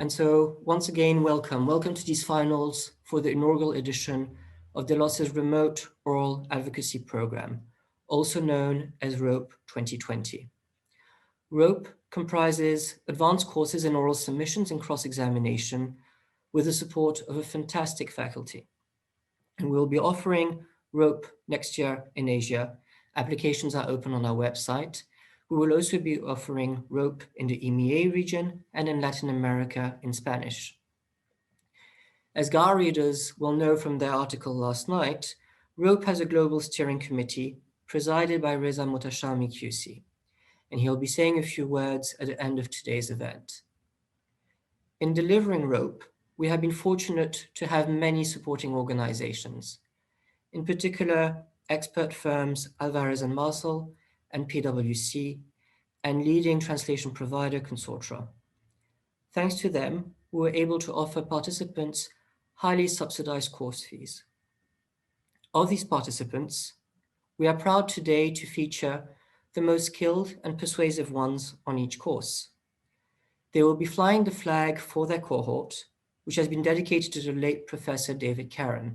And so once again, welcome to these finals for the inaugural edition of Delos's remote oral advocacy program, also known as ROAP 2020. ROAP comprises advanced courses in oral submissions and cross-examination with the support of a fantastic faculty. And we'll be offering ROAP next year in Asia. Applications are open on our website. We will also be offering ROAP in the EMEA region and in Latin America in Spanish. As GAR readers will know from their article last night, ROAP has a global steering committee presided by Reza Mohtashami QC, and he'll be saying a few words at the end of today's event. In delivering ROAP, we have been fortunate to have many supporting organizations, in particular expert firms Alvarez & Marsal and PwC, and leading translation provider Consortia. Thanks to them, we were able to offer participants highly subsidized course fees. Of these participants, we are proud today to feature the most skilled and persuasive ones on each course. They will be flying the flag for their cohort, which has been dedicated to the late Professor David Karen.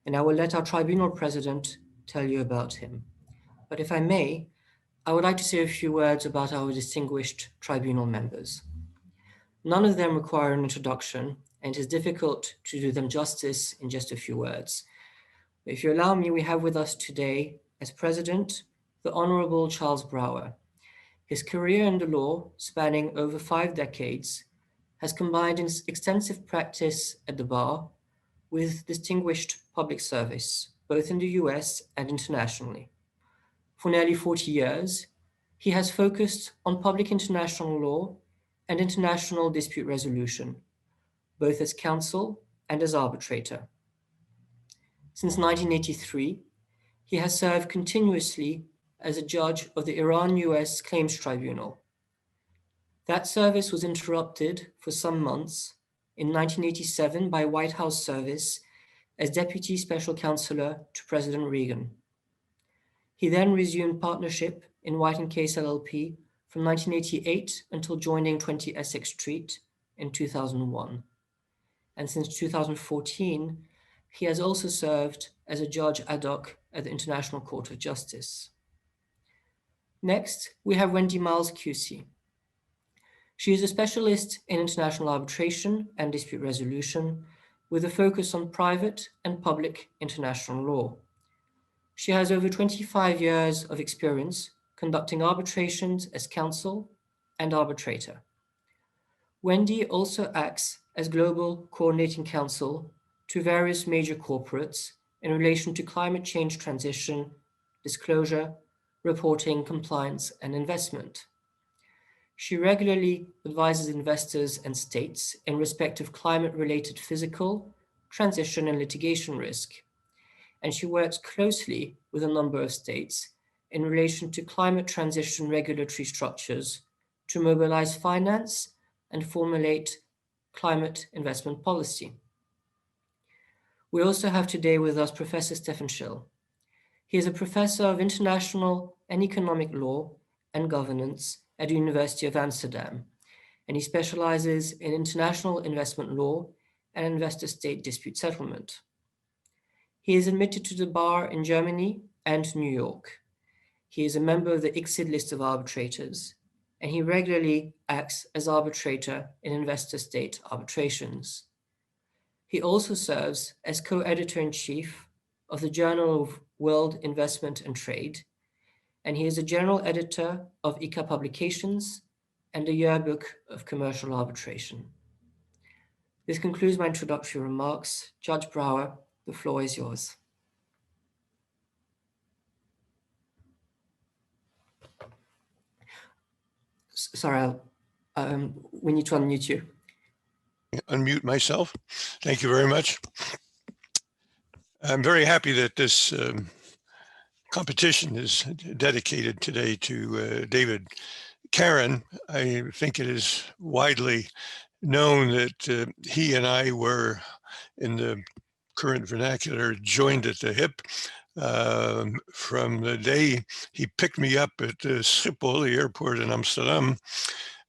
And I will let our tribunal president tell you about him. But if I may, I would like to say a few words about our distinguished tribunal members. None of them require an introduction, and it is difficult to do them justice in just a few words. But if you allow me, we have with us today, as president, the Honorable Charles Brouwer. His career in the law, spanning over 5 decades, has combined extensive practice at the bar with distinguished public service, both in the US and internationally. For nearly 40 years, he has focused on public international law and international dispute resolution, both as counsel and as arbitrator. Since 1983, he has served continuously as a judge of the Iran-US Claims Tribunal. That service was interrupted for some months in 1987 by White House service as Deputy Special Counselor to President Reagan. He then resumed partnership in White & Case LLP from 1988 until joining 20 Essex Street in 2001. And since 2014, he has also served as a judge ad hoc at the International Court of Justice. Next, we have Wendy Miles QC. She is a specialist in international arbitration and dispute resolution with a focus on private and public international law. She has over 25 years of experience conducting arbitrations as counsel and arbitrator. Wendy also acts as global coordinating counsel to various major corporates in relation to climate change transition, disclosure, reporting, compliance, and investment. She regularly advises investors and states in respect of climate-related physical, transition, and litigation risk. And she works closely with a number of states in relation to climate transition regulatory structures to mobilize finance and formulate climate investment policy. We also have today with us Professor Stephan Schill. He is a professor of international and economic law and governance at the University of Amsterdam, and he specializes in international investment law and investor-state dispute settlement. He is admitted to the bar in Germany and New York. He is a member of the ICSID list of arbitrators, and he regularly acts as arbitrator in investor-state arbitrations. He also serves as co-editor-in-chief of the Journal of World Investment and Trade, and he is a general editor of ICA Publications and the Yearbook of Commercial Arbitration. This concludes my introductory remarks. Judge Brouwer, the floor is yours. Sorry, we need to unmute you. Unmute myself. Thank you very much. I'm very happy that this competition is dedicated today to David Karen. I think it is widely known that he and I were, in the current vernacular, joined at the hip from the day he picked me up at Schiphol, the airport in Amsterdam,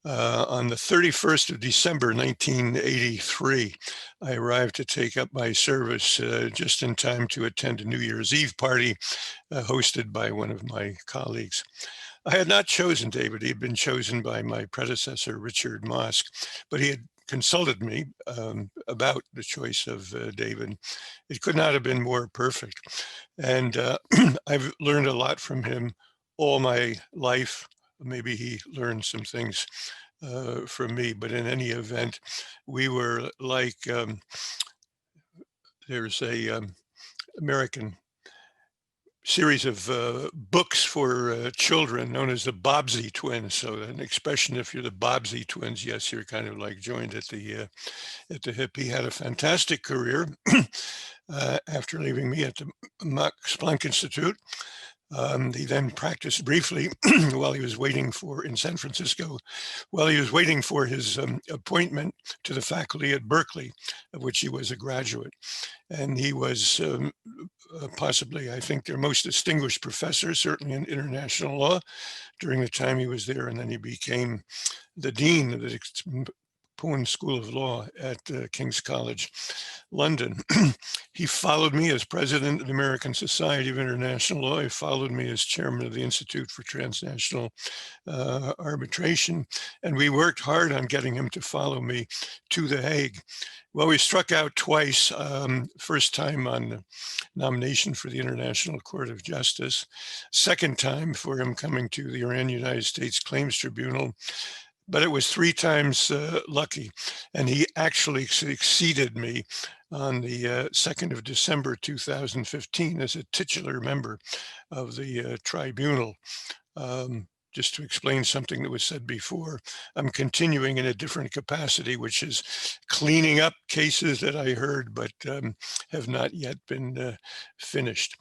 On the 31st of December, 1983, I arrived to take up my service just in time to attend a New Year's Eve party hosted by one of my colleagues. I had not chosen David. He had been chosen by my predecessor, Richard Mosk, but he had consulted me about the choice of David. It could not have been more perfect. And I've learned a lot from him all my life. Maybe he learned some things from me, but in any event, we were like, there's a American series of books for children known as the Bobbsey twins. So an expression, if you're the Bobbsey twins, yes, you're kind of like joined at the hip. He had a fantastic career after leaving me at the Max Planck Institute. He then practiced briefly while he was waiting in San Francisco, while he was waiting for his appointment to the faculty at Berkeley, of which he was a graduate. And he was possibly, I think, their most distinguished professor, certainly in international law, during the time he was there. And then he became the dean of the Poon School of Law at King's College, London. He followed me as president of the American Society of International Law. He followed me as chairman of the Institute for Transnational Arbitration. And we worked hard on getting him to follow me to The Hague. Well, we struck out twice, first time on the nomination for the International Court of Justice, second time for him coming to the Iran-United States Claims Tribunal, but it was 3 times lucky. And he actually succeeded me on the 2nd of December, 2015 as a titular member of the tribunal. Just to explain something that was said before, I'm continuing in a different capacity, which is cleaning up cases that I heard, but have not yet been finished.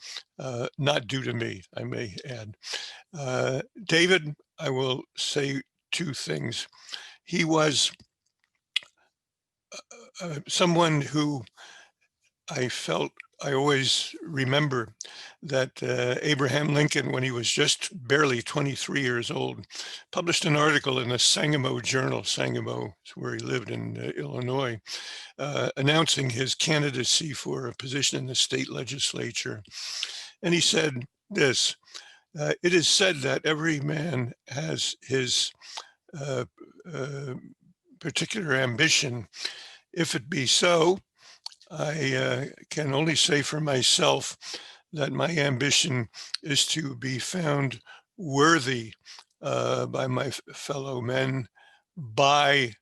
Not due to me, I may add. David, I will say 2 things. He was someone who I always remember that Abraham Lincoln, when he was just barely 23 years old, published an article in the Sangamo Journal. Sangamo is where he lived in Illinois, announcing his candidacy for a position in the state legislature. And he said this, it is said that every man has his particular ambition. If it be so, I can only say for myself that my ambition is to be found worthy by my fellow men by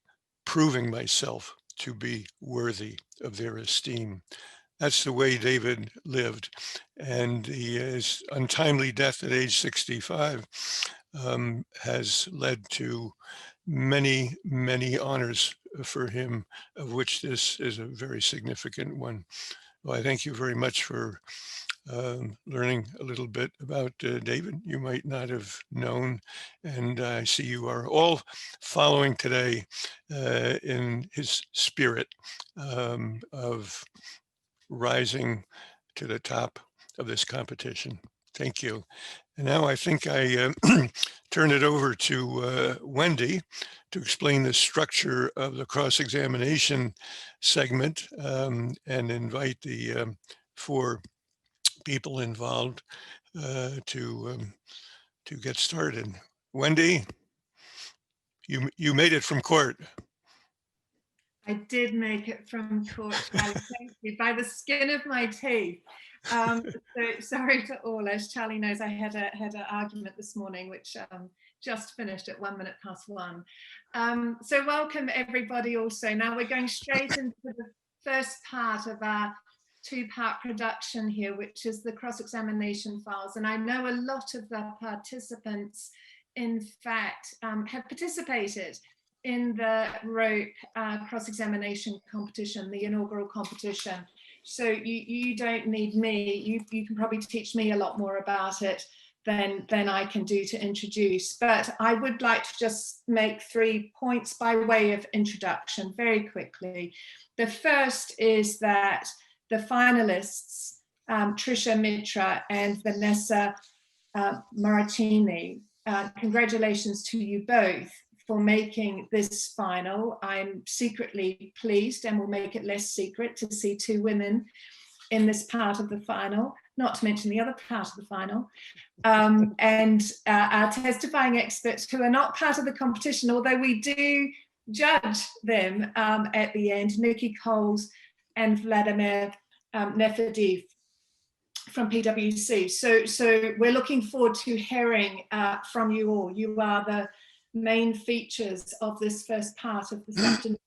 proving myself to be worthy of their esteem. That's the way David lived. And his untimely death at age 65 has led to many, many honors for him, of which this is a very significant one. Well, I thank you very much for learning a little bit about David. You might not have known, and I see you are all following today in his spirit of rising to the top of this competition. Thank you. And now I think I turn it over to Wendy to explain the structure of the cross-examination segment and invite the 4 people involved to get started. Wendy, you made it from court. I did make it from court, Charlie. Thank you, by the skin of my teeth. So sorry to all. As Charlie knows, I had an argument this morning, which just finished at 1:01. So welcome everybody. Also, now we're going straight into the first part of our 2-part production here, which is the cross-examination files. And I know a lot of the participants, in fact, have participated in the ROAP cross-examination competition, the inaugural competition. So you don't need me. You can probably teach me a lot more about it than I can do to introduce. But I would like to just make 3 points by way of introduction very quickly. The first is that the finalists, Trisha, Mitra, and Vanessa Moracchini, congratulations to you both for making this final. I'm secretly pleased, and will make it less secret, to see 2 women in this part of the final, not to mention the other part of the final. And our testifying experts, who are not part of the competition, although we do judge them at the end, Nikki and Vladimir Nefediev from PwC. So we're looking forward to hearing from you all. You are the main features of this first part of this afternoon.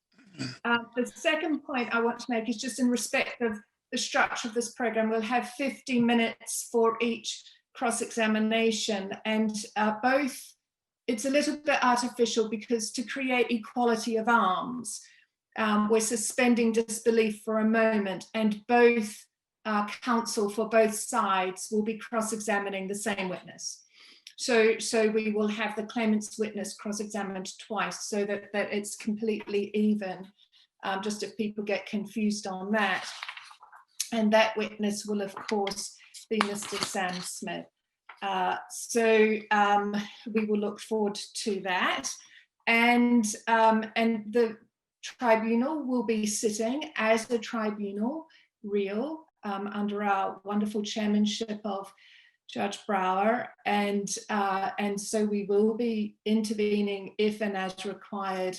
The second point I want to make is just in respect of the structure of this program. We'll have 50 minutes for each cross-examination, and both, it's a little bit artificial because to create equality of arms, we're suspending disbelief for a moment, and both counsel for both sides will be cross-examining the same witness. So we will have the claimant's witness cross-examined twice, so that it's completely even, just if people get confused on that. And that witness will, of course, be Mr. Sam Smith. So we will look forward to that. And the tribunal will be sitting as a tribunal, real, under our wonderful chairmanship of Judge Brouwer, and so we will be intervening if and as required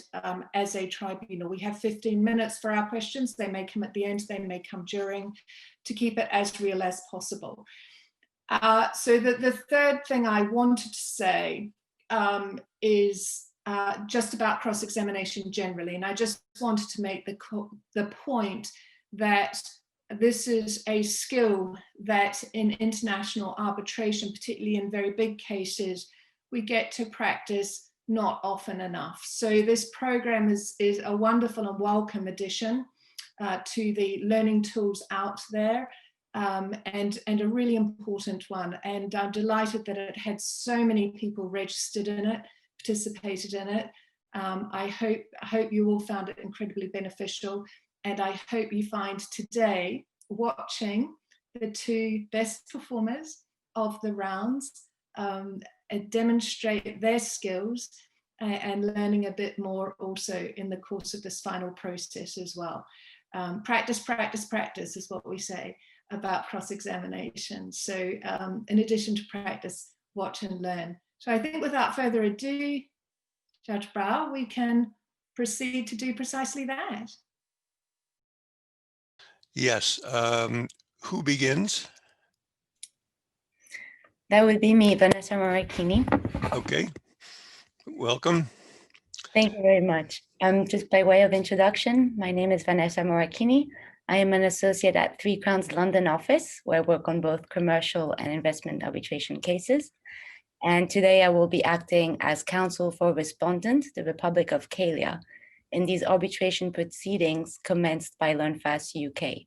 as a tribunal. We have 15 minutes for our questions. They may come at the end, they may come during, to keep it as real as possible. So the third thing I wanted to say is just about cross-examination generally, and I just wanted to make the point that this is a skill that in international arbitration, particularly in very big cases, we get to practice not often enough. So this program is a wonderful and welcome addition to the learning tools out there, and a really important one. And I'm delighted that it had so many people registered in it, participated in it. I hope you all found it incredibly beneficial. And I hope you find today, watching the 2 best performers of the rounds demonstrate their skills, and learning a bit more also in the course of this final process as well. Practice, practice, practice is what we say about cross-examination. So in addition to practice, watch and learn. So I think without further ado, Judge Brouwer, we can proceed to do precisely that. Yes. Who begins? That would be me, Vanessa Moracchini. Okay. Welcome. Thank you very much. Just by way of introduction, my name is Vanessa Moracchini. I am an associate at 3 Crowns London office, where I work on both commercial and investment arbitration cases. And today I will be acting as counsel for respondent, the Republic of Clàudia, in these arbitration proceedings commenced by LearnFast UK.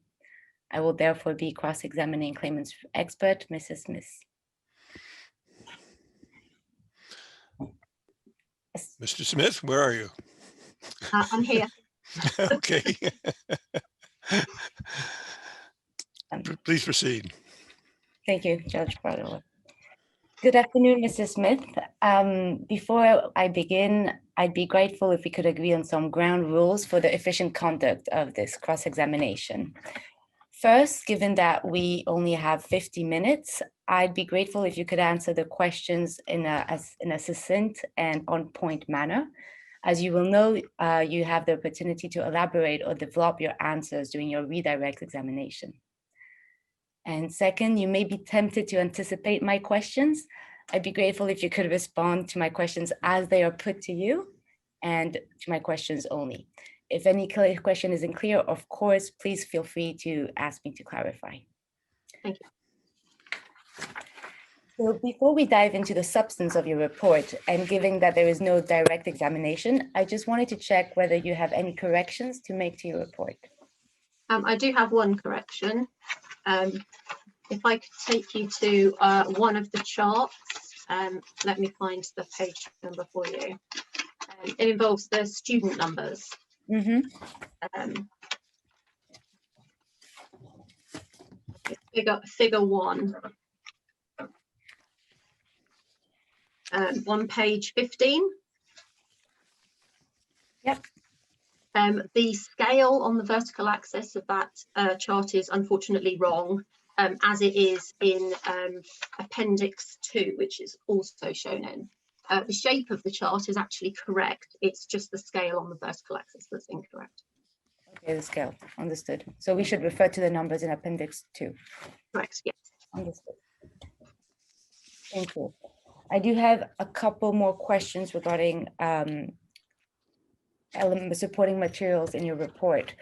I will therefore be cross-examining claimant's expert, Mrs. Smith. Mr. Smith, where are you? I'm here. Okay. Please proceed. Thank you, Judge Baró. Good afternoon, Mrs. Smith. Before I begin, I'd be grateful if we could agree on some ground rules for the efficient conduct of this cross-examination. First, given that we only have 50 minutes, I'd be grateful if you could answer the questions in a succinct and on-point manner. As you will know, you have the opportunity to elaborate or develop your answers during your redirect examination. And second, you may be tempted to anticipate my questions. I'd be grateful if you could respond to my questions as they are put to you and to my questions only. If any question isn't clear, of course, please feel free to ask me to clarify. Thank you. So before we dive into the substance of your report, and given that there is no direct examination, I just wanted to check whether you have any corrections to make to your report. I do have one correction. If I could take you to one of the charts, let me find the page number for you. It involves the student numbers. Mm-hmm. Figure 1. On page 15. Yep. The scale on the vertical axis of that chart is unfortunately wrong, as it is in Appendix 2, which is also shown in. The shape of the chart is actually correct. It's just the scale on the vertical axis that's incorrect. Okay, the scale, understood. So we should refer to the numbers in Appendix 2. Correct, yes. Understood. Thank you. I do have a couple more questions regarding supporting materials in your report.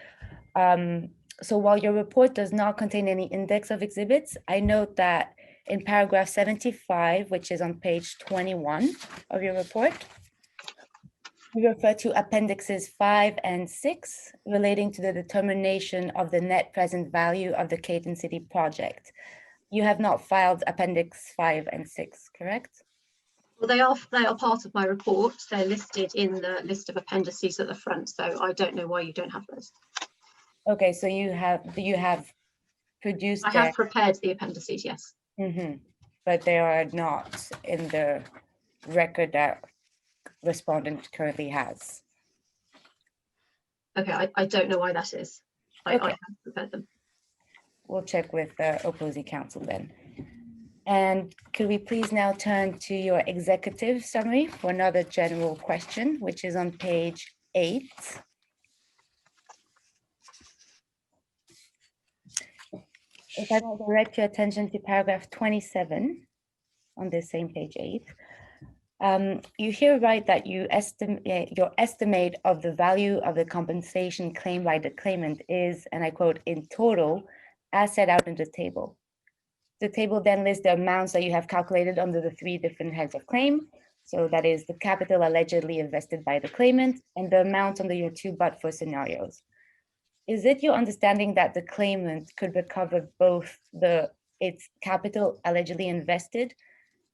So while your report does not contain any index of exhibits, I note that in paragraph 75, which is on page 21 of your report, you refer to appendixes 5 and 6 relating to the determination of the net present value of the Caton City project. You have not filed appendix 5 and 6, correct? Well, they are part of my report. They're listed in the list of appendices at the front, so I don't know why you don't have those. Okay, so you have produced. I have prepared the appendices, yes. But they are not in the record that respondent currently has. Okay, I don't know why that is. I have prepared them. We'll check with the opposing counsel then. And could we please now turn to your executive summary for another general question, which is on page 8. If I may direct your attention to paragraph 27 on this same page 8. You here write that your estimate of the value of the compensation claimed by the claimant is, and I quote, in total, as set out in the table. The table then lists the amounts that you have calculated under the 3 different heads of claim. So that is the capital allegedly invested by the claimant and the amount under your 2 but-for scenarios. Is it your understanding that the claimant could recover both its capital allegedly invested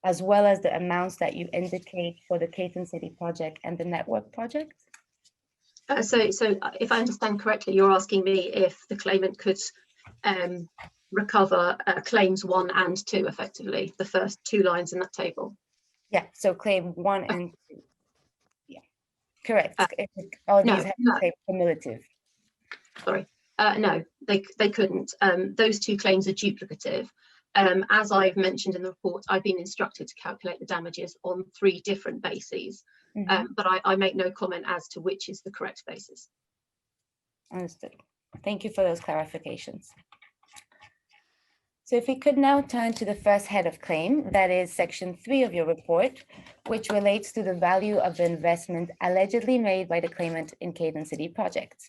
as well as the amounts that you indicate for the Caton City project and the network project? So if I understand correctly, you're asking me if the claimant could recover claims 1 and 2 effectively, the first 2 lines in that table. Yeah, so claim 1 and 2. Yeah, correct. All these have to claim cumulative. Sorry, no, they couldn't. Those 2 claims are duplicative. As I've mentioned in the report, I've been instructed to calculate the damages on 3 different bases, but I make no comment as to which is the correct basis. Understood. Thank you for those clarifications. So if we could now turn to the first head of claim, that is section 3 of your report, which relates to the value of the investment allegedly made by the claimant in Caton City project.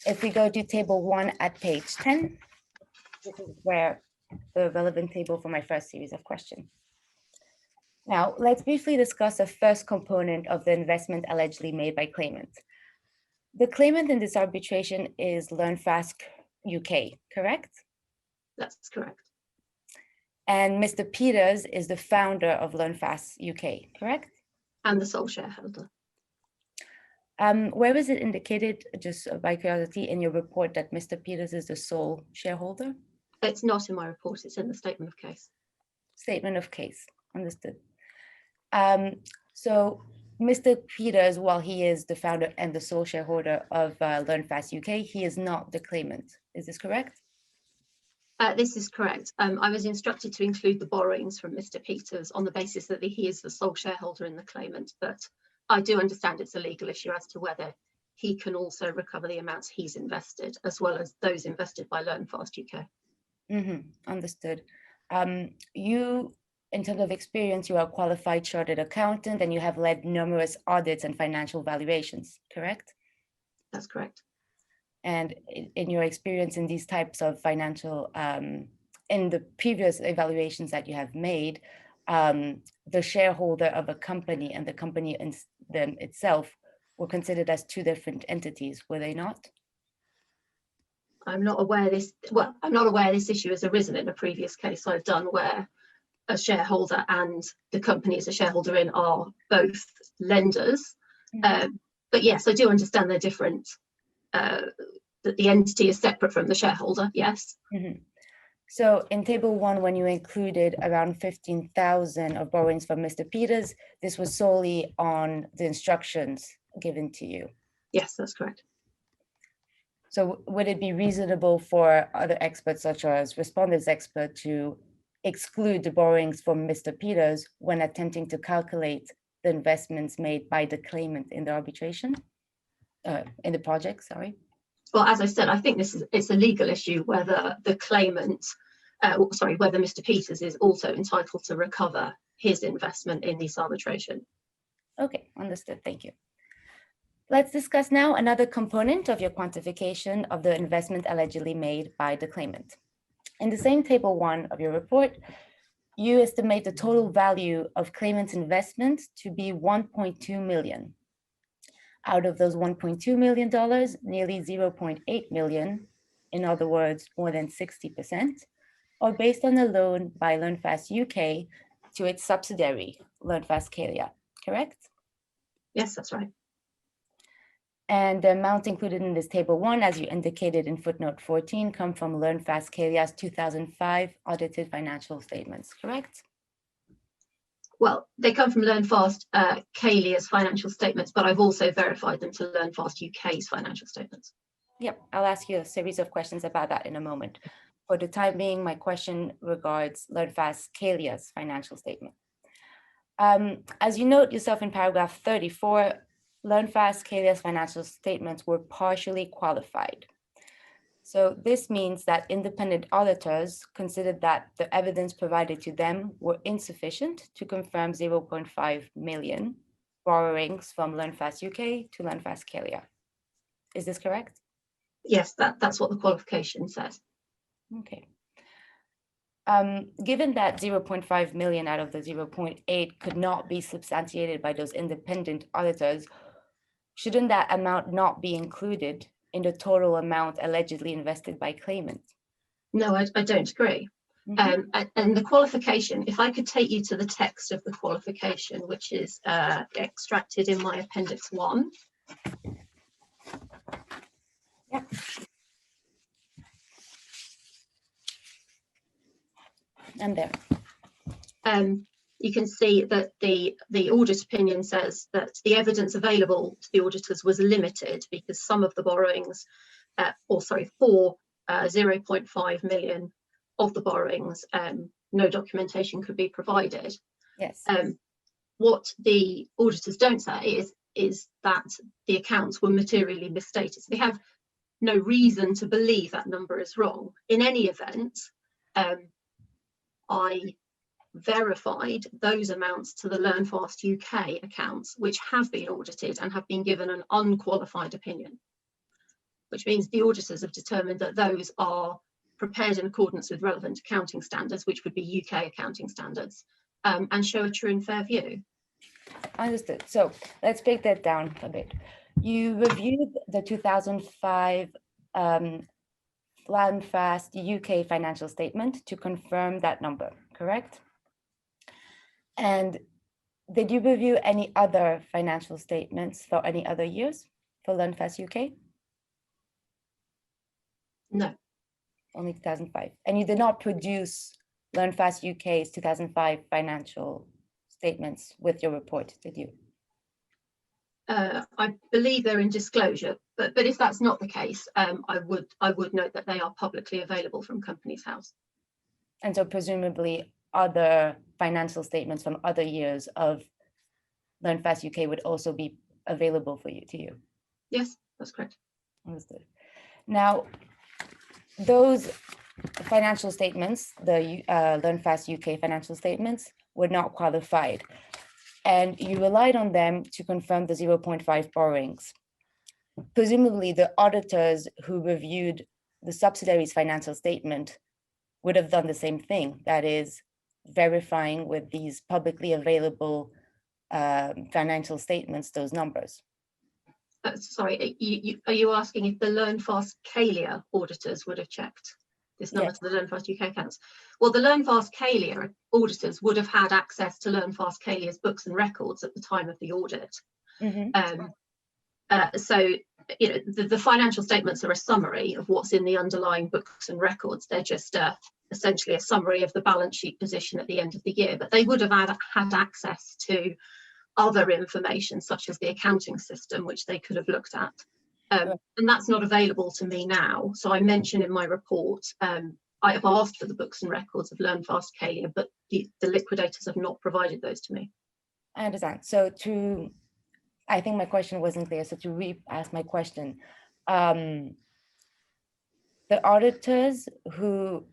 If we go to table 1 at page 10, this is where the relevant table for my first series of questions. Now, let's briefly discuss the first component of the investment allegedly made by claimant. The claimant in this arbitration is LearnFast UK, correct? That's correct. And Mr. Peters is the founder of LearnFast UK, correct? And the sole shareholder. Where is it indicated, just by curiosity, in your report that Mr. Peters is the sole shareholder? It's not in my report, it's in the statement of case. Statement of case, understood. So Mr. Peters, while he is the founder and the sole shareholder of LearnFast UK, he is not the claimant. Is this correct? This is correct. I was instructed to include the borrowings from Mr. Peters on the basis that he is the sole shareholder in the claimant, but I do understand it's a legal issue as to whether he can also recover the amounts he's invested, as well as those invested by LearnFast UK. Understood. You, in terms of experience, you are a qualified chartered accountant and you have led numerous audits and financial valuations, correct? That's correct. And in your experience in these types of financial, in the previous evaluations that you have made, the shareholder of a company and the company in them itself were considered as 2 different entities, were they not? I'm not aware this issue has arisen in a previous case I've done where a shareholder and the company as a shareholder in are both lenders. But yes, I do understand they're different. That the entity is separate from the shareholder, yes. So in table 1, when you included around 15,000 of borrowings from Mr. Peters, this was solely on the instructions given to you. Yes, that's correct. So would it be reasonable for other experts, such as respondents expert, to exclude the borrowings from Mr. Peters when attempting to calculate the investments made by the claimant in the arbitration, in the project, sorry? Well, as I said, I think it's a legal issue whether the claimant, whether Mr. Peters is also entitled to recover his investment in this arbitration. Okay, understood, thank you. Let's discuss now another component of your quantification of the investment allegedly made by the claimant. In the same table 1 of your report, you estimate the total value of claimant's investment to be 1.2 million. Out of those $1.2 million, nearly 0.8 million, in other words, more than 60%, are based on a loan by LearnFast UK to its subsidiary, LearnFast Clàudia, correct? Yes, that's right. And the amount included in this table 1, as you indicated in footnote 14, come from LearnFast Clàudia's 2005 audited financial statements, correct? Well, they come from LearnFast Clàudia's financial statements, but I've also verified them to LearnFast UK's financial statements. Yep, I'll ask you a series of questions about that in a moment. For the time being, my question regards LearnFast Clàudia's financial statement. As you note yourself in paragraph 34, LearnFast Clàudia's financial statements were partially qualified. So this means that independent auditors considered that the evidence provided to them were insufficient to confirm 0.5 million borrowings from LearnFast UK to LearnFast Clàudia. Is this correct? Yes, that's what the qualification says. Okay. Given that 0.5 million out of the 0.8 could not be substantiated by those independent auditors, shouldn't that amount not be included in the total amount allegedly invested by claimant? No, I don't agree. Mm-hmm. And the qualification, if I could take you to the text of the qualification, which is extracted in my appendix 1. Yeah. And there. You can see that the audit opinion says that the evidence available to the auditors was limited because some of the borrowings, for 0.5 million of the borrowings, no documentation could be provided. Yes. What the auditors don't say is that the accounts were materially misstated. So they have no reason to believe that number is wrong. In any event, I verified those amounts to the LearnFast UK accounts, which have been audited and have been given an unqualified opinion, which means the auditors have determined that those are prepared in accordance with relevant accounting standards, which would be UK accounting standards, and show a true and fair view. Understood. So let's break that down a bit. You reviewed the 2005 LearnFast UK financial statement to confirm that number, correct? And did you review any other financial statements for any other years for LearnFast UK? No. Only 2005. And you did not produce LearnFast UK's 2005 financial statements with your report, did you? I believe they're in disclosure, but if that's not the case, I would note that they are publicly available from Companies House. And so presumably other financial statements from other years of LearnFast UK would also be available for you, to you? Yes, that's correct. Understood. Now, those financial statements, the LearnFast UK financial statements, were not qualified, and you relied on them to confirm the 0.5 borrowings. Presumably, the auditors who reviewed the subsidiary's financial statement would have done the same thing, that is, verifying with these publicly available financial statements those numbers. Sorry, are you asking if the LearnFast Clàudia auditors would have checked this number? Yes. To the LearnFast UK accounts? Well, the LearnFast Clàudia auditors would have had access to LearnFast Clàudia's books and records at the time of the audit. Mm-hmm. So, you know, the financial statements are a summary of what's in the underlying books and records. They're just essentially a summary of the balance sheet position at the end of the year, but they would have had access to other information, such as the accounting system, which they could have looked at. And that's not available to me now. So I mentioned in my report, I have asked for the books and records of LearnFast Clàudia, but the liquidators have not provided those to me. I understand. So I think my question wasn't clear. So to re-ask my question, the auditors who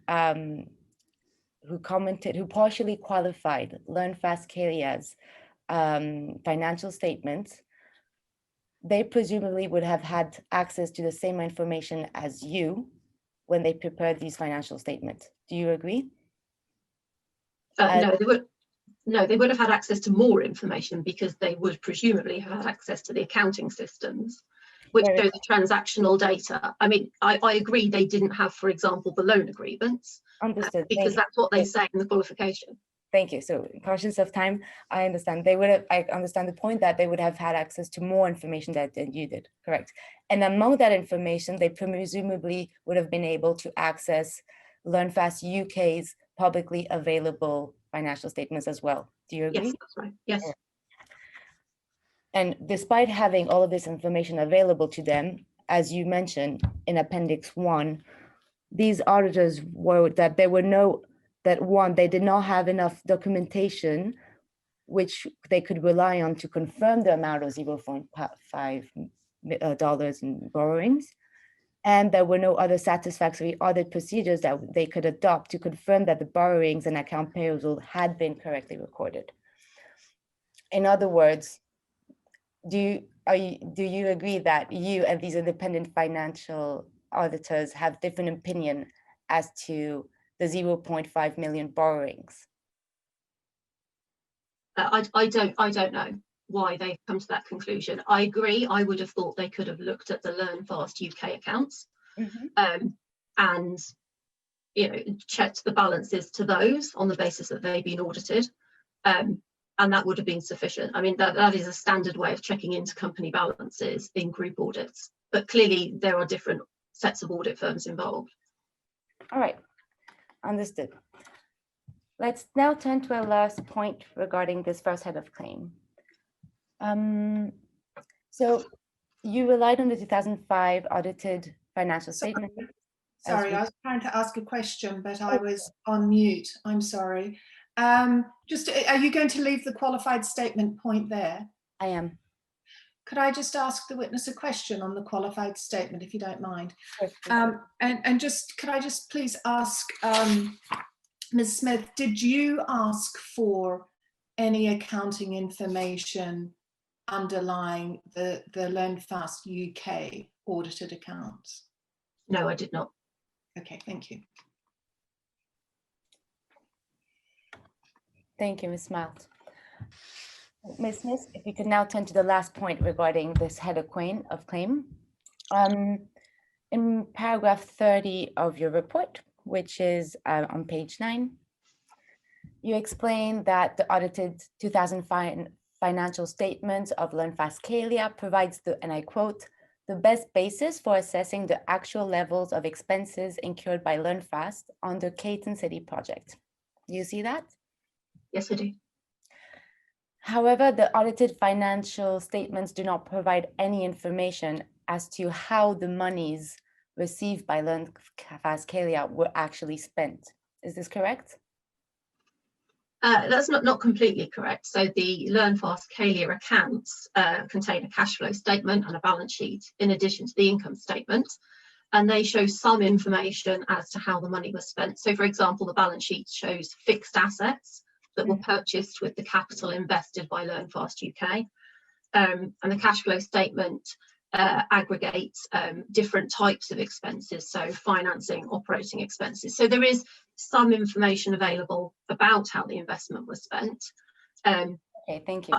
commented, who partially qualified LearnFast Clàudia's financial statements, they presumably would have had access to the same information as you when they prepared these financial statements. Do you agree? No, they would have had access to more information, because they would presumably have had access to the accounting systems, which show the transactional data. I mean, I agree they didn't have, for example, the loan agreements. Understood. Because that's what they say in the qualification. Thank you. So, conscious of time, I understand. They would have. I understand the point that they would have had access to more information than you did. Correct. And among that information, they presumably would have been able to access LearnFast UK's publicly available financial statements as well. Do you agree? Yes, that's right. Yes. And despite having all of this information available to them, as you mentioned in Appendix 1, these auditors were that there were no. That one, they did not have enough documentation which they could rely on to confirm the amount of $0.5 in borrowings. And there were no other satisfactory audit procedures that they could adopt to confirm that the borrowings and account payable had been correctly recorded. In other words, do you agree that you and these independent financial auditors have different opinion as to the 0.5 million borrowings? I don't know why they've come to that conclusion. I agree. I would have thought they could have looked at the LearnFast UK accounts, and checked the balances to those on the basis that they've been audited, and that would have been sufficient. I mean, that is a standard way of checking intercompany balances in group audits, but clearly there are different sets of audit firms involved. All right. Understood. Let's now turn to our last point regarding this first head of claim. So you relied on the 2005 audited financial statement. Sorry, I was trying to ask a question, but I was on mute. I'm sorry. Just, are you going to leave the qualified statement point there? I am. Could I just ask the witness a question on the qualified statement, if you don't mind? Yes, and just, could I just please ask Ms. Smith, did you ask for any accounting information underlying the LearnFast UK audited accounts? No, I did not. Okay, thank you. Thank you, Ms. Smalt. Ms. Smith, if you could now turn to the last point regarding this head of claim. In paragraph 30 of your report, which is on page 9, you explain that the audited 2005 financial statements of LearnFast Clàudia provides the, and I quote, the best basis for assessing the actual levels of expenses incurred by LearnFast on the Caton City project. Do you see that? Yes, I do. However, the audited financial statements do not provide any information as to how the monies received by LearnFast Clàudia were actually spent. Is this correct? That's not completely correct. So the LearnFast Clàudia accounts contain a cash flow statement and a balance sheet in addition to the income statement, and they show some information as to how the money was spent. So for example, the balance sheet shows fixed assets that were purchased with the capital invested by LearnFast UK, and the cash flow statement aggregates different types of expenses, so financing, operating expenses. So there is some information available about how the investment was spent. Okay, thank you.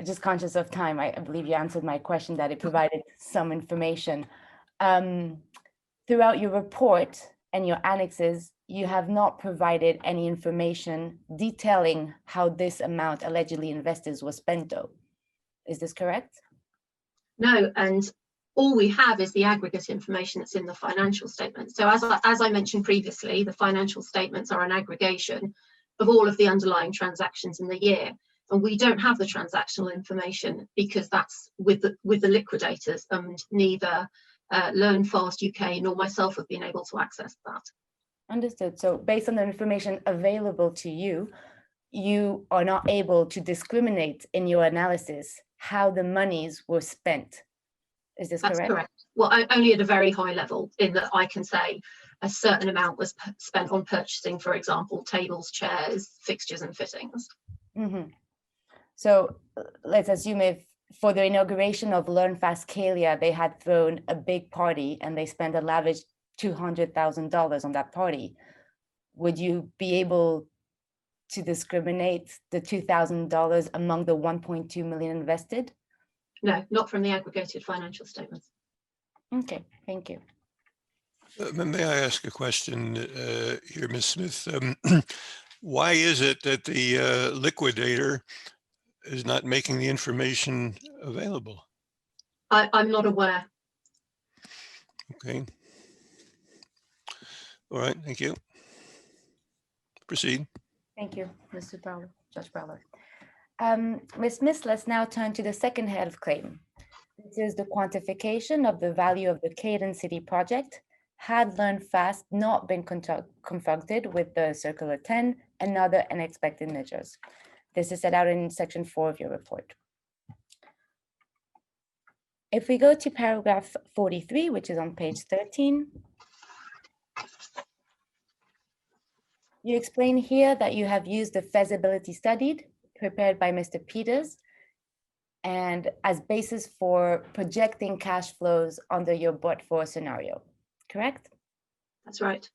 Just conscious of time, I believe you answered my question that it provided some information. Throughout your report and your annexes, you have not provided any information detailing how this amount allegedly invested was spent though. Is this correct? No, and all we have is the aggregate information that's in the financial statement. So as I mentioned previously, the financial statements are an aggregation of all of the underlying transactions in the year. And we don't have the transactional information because that's with the liquidators, and neither LearnFast UK nor myself have been able to access that. Understood. So based on the information available to you, you are not able to discriminate in your analysis how the monies were spent. Is this correct? That's correct. Well, only at a very high level, in that I can say a certain amount was spent on purchasing, for example, tables, chairs, fixtures and fittings. Mm-hmm. So let's assume if for the inauguration of LearnFast Clàudia, they had thrown a big party and they spent a lavish $200,000 on that party, would you be able to discriminate the $2,000 among the 1.2 million invested? No, not from the aggregated financial statements. Okay, thank you. May I ask a question here, Ms. Smith? Why is it that the liquidator is not making the information available? I'm not aware. Okay. All right, thank you. Proceed. Thank you, Mr. Brawler, Judge Brawler. Ms. Smith, let's now turn to the second head of claim. This is the quantification of the value of the Cadence City project had LearnFast not been confronted with the Circular 10 and other unexpected measures. This is set out in section 4 of your report. If we go to paragraph 43, which is on page 13, you explain here that you have used the feasibility study prepared by Mr. Peters and as basis for projecting cash flows under your but-for scenario, correct? That's right.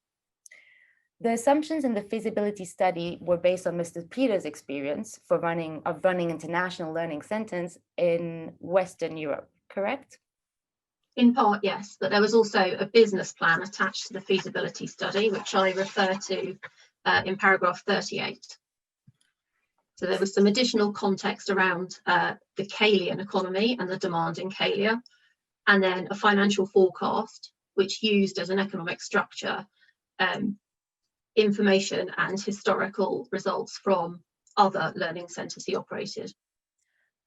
The assumptions in the feasibility study were based on Mr. Peters' experience for running international learning centers in Western Europe, correct? In part, yes, but there was also a business plan attached to the feasibility study, which I refer to in paragraph 38. So there was some additional context around the Calian economy and the demand in Calia, and then a financial forecast, which used as an economic structure information and historical results from other learning centres he operated.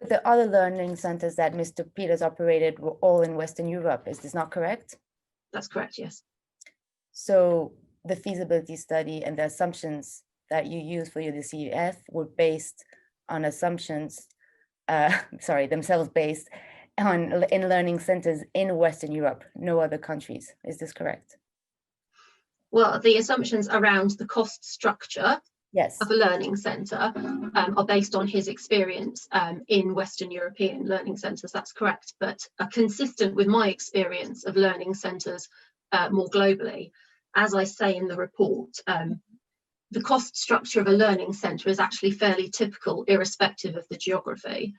The other learning centers that Mr. Peters operated were all in Western Europe. Is this not correct? That's correct, yes. So the feasibility study and the assumptions that you use for your DCF were based on assumptions, themselves based on in learning centers in Western Europe, no other countries. Is this correct? Well, the assumptions around the cost structure Yes. of a learning centre are based on his experience in Western European learning centres. That's correct, but are consistent with my experience of learning centres more globally. As I say in the report, the cost structure of a learning centre is actually fairly typical, irrespective of the geography.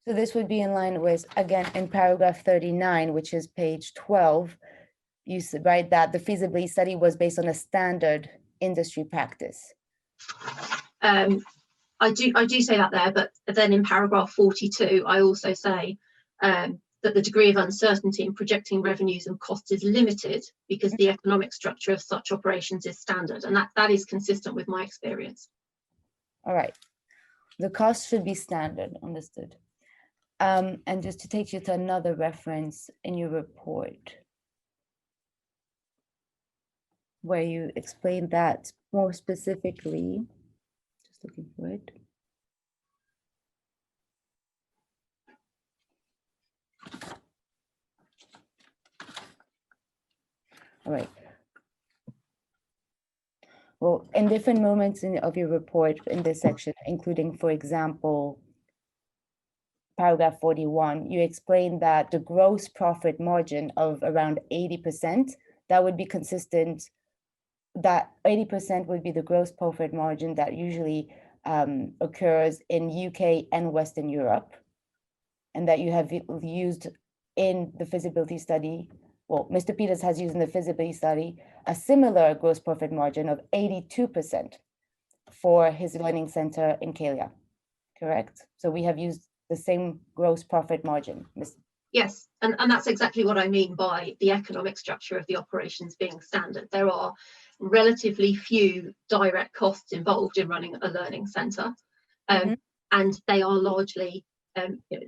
So this would be in line with, again, in paragraph 39, which is page 12, you write that the feasibility study was based on a standard industry practice. I do say that there, but then in paragraph 42, I also say that the degree of uncertainty in projecting revenues and costs is limited because the economic structure of such operations is standard, and that is consistent with my experience. All right, the cost should be standard, understood. And just to take you to another reference in your report, where you explain that more specifically, just looking for it. All right. Well, in different moments of your report in this section, including, for example, paragraph 41, you explain that the gross profit margin of around 80%, that would be consistent, that 80% would be the gross profit margin that usually occurs in UK and Western Europe, and that you have used in the feasibility study. Well, Mr. Peters has used in the feasibility study a similar gross profit margin of 82% for his learning center in Clàudia, correct? So we have used the same gross profit margin. Yes, and that's exactly what I mean by the economic structure of the operations being standard. There are relatively few direct costs involved in running a learning centre, and they are largely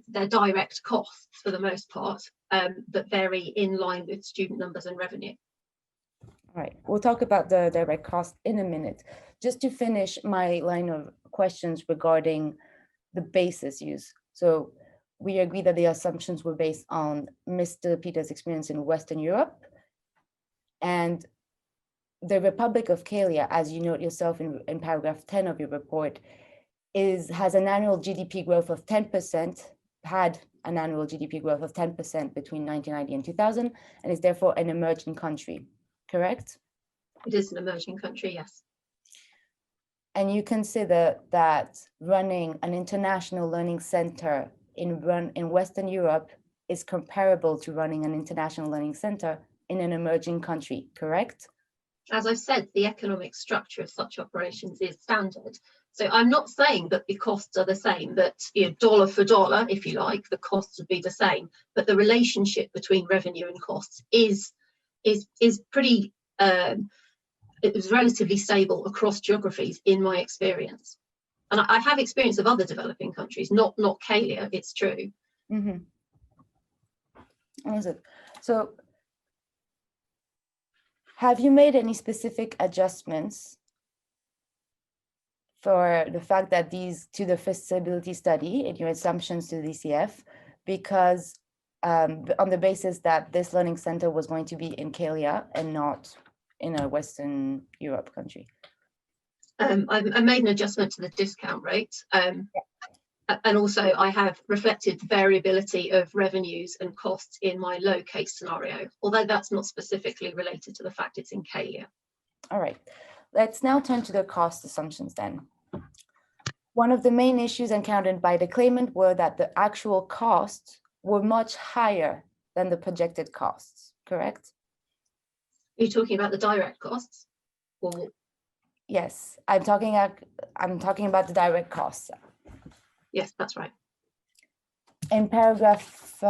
they're direct costs for the most part, that vary in line with student numbers and revenue. All right, we'll talk about the direct cost in a minute. Just to finish my line of questions regarding the basis use. So we agree that the assumptions were based on Mr. Peter's experience in Western Europe, and the Republic of Clàudia, as you note yourself in paragraph 10 of your report, has an annual GDP growth of 10%, had an annual GDP growth of 10% between 1990 and 2000, and is therefore an emerging country, correct? It is an emerging country, yes. And you consider that running an international learning center in Western Europe is comparable to running an international learning center in an emerging country, correct? As I've said, the economic structure of such operations is standard. So I'm not saying that the costs are the same, that dollar for dollar, if you like, the costs would be the same, but the relationship between revenue and costs is pretty, it was relatively stable across geographies in my experience. And I have experience of other developing countries, not Clàudia, it's true. Mm-hmm. So have you made any specific adjustments for the fact that to the feasibility study in your assumptions to DCF, because on the basis that this learning center was going to be in Clàudia and not in a Western Europe country? I made an adjustment to the discount rate. And also I have reflected the variability of revenues and costs in my low case scenario, although that's not specifically related to the fact it's in Clàudia. All right, let's now turn to the cost assumptions then. One of the main issues encountered by the claimant were that the actual costs were much higher than the projected costs, correct? Are you talking about the direct costs? Or... Yes, I'm talking about the direct costs. Yes, that's right. In paragraph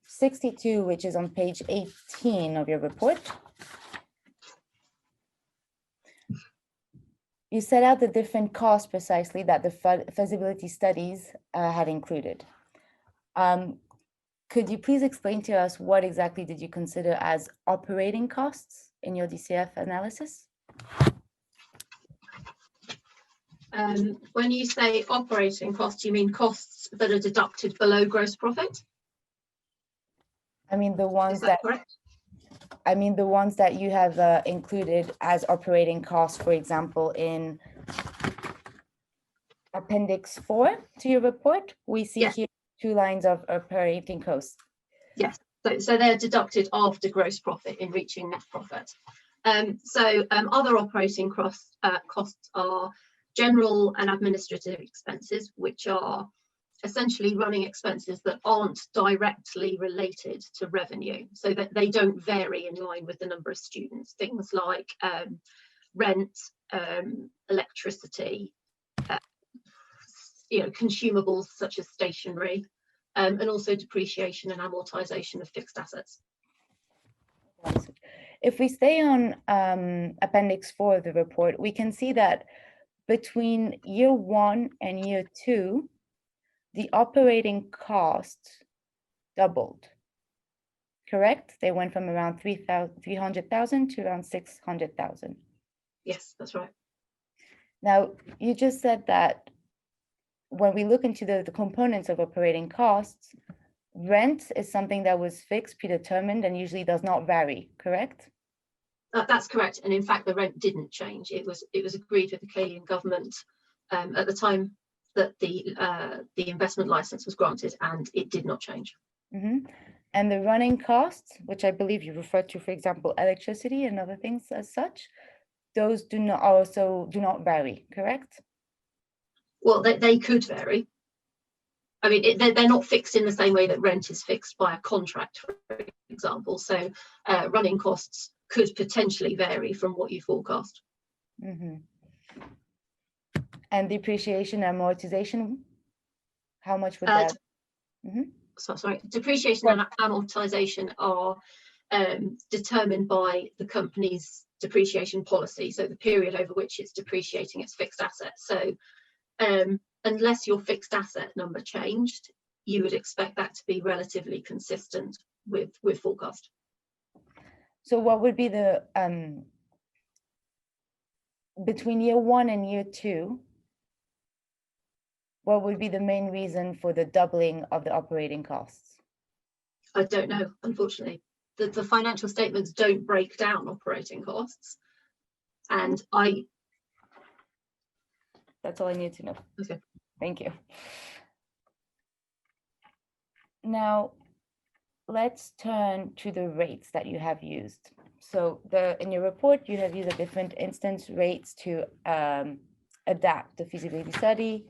62, which is on page 18 of your report, you set out the different costs precisely that the feasibility studies had included. Could you please explain to us what exactly did you consider as operating costs in your DCF analysis? When you say operating costs, you mean costs that are deducted below gross profit? I mean the ones Is that correct? I mean the ones that you have included as operating costs, for example, in Appendix 4 to your report. We see here 2 lines of operating costs. Yes, so they're deducted after gross profit in reaching net profit. Other operating costs are general and administrative expenses, which are essentially running expenses that aren't directly related to revenue, so that they don't vary in line with the number of students. Things like rent, electricity, consumables such as stationery, and also depreciation and amortization of fixed assets. If we stay on Appendix 4 of the report, we can see that between year 1 and year 2, the operating costs doubled, correct? They went from around 300,000 to around 600,000. Yes, that's right. Now, you just said that when we look into the components of operating costs, rent is something that was fixed, predetermined, and usually does not vary, correct? That's correct, and in fact the rent didn't change. It was agreed with the Canadian government at the time that the investment license was granted, and it did not change. Mm-hmm. And the running costs, which I believe you referred to, for example, electricity and other things as such, those do not vary, correct? Well, they could vary. I mean, they're not fixed in the same way that rent is fixed by a contract, for example. So running costs could potentially vary from what you forecast. Mm-hmm. And depreciation and amortization, how much would that? Mm-hmm. Sorry, depreciation and amortization are determined by the company's depreciation policy, so the period over which it's depreciating its fixed assets. So unless your fixed asset number changed, you would expect that to be relatively consistent with forecast. So what would be the, between year 1 and year 2, what would be the main reason for the doubling of the operating costs? I don't know, unfortunately. The financial statements don't break down operating costs. And That's all I need to know. Okay. Thank you. Now, let's turn to the rates that you have used. So in your report, you have used the different instance rates to adapt the feasibility study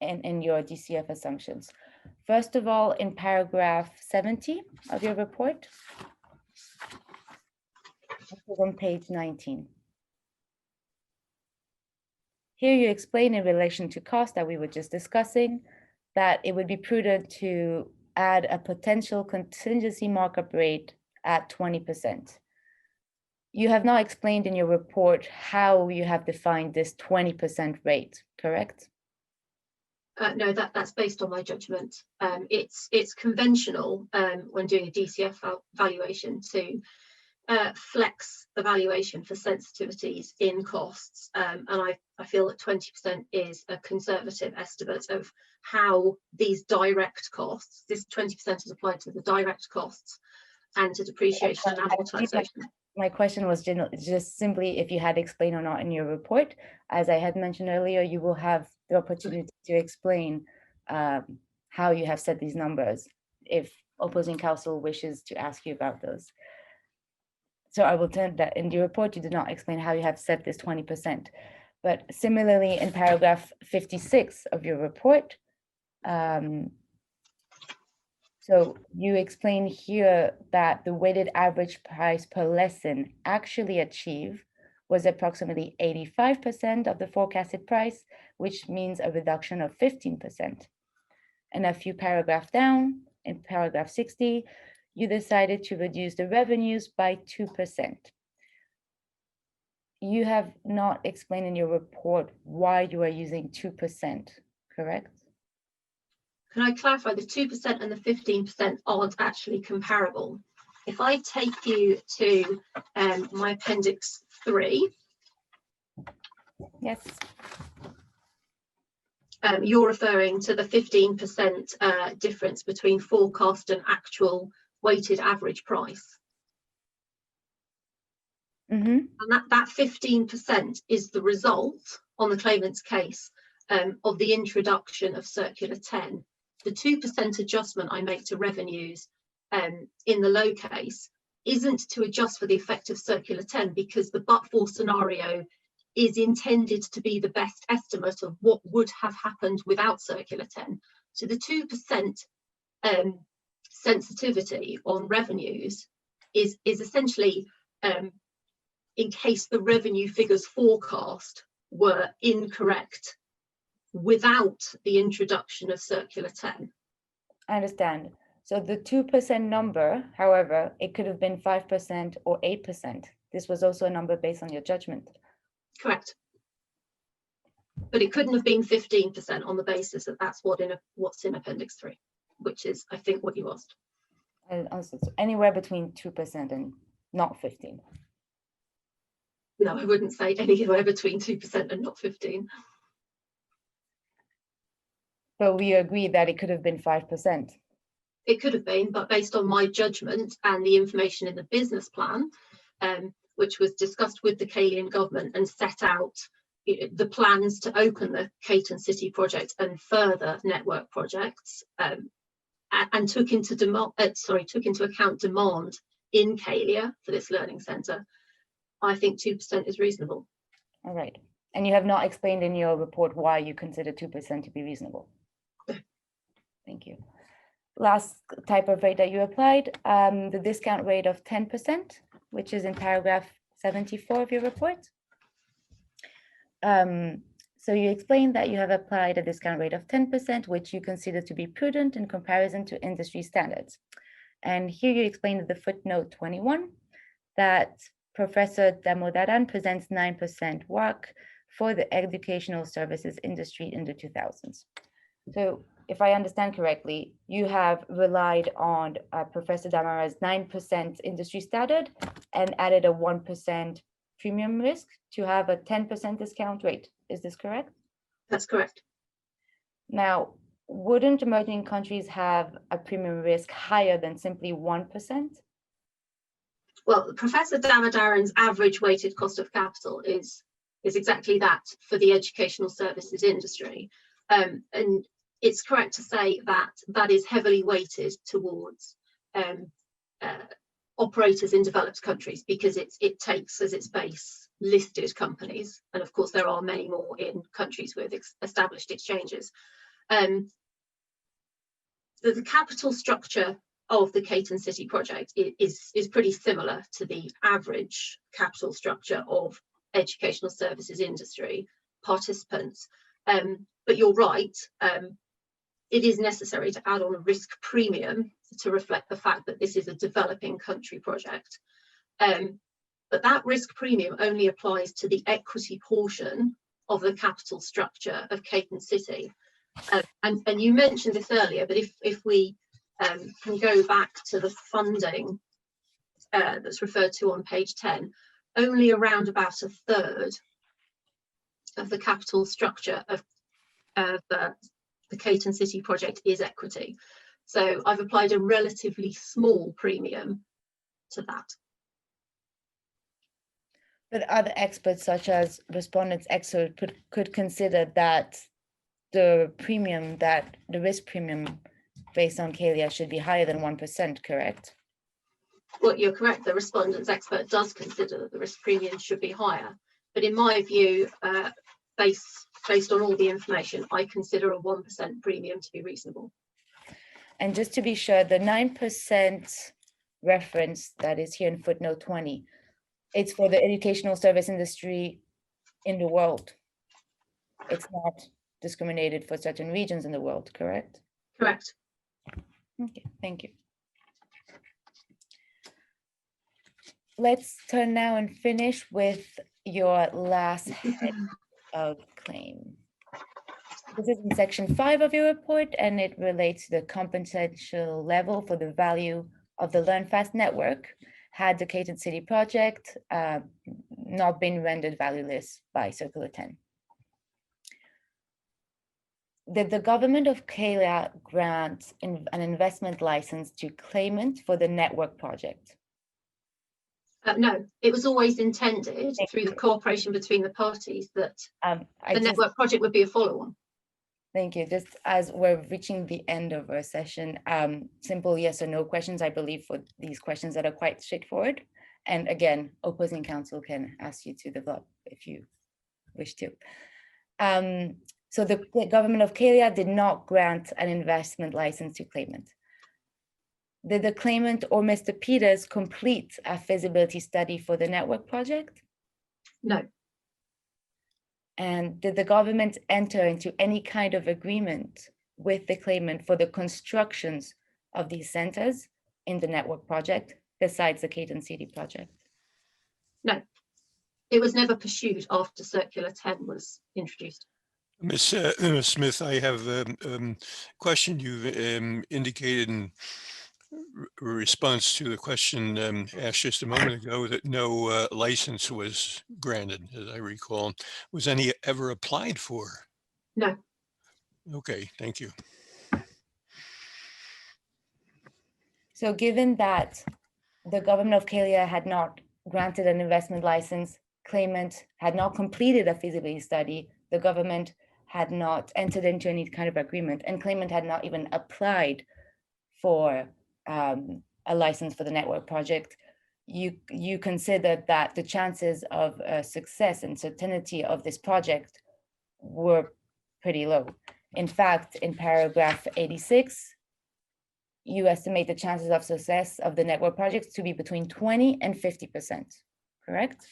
and your DCF assumptions. First of all, in paragraph 70 of your report, on page 19. Here you explain in relation to cost that we were just discussing that it would be prudent to add a potential contingency markup rate at 20%. You have not explained in your report how you have defined this 20% rate, correct? No, that's based on my judgment. It's conventional when doing a DCF valuation to flex the valuation for sensitivities in costs, and I feel that 20% is a conservative estimate of how these direct costs, this 20% is applied to the direct costs and to depreciation and amortization. My question was just simply if you had explained or not in your report. As I had mentioned earlier, you will have the opportunity to explain how you have set these numbers if opposing counsel wishes to ask you about those. So I will turn that in your report, you did not explain how you have set this 20%. But similarly, in paragraph 56 of your report, so you explain here that the weighted average price per lesson actually achieved was approximately 85% of the forecasted price, which means a reduction of 15%. And a few paragraphs down, in paragraph 60, you decided to reduce the revenues by 2%. You have not explained in your report why you are using 2%, correct? Can I clarify, the 2% and the 15% aren't actually comparable. If I take you to my appendix 3. Yes. You're referring to the 15% difference between forecast and actual weighted average price. Mm-hmm. And that 15% is the result on the claimant's case of the introduction of Circular 10. The 2% adjustment I make to revenues in the low case isn't to adjust for the effect of Circular 10, because the but-for scenario is intended to be the best estimate of what would have happened without Circular 10. So the 2% sensitivity on revenues is essentially in case the revenue figures forecast were incorrect without the introduction of Circular 10. I understand. So the 2% number, however, it could have been 5% or 8%. This was also a number based on your judgment. Correct. But it couldn't have been 15% on the basis that that's what's in Appendix 3, which is, I think, what you asked. So anywhere between 2% and not 15. No, I wouldn't say anywhere between 2% and not 15. But we agree that it could have been 5%. It could have been, but based on my judgment and the information in the business plan, which was discussed with the Calian government and set out the plans to open the Caton City project and further network projects, and took into account demand in Calia for this learning centre, I think 2% is reasonable. All right. And you have not explained in your report why you consider 2% to be reasonable. Thank you. Last type of rate that you applied, the discount rate of 10%, which is in paragraph 74 of your report. So you explained that you have applied a discount rate of 10%, which you consider to be prudent in comparison to industry standards. And here you explained in the footnote 21 that Professor Damodaran presents 9% work for the educational services industry in the 2000s. So if I understand correctly, you have relied on Professor Damodaran's 9% industry standard and added a 1% premium risk to have a 10% discount rate. Is this correct? That's correct. Now, wouldn't emerging countries have a premium risk higher than simply 1%? Well, Professor Damodaran's average weighted cost of capital is exactly that for the educational services industry. And it's correct to say that that is heavily weighted towards operators in developed countries, because it takes as its base listed companies. And of course, there are many more in countries with established exchanges. The capital structure of the Caton City project is pretty similar to the average capital structure of educational services industry participants. But you're right, it is necessary to add on a risk premium to reflect the fact that this is a developing country project. But that risk premium only applies to the equity portion of the capital structure of Caton City. And you mentioned this earlier, but if we can go back to the funding that's referred to on page 10, only around about a third of the capital structure of the Caton City project is equity. So I've applied a relatively small premium to that. But other experts, such as respondents expert, could consider that the premium, that the risk premium based on CALIA should be higher than 1%, correct? Well, you're correct. The respondents expert does consider that the risk premium should be higher. But in my view, based on all the information, I consider a 1% premium to be reasonable. And just to be sure, the 9% reference that is here in footnote 20, it's for the educational service industry in the world. It's not discriminated for certain regions in the world, correct? Correct. Okay, thank you. Let's turn now and finish with your last head of claim. This is in section 5 of your report, and it relates to the compensation level for the value of the LearnFast network had the Caton City project not been rendered valueless by Circular 10. Did the government of CALIA grant an investment license to claimant for the network project? No, it was always intended through the cooperation between the parties that the network project would be a follow-on. Thank you. Just as we're reaching the end of our session, simple yes or no questions, I believe, for these questions that are quite straightforward. And again, opposing counsel can ask you to develop if you wish to. So the government of CALIA did not grant an investment license to claimant. Did the claimant or Mr. Peters complete a feasibility study for the network project? No. And did the government enter into any kind of agreement with the claimant for the constructions of these centers in the network project besides the Caton City project? No. It was never pursued after Circular 10 was introduced. Ms. Smith, I have a question. You've indicated in response to the question asked just a moment ago that no license was granted, as I recall. Was any ever applied for? No. Okay, thank you. So given that the government of CALIA had not granted an investment license, claimant had not completed a feasibility study, the government had not entered into any kind of agreement, and claimant had not even applied for a license for the network project, you considered that the chances of success and certainty of this project were pretty low. In fact, in paragraph 86, you estimate the chances of success of the network projects to be between 20 and 50%, correct?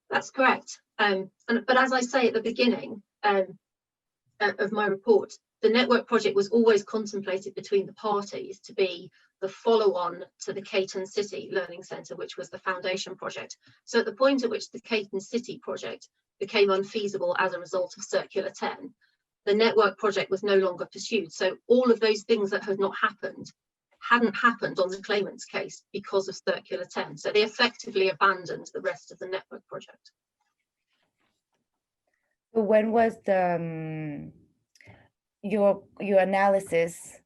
That's correct. But as I say at the beginning of my report, the network project was always contemplated between the parties to be the follow-on to the Caton City Learning Centre, which was the foundation project. So at the point at which the Caton City project became unfeasible as a result of Circular 10, the network project was no longer pursued. So all of those things that had not happened hadn't happened on the claimant's case because of Circular 10. So they effectively abandoned the rest of the network project. When was the your analysis,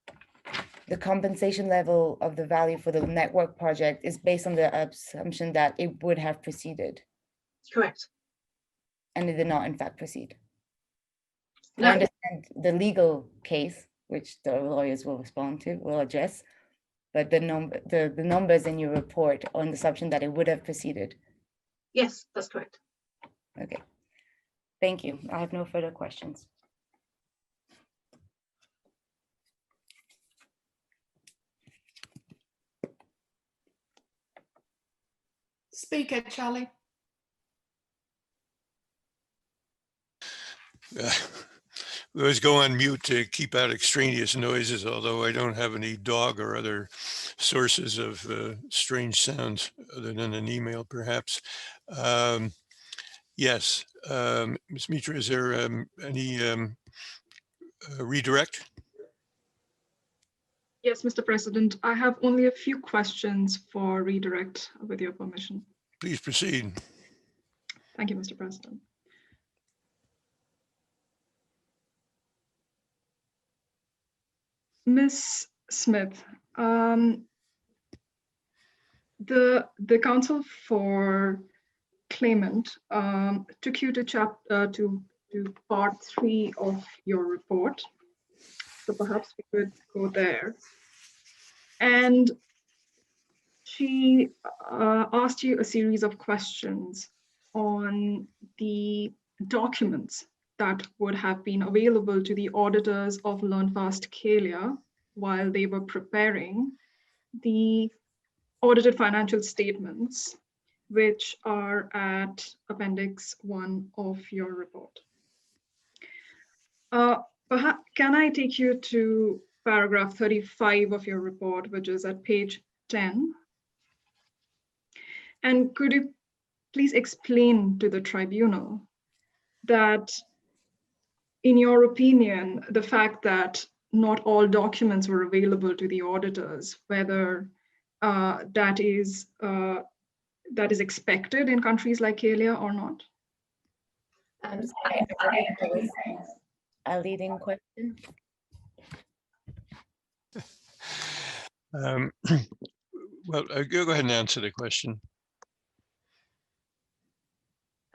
the compensation level of the value for the network project is based on the assumption that it would have proceeded? Correct. And it did not in fact proceed. No. I understand the legal case, which the lawyers will respond to, will address, but the numbers in your report on the assumption that it would have proceeded. Yes, that's correct. Okay, thank you. I have no further questions. Speaker, Charlie. We always go on mute to keep out extraneous noises, although I don't have any dog or other sources of strange sounds other than an email, perhaps. Yes, Ms. Mitra, is there any redirect? Yes, Mr. President, I have only a few questions for redirect with your permission. Please proceed. Thank you, Mr. President. Ms. Smith, the counsel for claimant took you to part 3 of your report. So perhaps we could go there. And she asked you a series of questions on the documents that would have been available to the auditors of LearnFast Camilla while they were preparing the audited financial statements, which are at Appendix 1 of your report. Perhaps, can I take you to paragraph 35 of your report, which is at page 10? And could you please explain to the tribunal that, in your opinion, the fact that not all documents were available to the auditors, whether that is expected in countries like Camilla or not? A leading question. Well, go ahead and answer the question.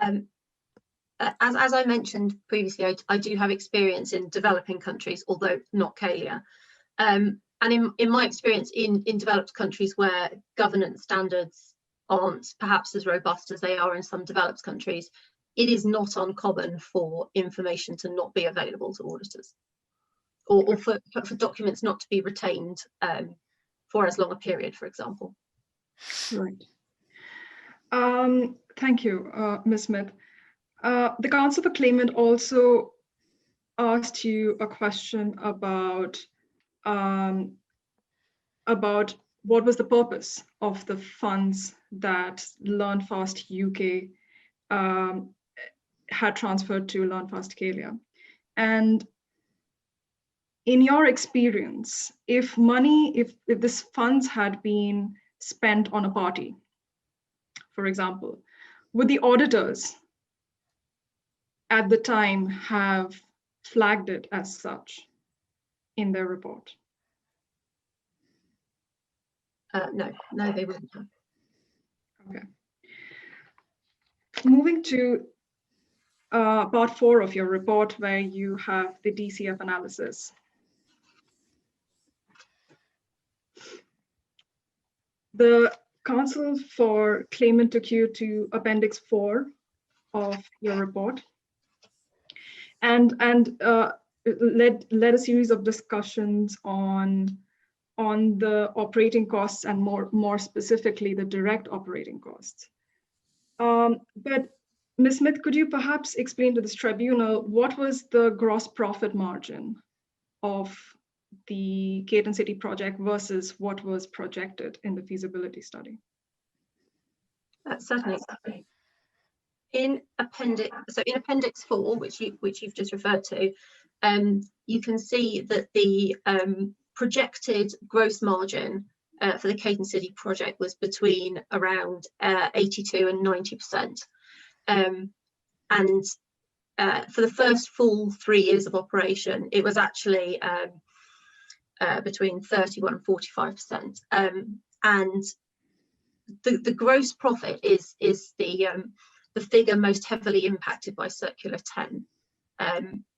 As I mentioned previously, I do have experience in developing countries, although not Camilla. And in my experience in developed countries where governance standards aren't perhaps as robust as they are in some developed countries, it is not uncommon for information to not be available to auditors, or for documents not to be retained for as long a period, for example. Right. Thank you, Ms. Smith. The counsel for claimant also asked you a question about what was the purpose of the funds that LearnFast UK had transferred to LearnFast Camilla. And in your experience, if this funds had been spent on a party, for example, would the auditors at the time have flagged it as such in their report? No, they wouldn't have. Okay. Moving to part 4 of your report, where you have the DCF analysis. The counsel for claimant took you to Appendix 4 of your report and led a series of discussions on the operating costs and more specifically the direct operating costs. But Ms. Smith, could you perhaps explain to this tribunal what was the gross profit margin of the Gate and City project versus what was projected in the feasibility study? Certainly. In Appendix 4, which you've just referred to, you can see that the projected gross margin for the Gate and City project was between around 82 and 90%. And for the first full 3 years of operation, it was actually between 31 and 45%. And the gross profit is the figure most heavily impacted by Circular 10.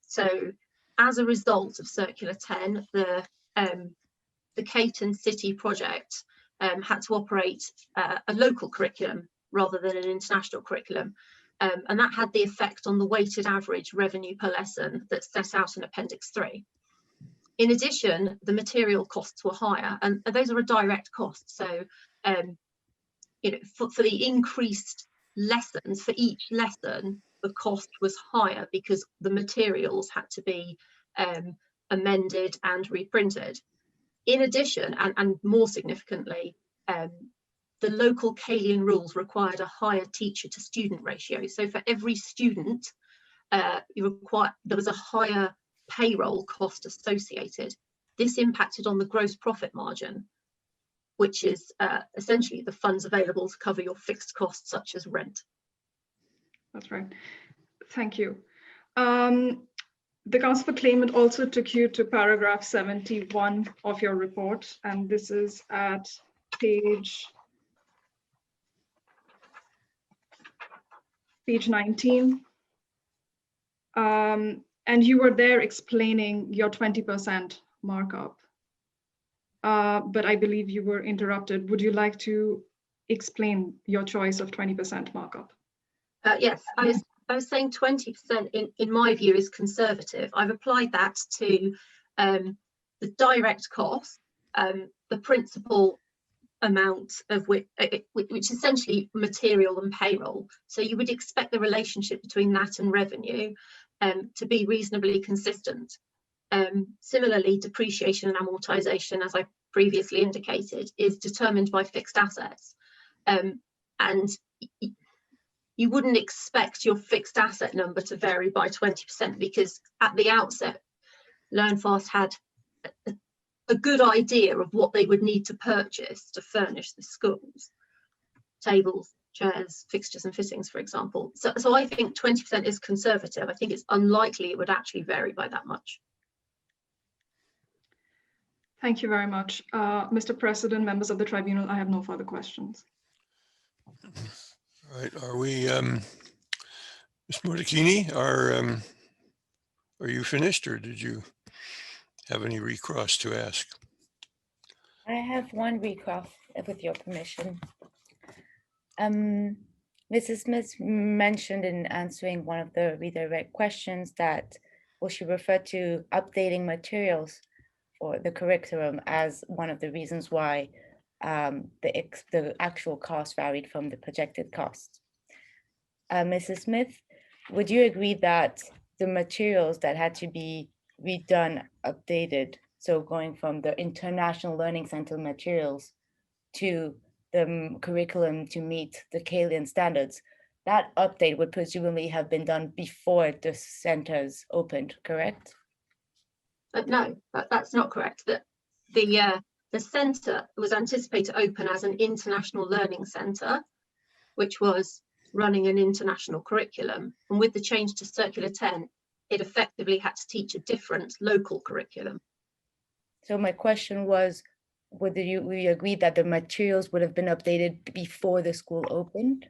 So as a result of Circular 10, the Gate and City project had to operate a local curriculum rather than an international curriculum. And that had the effect on the weighted average revenue per lesson that's set out in Appendix 3. In addition, the material costs were higher, and those are a direct cost. So, you know, for the increased lessons, for each lesson, the cost was higher because the materials had to be amended and reprinted. In addition, and more significantly, the local Kalian rules required a higher teacher to student ratio. So for every student, there was a higher payroll cost associated. This impacted on the gross profit margin, which is essentially the funds available to cover your fixed costs such as rent. That's right. Thank you. The Council for Claimant also took you to paragraph 71 of your report, and this is at page 19. And you were there explaining your 20% markup. But I believe you were interrupted. Would you like to explain your choice of 20% markup? Yes, I was saying 20% in my view is conservative. I've applied that to the direct cost, the principal amount of which is essentially material and payroll. So you would expect the relationship between that and revenue to be reasonably consistent. Similarly, depreciation and amortization, as I previously indicated, is determined by fixed assets. And you wouldn't expect your fixed asset number to vary by 20% because at the outset, LearnFast had a good idea of what they would need to purchase to furnish the schools. Tables, chairs, fixtures and fittings, for example. So I think 20% is conservative. I think it's unlikely it would actually vary by that much. Thank you very much. Mr. President, members of the tribunal, I have no further questions. All right, are we, Ms. Moracchini, are you finished or did you have any recross to ask? I have one recross with your permission. Mrs. Smith mentioned in answering one of the redirect questions that, well, she referred to updating materials for the curriculum as one of the reasons why the actual cost varied from the projected cost. Mrs. Smith, would you agree that the materials that had to be redone, updated, so going from the International Learning Center materials to the curriculum to meet the Kalian standards, that update would presumably have been done before the centers opened, correct? No, that's not correct. The centre was anticipated to open as an international learning centre, which was running an international curriculum. And with the change to Circular 10, it effectively had to teach a different local curriculum. So my question was, whether we agreed that the materials would have been updated before the school opened?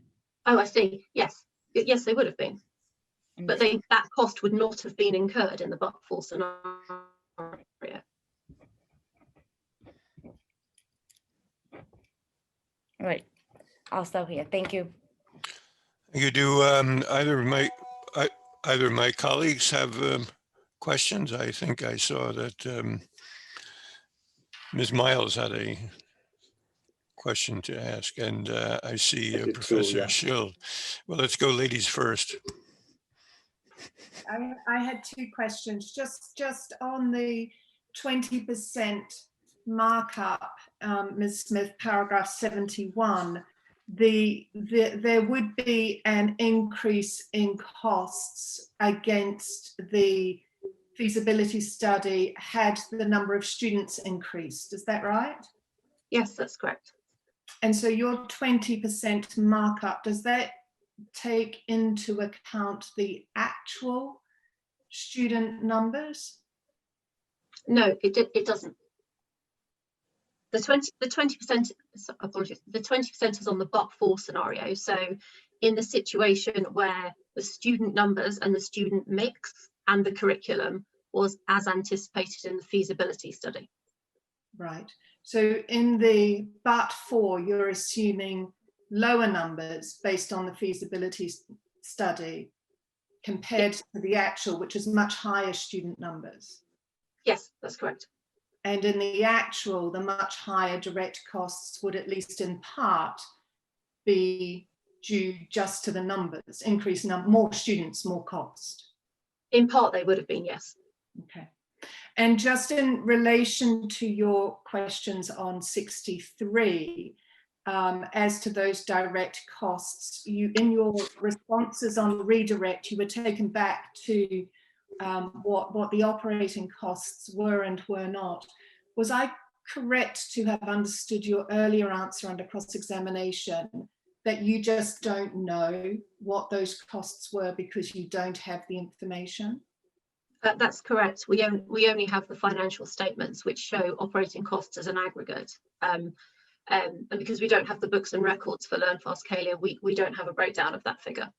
Oh, I see. Yes. Yes, they would have been. But that cost would not have been incurred in the but-for scenario. All right, I'll stop here. Thank you. You do either of my colleagues have questions? I think I saw that Ms. Miles had a question to ask, and I see Professor Schill. Well, let's go ladies first. I had two questions, just on the 20% markup, Ms. Smith, paragraph 71, there would be an increase in costs against the feasibility study had the number of students increased. Is that right? Yes, that's correct. And so your 20% markup, does that take into account the actual student numbers? No, it doesn't. The 20%, apologies, the 20% is on the but-for scenario. So in the situation where the student numbers and the student mix and the curriculum was as anticipated in the feasibility study. Right. So in the but-for, you're assuming lower numbers based on the feasibility study compared to the actual, which is much higher student numbers. Yes, that's correct. And in the actual, the much higher direct costs would, at least in part, be due just to the numbers, increase number, more students, more cost. In part, they would have been, yes. Okay. And just in relation to your questions on 63, as to those direct costs, you, in your responses on redirect, you were taken back to what the operating costs were and were not. Was I correct to have understood your earlier answer under cross-examination that you just don't know what those costs were because you don't have the information? That's correct. We only have the financial statements which show operating costs as an aggregate. And because we don't have the books and records for LearnFast Camilla, we don't have a breakdown of that figure.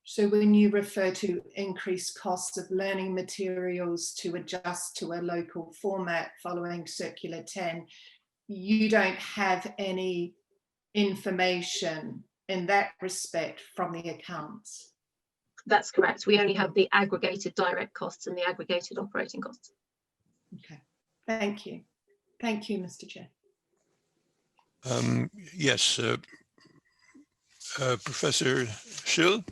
So when you refer to increased costs of learning materials to adjust to a local format following Circular 10, you don't have any information in that respect from the accounts? That's correct. We only have the aggregated direct costs and the aggregated operating costs. Okay, thank you. Thank you, Mr. Chair. Yes, Professor Schill?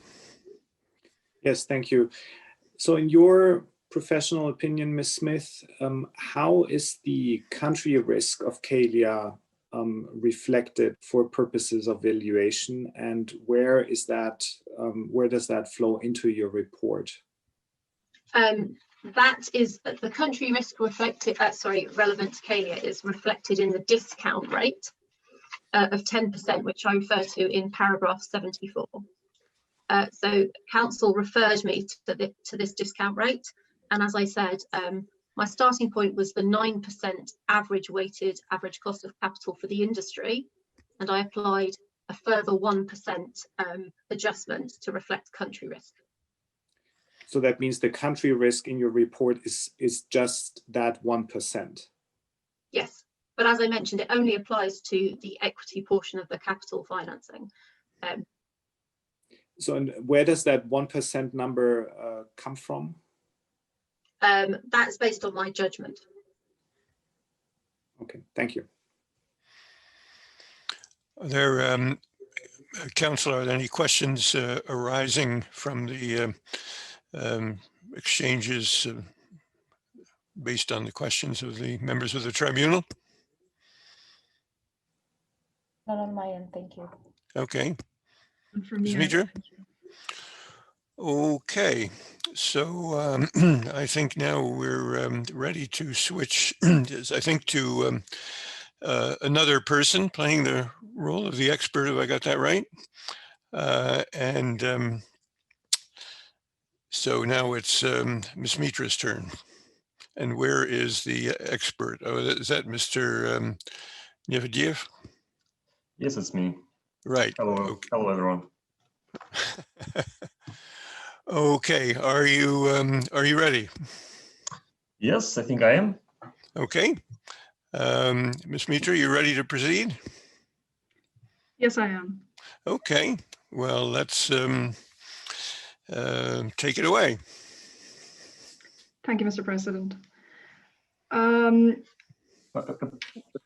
Yes, thank you. So in your professional opinion, Ms. Smith, how is the country risk of Camilla reflected for purposes of valuation, and where is that? Where does that flow into your report? That is the country risk reflected. Relevant to Camilla is reflected in the discount rate of 10%, which I refer to in paragraph 74. So council referred me to this discount rate, and as I said, my starting point was the 9% average weighted average cost of capital for the industry, and I applied a further 1% adjustment to reflect country risk. So that means the country risk in your report is just that 1%? Yes, but as I mentioned, it only applies to the equity portion of the capital financing. So where does that 1% number come from? That's based on my judgment. Okay, thank you. Are there, Councillor, are there any questions arising from the exchanges based on the questions of the members of the tribunal? Not on my end, thank you. Okay. From me, Mitra? Okay, so I think now we're ready to switch, I think, to another person playing the role of the expert, if I got that right. So now it's Ms. Mitra's turn. And where is the expert? Oh, is that Mr. Nefediev? Yes, it's me. Right. Hello, okay. Hello, everyone. Okay, are you ready? Yes, I think I am. Okay. Ms. Mitra, you ready to proceed? Yes, I am. Okay, well, let's take it away. Thank you, Mr. President.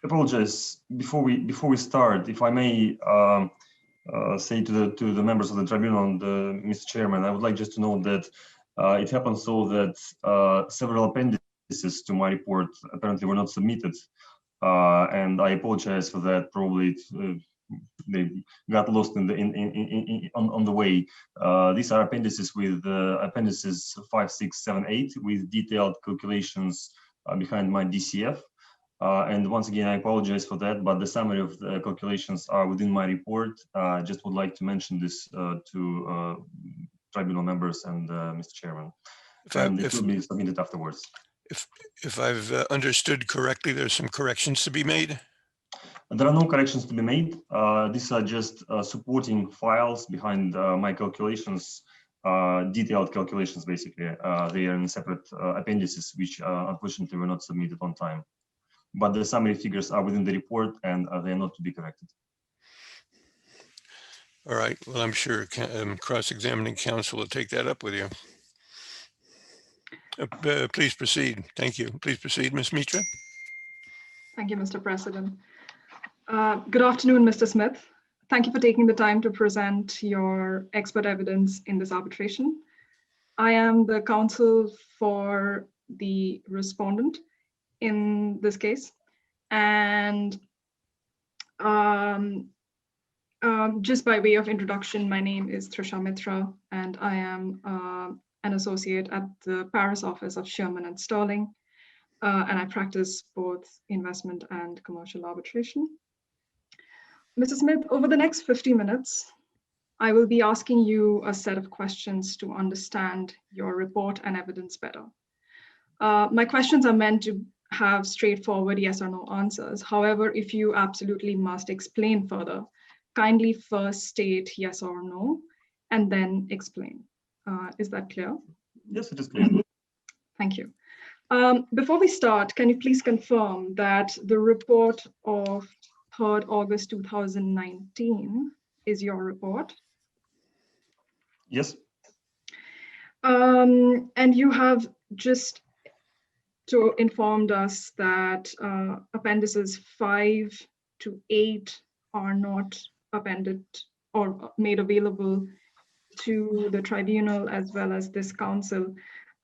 Apologize. Before we start, if I may say to the members of the tribunal and Mr. Chairman, I would like just to note that it happened so that several appendices appendices to my report apparently were not submitted, and I apologize for that. Probably they got lost in the on the way. These are appendices with appendices 5, 6, 7, 8 with detailed calculations behind my DCF. And once again, I apologize for that, but the summary of the calculations are within my report. Just would like to mention this to tribunal members and Mr. Chairman. And it will be submitted afterwards. If I've understood correctly, there's some corrections to be made. There are no corrections to be made. These are just supporting files behind my calculations, detailed calculations, basically. They are in separate appendices, which unfortunately were not submitted on time. But the summary figures are within the report and they are not to be corrected. All right. Well, I'm sure cross-examining counsel will take that up with you. Please proceed. Thank you. Please proceed, Ms. Mitra. Thank you, Mr. President. Good afternoon, Mr. Smith. Thank you for taking the time to present your expert evidence in this arbitration. I am the counsel for the respondent in this case. And just by way of introduction, my name is Trisha Mitra, and I am an associate at the Paris office of Sherman and Sterling, and I practice both investment and commercial arbitration. Mr. Smith, over the next 50 minutes, I will be asking you a set of questions to understand your report and evidence better. My questions are meant to have straightforward yes or no answers. However, if you absolutely must explain further, kindly first state yes or no, and then explain. Is that clear? Yes, it is clear. Thank you. Before we start, can you please confirm that the report of 3rd August 2019 is your report? Yes. And you have just informed us that appendices 5 to 8 are not appended or made available to the tribunal as well as this council.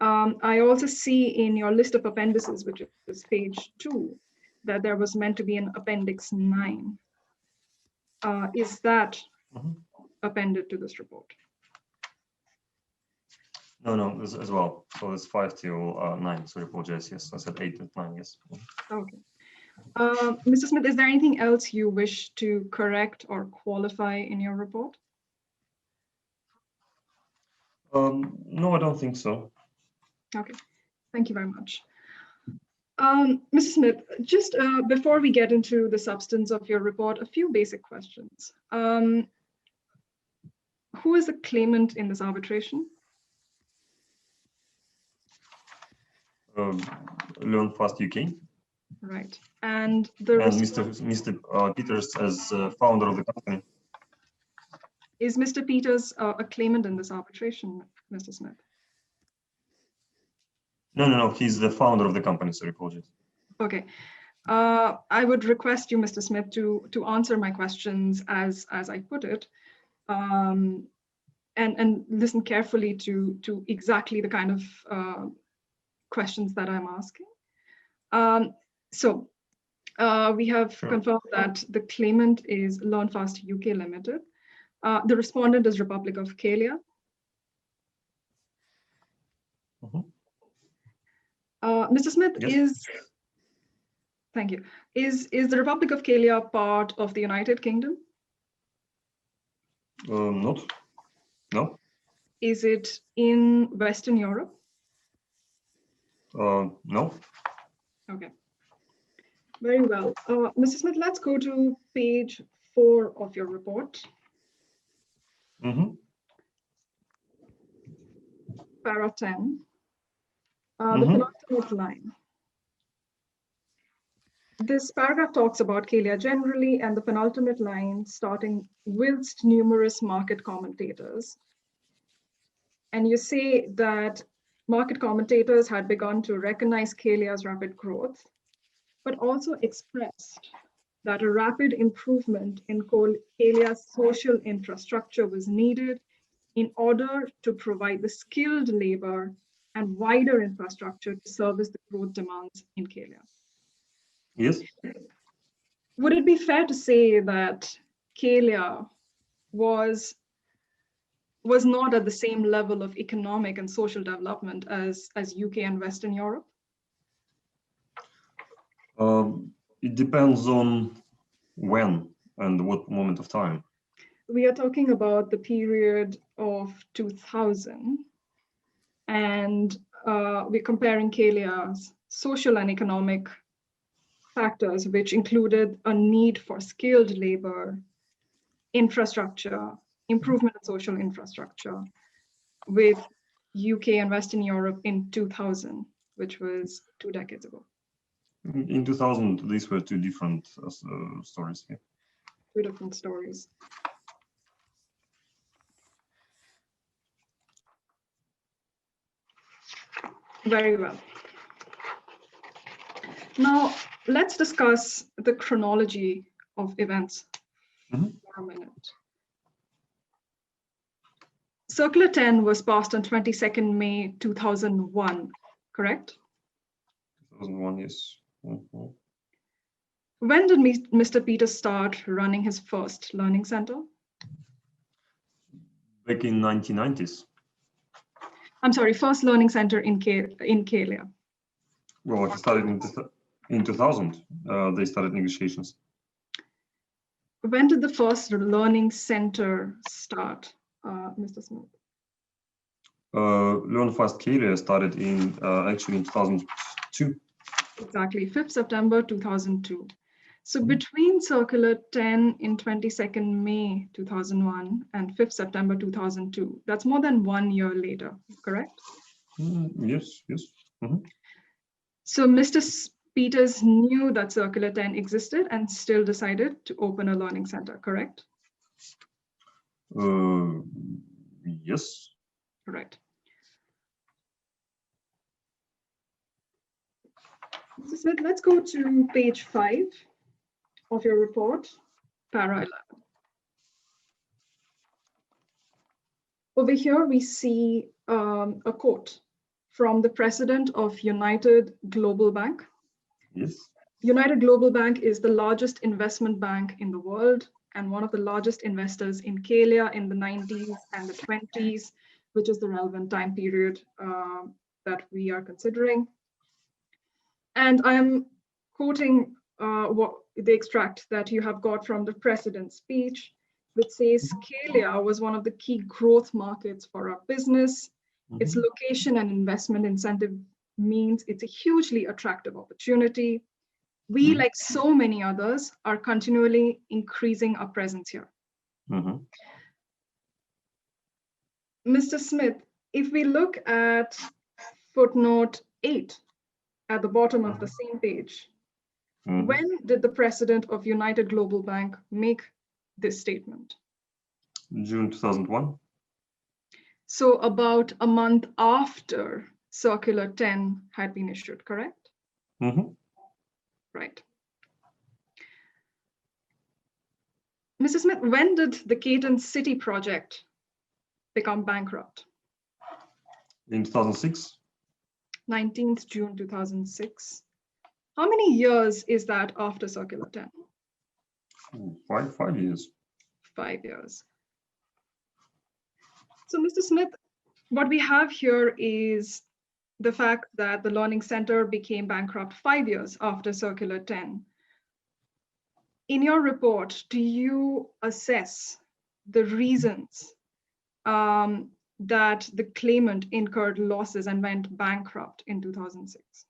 I also see in your list of appendices, which is page 2, that there was meant to be an appendix 9. Is that appended to this report? No, as well. So it's 5 till 9. So I apologize. Yes, I said 8 to 9. Yes. Okay. Mr. Smith, is there anything else you wish to correct or qualify in your report? No, I don't think so. Okay, thank you very much. Mr. Smith, just before we get into the substance of your report, a few basic questions. Who is the claimant in this arbitration? Learn Fast UK. Right, and the Mr. Peters as founder of the company. Is Mr. Peters a claimant in this arbitration, Mr. Smith? No, he's the founder of the company, so I apologize. Okay, I would request you, Mr. Smith, to answer my questions as I put it, and listen carefully to exactly the kind of questions that I'm asking. So we have confirmed that the claimant is LearnFast UK Limited. The respondent is Republic of Kalia. Mr. Smith, yes. Thank you. Is the Republic of Kalia part of the United Kingdom? Not. No. Is it in Western Europe? No. Okay. Very well. Mr. Smith, let's go to page 4 of your report. Para 10. The penultimate line. This paragraph talks about Kalia generally, and the penultimate line starting whilst numerous market commentators. And you say that market commentators had begun to recognize Kalia's rapid growth, but also expressed that a rapid improvement in Kalia's social infrastructure was needed in order to provide the skilled labor and wider infrastructure to service the growth demands in Kalia. Yes. Would it be fair to say that Kalia was not at the same level of economic and social development as UK and Western Europe? It depends on when and what moment of time. We are talking about the period of 2000, and we're comparing Kalia's social and economic factors, which included a need for skilled labor, infrastructure, improvement in social infrastructure, with UK and Western Europe in 2000, which was 2 decades ago. In 2000, these were two different stories here. 2 different stories. Very well. Now, let's discuss the chronology of events for a minute. Circular 10 was passed on 22nd May 2001, correct? 2001, yes. When did Mr. Peters start running his first learning center? Back in 1990s. I'm sorry, first learning center in Kalia. Well, it started in 2000. They started negotiations. When did the first learning center start, Mr. Smith? Learn Fast Kalia started in actually in 2002. Exactly, 5th September 2002. So between Circular 10 in 22nd May 2001 and 5th September 2002, that's more than 1 year later, correct? Yes, yes. So Mr. Peters knew that Circular 10 existed and still decided to open a learning center, correct? Yes. Correct. Mr. Smith, let's go to page 5 of your report, para 11. Over here, we see a quote from the president of United Global Bank. Yes. United Global Bank is the largest investment bank in the world and one of the largest investors in Kalia in the 90s and the 20s, which is the relevant time period that we are considering. And I'm quoting what the extract that you have got from the president's speech, which says Kalia was one of the key growth markets for our business. Its location and investment incentive means it's a hugely attractive opportunity. We, like so many others, are continually increasing our presence here. Mr. Smith, if we look at footnote 8 at the bottom of the same page, when did the president of United Global Bank make this statement? June 2001. So about a month after Circular 10 had been issued, correct? Right. Mr. Smith, when did the Caton City project become bankrupt? In 2006. 19th June 2006. How many years is that after Circular 10? 5 years. 5 years. So, Mr. Smith, what we have here is the fact that the Learning Center became bankrupt 5 years after Circular 10. In your report, do you assess the reasons that the claimant incurred losses and went bankrupt in 2006?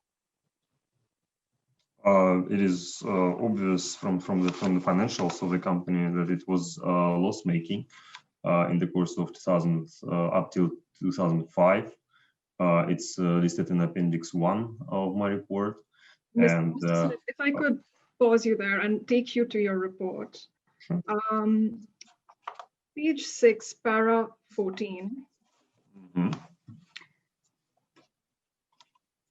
It is obvious from the financials of the company that it was loss making in the course of 2000 up till 2005. It's listed in Appendix 1 of my report. Mr. Smith, if I could pause you there and take you to your report. Sure. Page 6, para 14.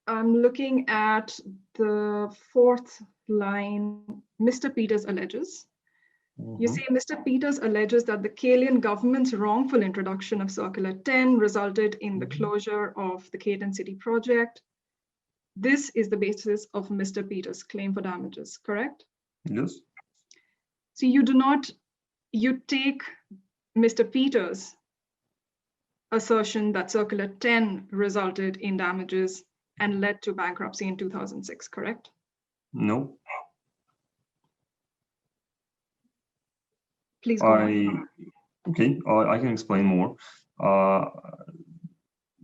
I'm looking at the 4th line. Mr. Peters alleges You say Mr. Peters alleges that the Kalian government's wrongful introduction of Circular 10 resulted in the closure of the Caden City project. This is the basis of Mr. Peters' claim for damages, correct? Yes. So you take Mr. Peters' assertion that Circular 10 resulted in damages and led to bankruptcy in 2006, correct? No. Please go on. Okay, I can explain more.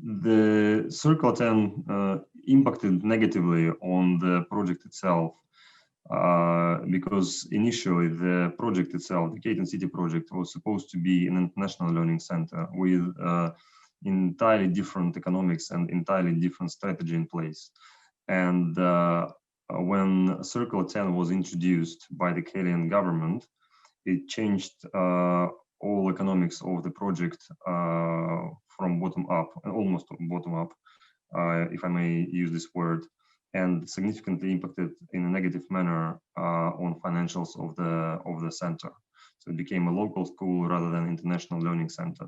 The Circle 10 impacted negatively on the project itself because initially the project itself, the Caden City project, was supposed to be an international learning center with entirely different economics and entirely different strategy in place. And when Circle 10 was introduced by the Kalian government, it changed all economics of the project from bottom up, almost bottom up, if I may use this word, and significantly impacted in a negative manner on financials of the center. So it became a local school rather than international learning center.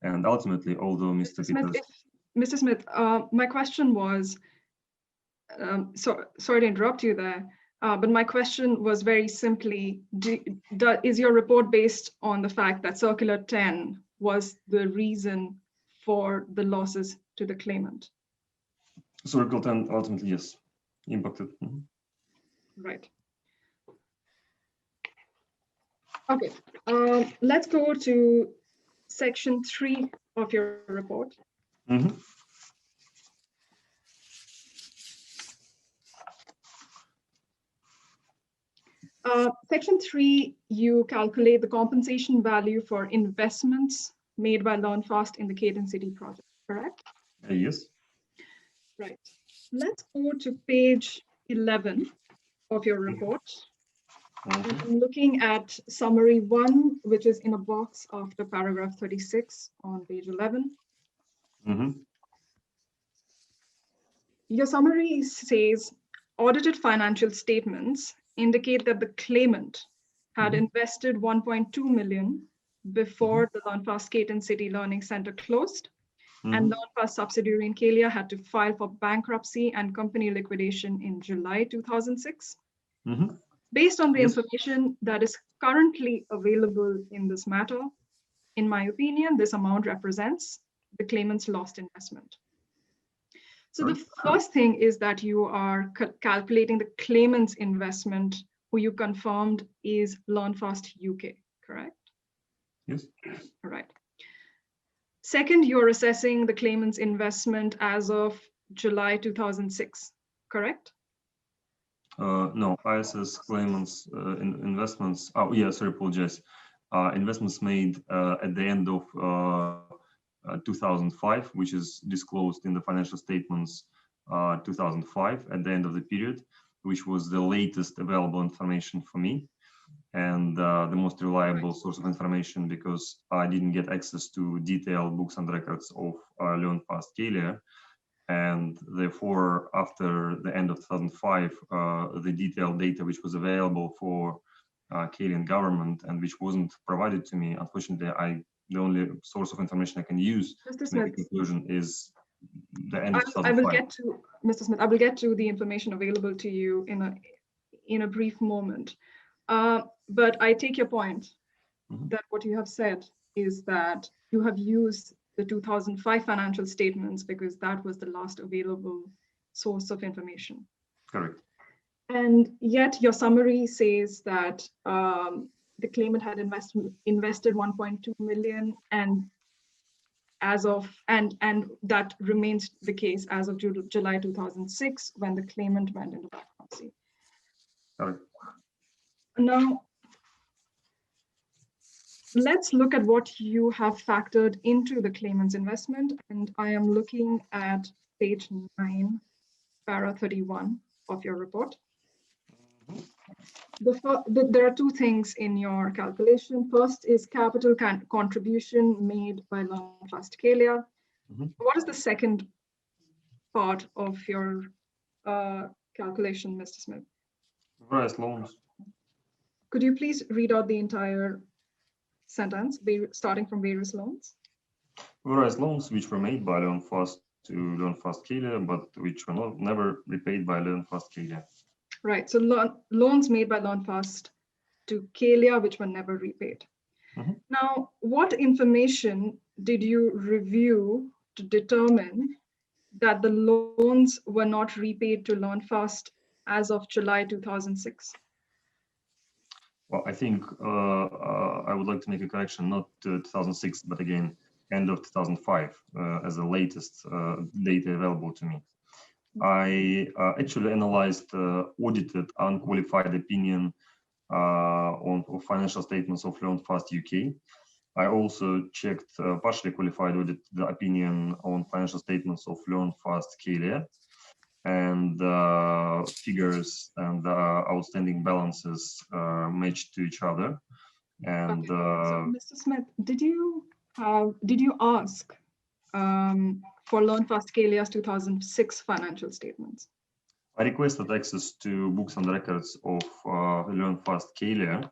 And ultimately, although Mr. Peters... Mr. Smith, my question was, sorry to interrupt you there, but my question was very simply, is your report based on the fact that Circular 10 was the reason for the losses to the claimant? Circle 10 ultimately, yes, impacted. Right. Okay, let's go to section 3 of your report. Section 3, you calculate the compensation value for investments made by LearnFast in the Caden City project, correct? Yes. Right. Let's go to page 11 of your report. I'm looking at summary 1, which is in a box after paragraph 36 on page 11. Your summary says, audited financial statements indicate that the claimant had invested 1.2 million before the LearnFast Caden City Learning Center closed, and LearnFast subsidiary in Kalia had to file for bankruptcy and company liquidation in July 2006. Based on the information that is currently available in this matter, in my opinion, this amount represents the claimant's lost investment. So the first thing is that you are calculating the claimant's investment, who you confirmed is LearnFast UK, correct? Yes. All right. Second, you're assessing the claimant's investment as of July 2006, correct? No, I assess claimants' investments. Oh, yeah, sorry, apologize. Investments made at the end of 2005, which is disclosed in the financial statements 2005 at the end of the period, which was the latest available information for me and the most reliable source of information, because I didn't get access to detailed books and records of LearnFast Kalia. And therefore, after the end of 2005, the detailed data which was available for Kalian government and which wasn't provided to me, unfortunately, the only source of information I can use to make a conclusion is the end of 2005. I will get to, Mr. Smith, I will get to the information available to you in a brief moment. But I take your point that what you have said is that you have used the 2005 financial statements because that was the last available source of information. Correct. And yet your summary says that the claimant had invested 1.2 million and that remains the case as of July 2006 when the claimant went into bankruptcy. Correct. Now, let's look at what you have factored into the claimant's investment. And I am looking at page 9, para 31 of your report. There are two things in your calculation. First is capital contribution made by LearnFast Kalia. What is the second part of your calculation, Mr. Smith? Various loans. Could you please read out the entire sentence, starting from various loans? Whereas loans which were made by LearnFast to LearnFast Clàudia, but which were never repaid by LearnFast Clàudia. Right, so loans made by LearnFast to Clàudia, which were never repaid. Now, what information did you review to determine that the loans were not repaid to LearnFast as of July 2006? Well, I think I would like to make a correction, not 2006, but again, end of 2005 as the latest data available to me. I actually analyzed audited unqualified opinion on financial statements of LearnFast UK. I also checked partially qualified audit the opinion on financial statements of LearnFast Clàudia, and figures and outstanding balances matched to each other. And so, Mr. Smith, did you ask for LearnFast Clàudia's 2006 financial statements? I requested access to books and records of LearnFast Clàudia,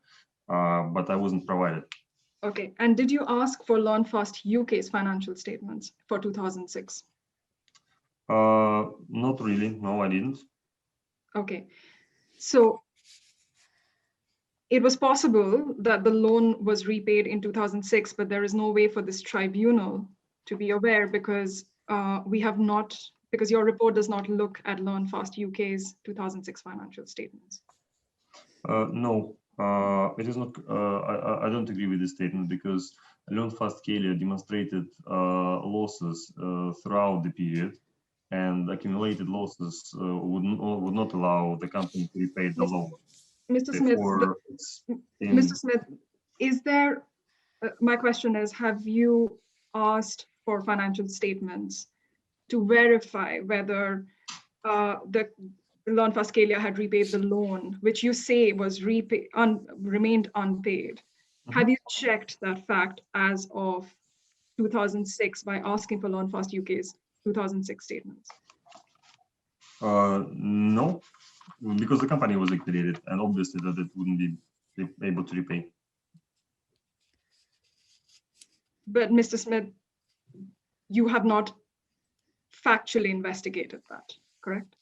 but I wasn't provided. Okay, and did you ask for LearnFast UK's financial statements for 2006? Not really, no, I didn't. Okay, so it was possible that the loan was repaid in 2006, but there is no way for this tribunal to be aware because because your report does not look at LearnFast UK's 2006 financial statements. No, it is not. I don't agree with this statement because LearnFast Clàudia demonstrated losses throughout the period, and accumulated losses would not allow the company to repay the loan. Mr. Smith, is there? My question is: have you asked for financial statements to verify whether the LearnFast Clàudia had repaid the loan, which you say was remained unpaid? Have you checked that fact as of 2006 by asking for LearnFast UK's 2006 statements? No, because the company was liquidated, and obviously that it wouldn't be able to repay. But Mr. Smith, you have not factually investigated that, correct?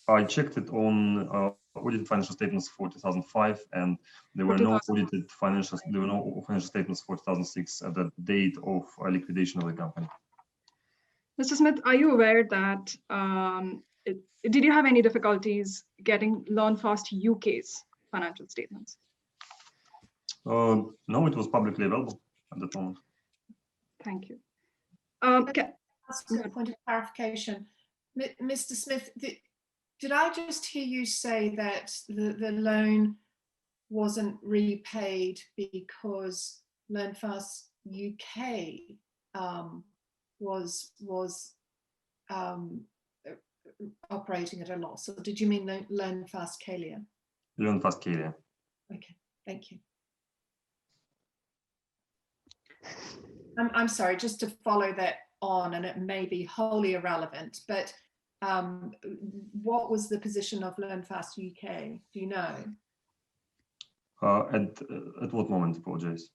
I checked it on audited financial statements for 2005, and there were no audited financial. There were no financial statements for 2006 at the date of liquidation of the company. Mr. Smith, are you aware that did you have any difficulties getting LearnFast UK's financial statements? No, it was publicly available at that moment. Thank you. Okay. Ask a point of clarification, Mr. Smith. Did I just hear you say that the loan wasn't repaid because LearnFast UK was operating at a loss, or did you mean LearnFast Clàudia? LearnFast Clàudia. Okay, thank you. I'm sorry, just to follow that on, and it may be wholly irrelevant, but what was the position of LearnFast UK? Do you know? At what moment? Apologize.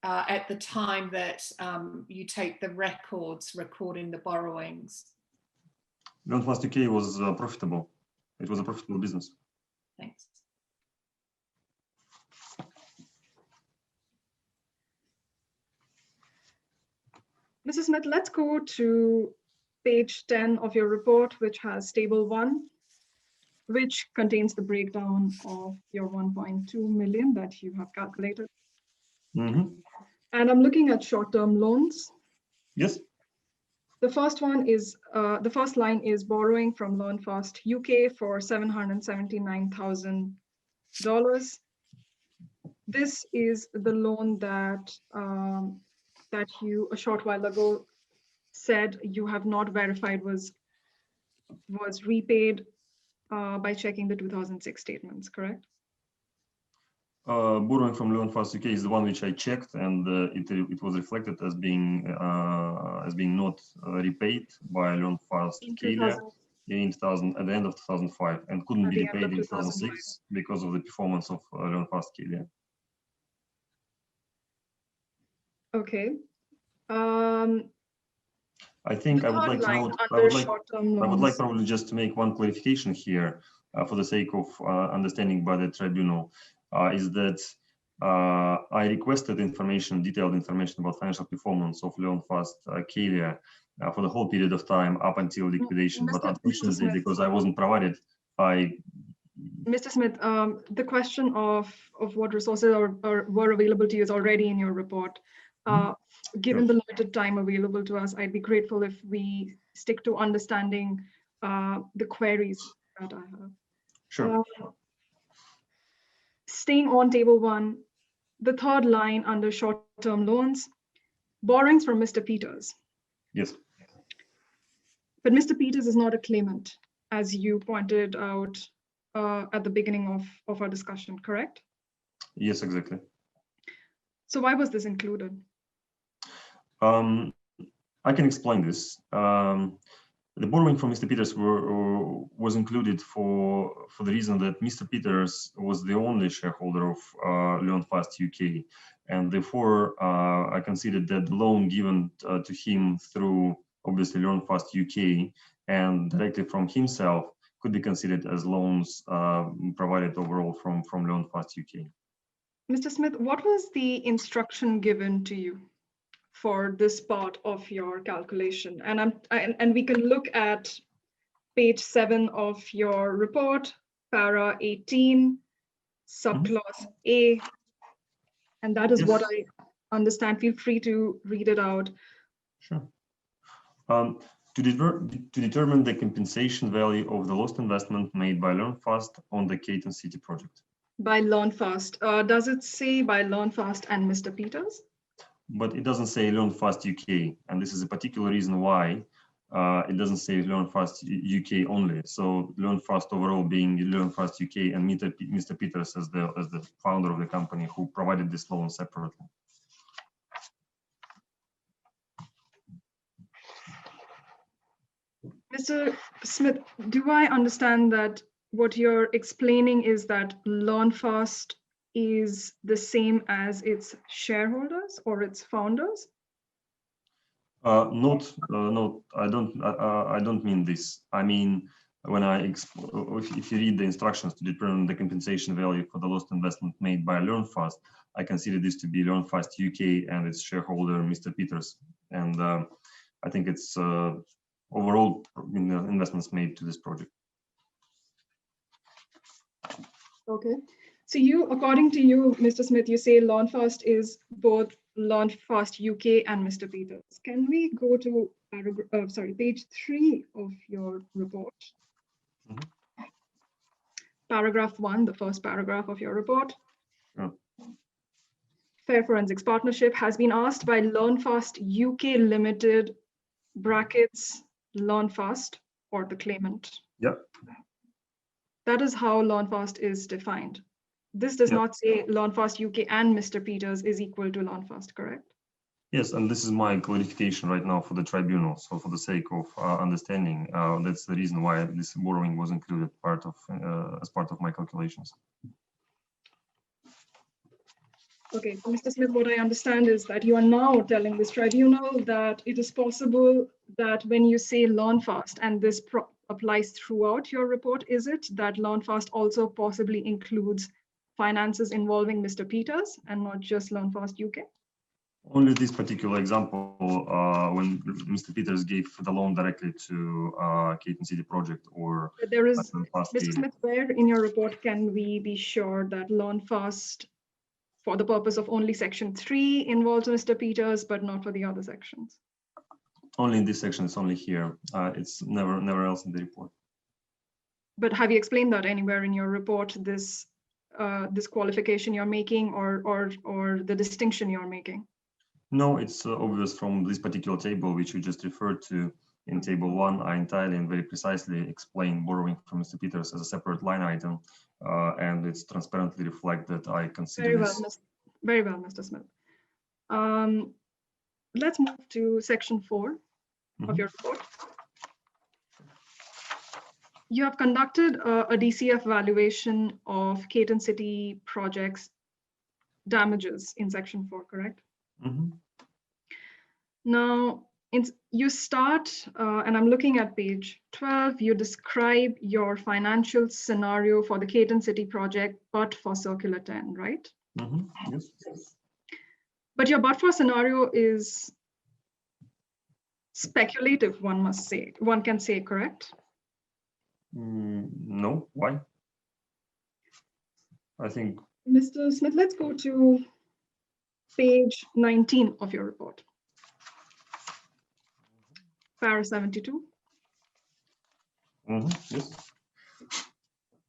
At the time that you take the records recording the borrowings. LearnFast UK was profitable. It was a profitable business. Thanks. Mrs. Smith, let's go to page 10 of your report, which has table 1, which contains the breakdown of your 1.2 million that you have calculated. And I'm looking at short-term loans. Yes. The first one is, the first line is borrowing from LearnFast UK for $779,000. This is the loan that that you a short while ago said you have not verified was repaid by checking the 2006 statements, correct? Borrowing from LearnFast UK is the one which I checked, and it was reflected as being not repaid by LearnFast Clàudia at the end of 2005 and couldn't At be the end repaid of in 2005. 2006 because of the performance of loan fast Kalia. Okay. I think The I would third like to line note, under short-term I would like loans. probably just to make one clarification here for the sake of understanding by the tribunal, is that I requested information, detailed information about financial performance of loan fast Kalia for the whole period of time up until liquidation, but unfortunately, Smith. because I wasn't provided, Mr. Smith, the question of what resources were available to you is already in your report. Given the limited time available to us, I'd be grateful if we stick to understanding the queries that I have. Sure. Staying on table 1, the third line under short-term loans, borrowings from Mr. Peters. Yes. But Mr. Peters is not a claimant, as you pointed out at the beginning of our discussion, correct? Yes, exactly. So why was this included? I can explain this. The borrowing from Mr. Peters was included for the reason that Mr. Peters was the only shareholder of LeonFast UK, and therefore I considered that the loan given to him through obviously LeonFast UK and directly from himself could be considered as loans provided overall from LeonFast UK. Mr. Smith, what was the instruction given to you for this part of your calculation? And we can look at page 7 of your report, para 18, subclause A, and that is what I understand. Feel free to read it out. Sure. To determine the compensation value of the lost investment made by LearnFast on the Caton City project. By LearnFast. Does it say by LearnFast and Mr. Peters? But it doesn't say LearnFast UK, and this is a particular reason why it doesn't say LearnFast UK only. So LearnFast overall being LearnFast UK and Mr. Peters as the founder of the company who provided this loan separately. Mr. Smith, do I understand that what you're explaining is that LearnFast is the same as its shareholders or its founders? No, I don't mean this. I mean, when if you read the instructions to determine the compensation value for the lost investment made by LearnFast, I consider this to be LearnFast UK and its shareholder, Mr. Peters. And I think it's overall investments made to this project. Okay. So according to you, Mr. Smith, you say LearnFast is both LearnFast UK and Mr. Peters. Can we go to page 3 of your report? Mm-hmm. Paragraph 1, the first paragraph of your report. Sure. Fair Forensics Partnership has been asked by LearnFast UK Limited brackets LearnFast or the claimant. Yeah. That is how LearnFast is defined. This does not say LearnFast UK and Mr. Peters is equal to LearnFast, correct? Yes, and this is my clarification right now for the tribunal. So for the sake of understanding, that's the reason why this borrowing was included as part of my calculations. Okay, so Mr. Smith, what I understand is that you are now telling this tribunal that it is possible that when you say LearnFast, and this applies throughout your report, is it that LearnFast also possibly includes finances involving Mr. Peters and not just LearnFast UK? Only this particular example, when Mr. Peters gave the loan directly to Caton City project or there is, Mr. Smith, where in your report can we be sure that LearnFast, for the purpose of only section 3, involves Mr. Peters, but not for the other sections? Only in this section, it's only here. It's never else in the report. But have you explained that anywhere in your report, this qualification you're making or the distinction you're making? No, it's obvious from this particular table, which you just referred to. In table 1, I entirely and very precisely explain borrowing from Mr. Peters as a separate line item, and it's transparently reflect that I consider very well, Mr. Smith. Let's move to section 4 of your report. you have conducted a DCF valuation of Caton City projects damages in section 4, correct? Mhm. Now, you start, and I'm looking at page 12, you describe your financial scenario for the Caton City project, but for Circular 10, right? Mhm. Yes. But your but for scenario is speculative, one can say, correct? No, why? I think Mr. Smith, let's go to page 19 of your report. Para 72. yes.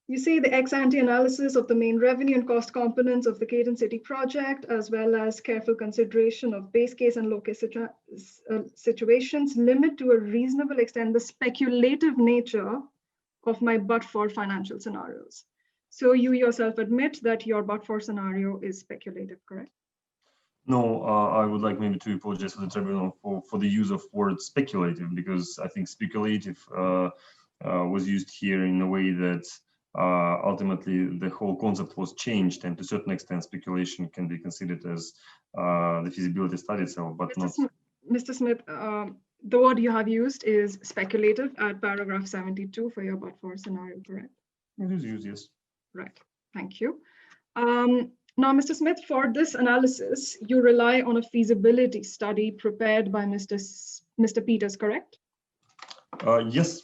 You say the ex-ante analysis of the main revenue and cost components of the Caton City project, as well as careful consideration of base case and low case situations, limit to a reasonable extent the speculative nature of my but-for financial scenarios. So you yourself admit that your but-for scenario is speculative, correct? No, I would like maybe to apologize for the tribunal for the use of word speculative, because I think speculative was used here in a way that ultimately the whole concept was changed, and to a certain extent speculation can be considered as the feasibility study itself, but Mr. Smith, the word you have used is speculative at paragraph 72 for your but-for scenario, correct? It is used, yes. Right, thank you. Now, Mr. Smith, for this analysis, you rely on a feasibility study prepared by Mr. Peters, correct? Yes.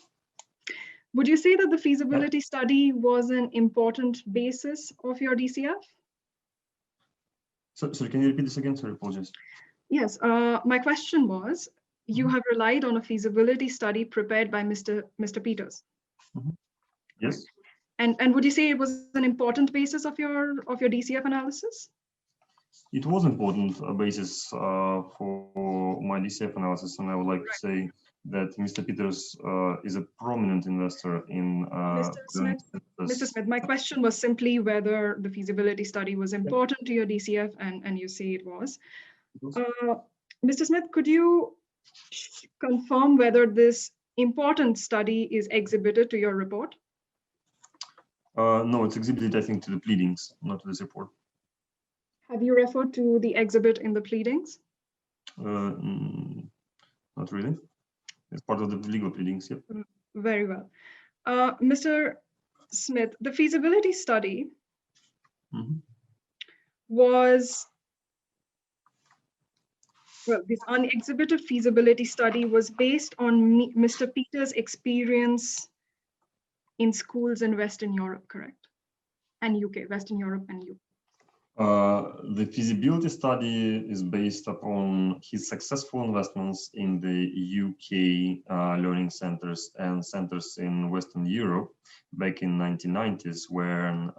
Would you say that the feasibility study was an important basis of your DCF? So can you repeat this again? Sorry, apologies. Yes, my question was, you have relied on a feasibility study prepared by Mr. Peters. Yes. And would you say it was an important basis of your DCF analysis? It was an important basis for my DCF analysis, and I would like to say that Mr. Peters is a prominent investor in Mr. Smith, my question was simply whether the feasibility study was important to your DCF, and you say it was. Mr. Smith, could you confirm whether this important study is exhibited to your report? No, it's exhibited, I think, to the pleadings, not to this report. Have you referred to the exhibit in the pleadings? Not really. It's part of the legal pleadings, yep. Very well. Mr. Smith, the feasibility study was, well, this unexhibited feasibility study was based on Mr. Peters' experience in schools in Western Europe, correct? And UK, Western Europe and UK. The feasibility study is based upon his successful investments in the UK learning centers and centers in Western Europe back in 1990s, where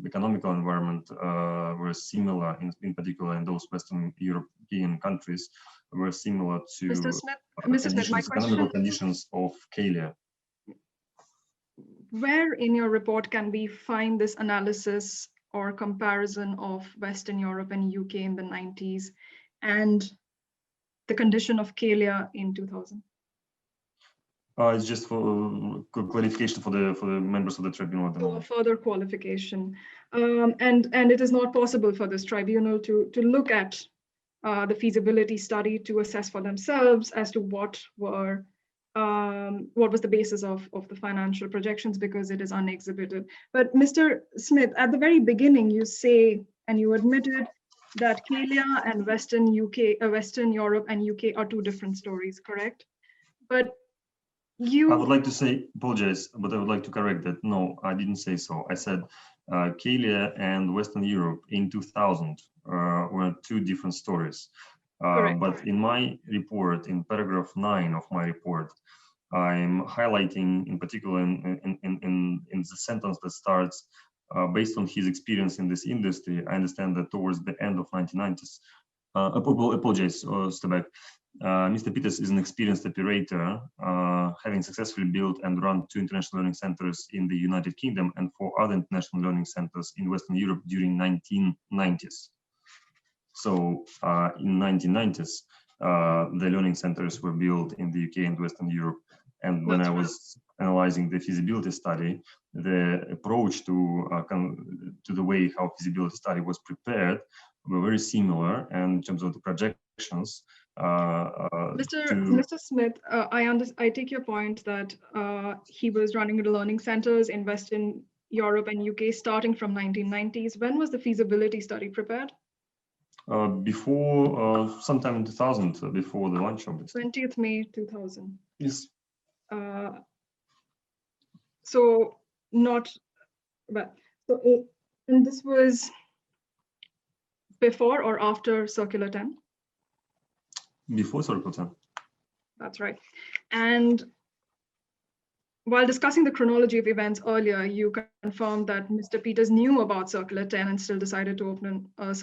economical environment were similar, in particular in those Western European countries, were similar to Mr. Smith, my economical conditions of Clàudia. Where in your report can we find this analysis or comparison of Western Europe and UK in the 90s and the condition of Clàudia in 2000? It's just for clarification for the members of the tribunal at the moment. Further qualification. And it is not possible for this tribunal to look at the feasibility study to assess for themselves as to what was the basis of the financial projections, because it is unexhibited. But Mr. Smith, at the very beginning, you say, and you admitted that Clàudia and Western Europe and UK are two different stories, correct? But I would like to say, apologize, but I would like to correct that. No, I didn't say so. I said Clàudia and Western Europe in 2000 were two different stories. But in my report, in paragraph 9 of my report, I'm highlighting in particular in the sentence that starts, based on his experience in this industry, I understand that towards the end of 1990s, apologize, step back. Mr. Peters is an experienced operator, having successfully built and run 2 international learning centers in the United Kingdom and 4 other international learning centers in Western Europe during 1990s. So in 1990s, the learning centers were built in the UK and Western Europe. And when I was analyzing the feasibility study, the approach to the way how feasibility study was prepared were very similar, and in terms of the projections. Mr. Smith, I take your point that he was running the learning centers in Western Europe and UK starting from 1990s. When was the feasibility study prepared? Before sometime in 2000, before the launch of it. 20th May 2000. Yes. So not, but so and this was before or after Circular 10? Before Circular 10. That's right. And while discussing the chronology of events earlier, you confirmed that Mr. Peters knew about Circular 10 and still decided to open a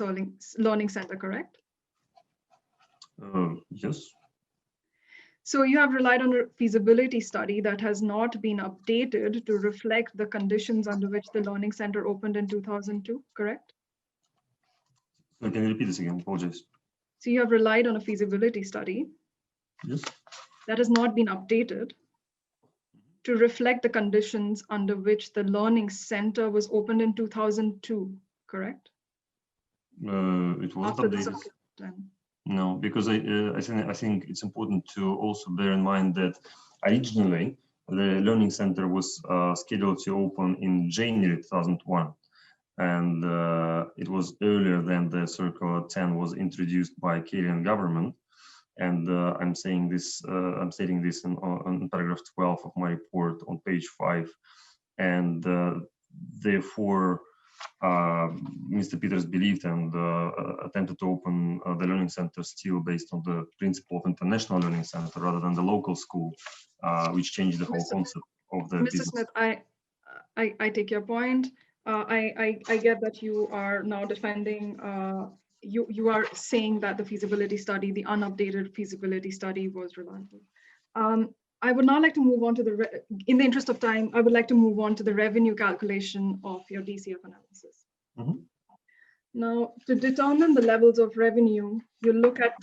learning center, correct? Yes. So you have relied on a feasibility study that has not been updated to reflect the conditions under which the learning center opened in 2002, correct? So can you repeat this again? Apologies. So you have relied on a feasibility study. Yes. That has not been updated to reflect the conditions under which the learning center was opened in 2002, correct? It wasn't After the updated. Circular 10. No, because I think it's important to also bear in mind that originally the learning center was scheduled to open in January 2001, and it was earlier than the Circular 10 was introduced by Kenyan government. And I'm saying this, I'm stating this on paragraph 12 of my report on page 5, and therefore. Mr. Peters believed and attempted to open the learning center still based on the principle of international learning center rather than the local school, which changed the whole concept of the Mr. business. Smith, I take your point. I get that you are now defending, you are saying that the feasibility study, the unupdated feasibility study was reliable. I would now like to move on to in the interest of time, I would like to move on to the revenue calculation of your DCF analysis. Mm-hmm. Now, to determine the levels of revenue, you look at,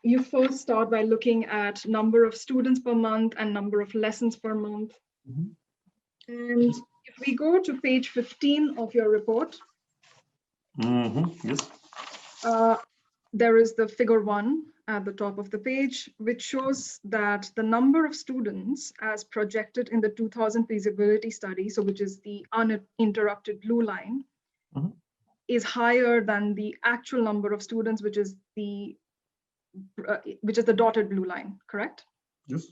you first start by looking at number of students per month and number of lessons per month. Mm-hmm. And if we go to page 15 of your report, Mm-hmm. Yes. There is the figure 1 at the top of the page, which shows that the number of students as projected in the 2000 feasibility study, so which is the uninterrupted blue line, Mm-hmm. is higher than the actual number of students, which is the dotted blue line, correct? Yes.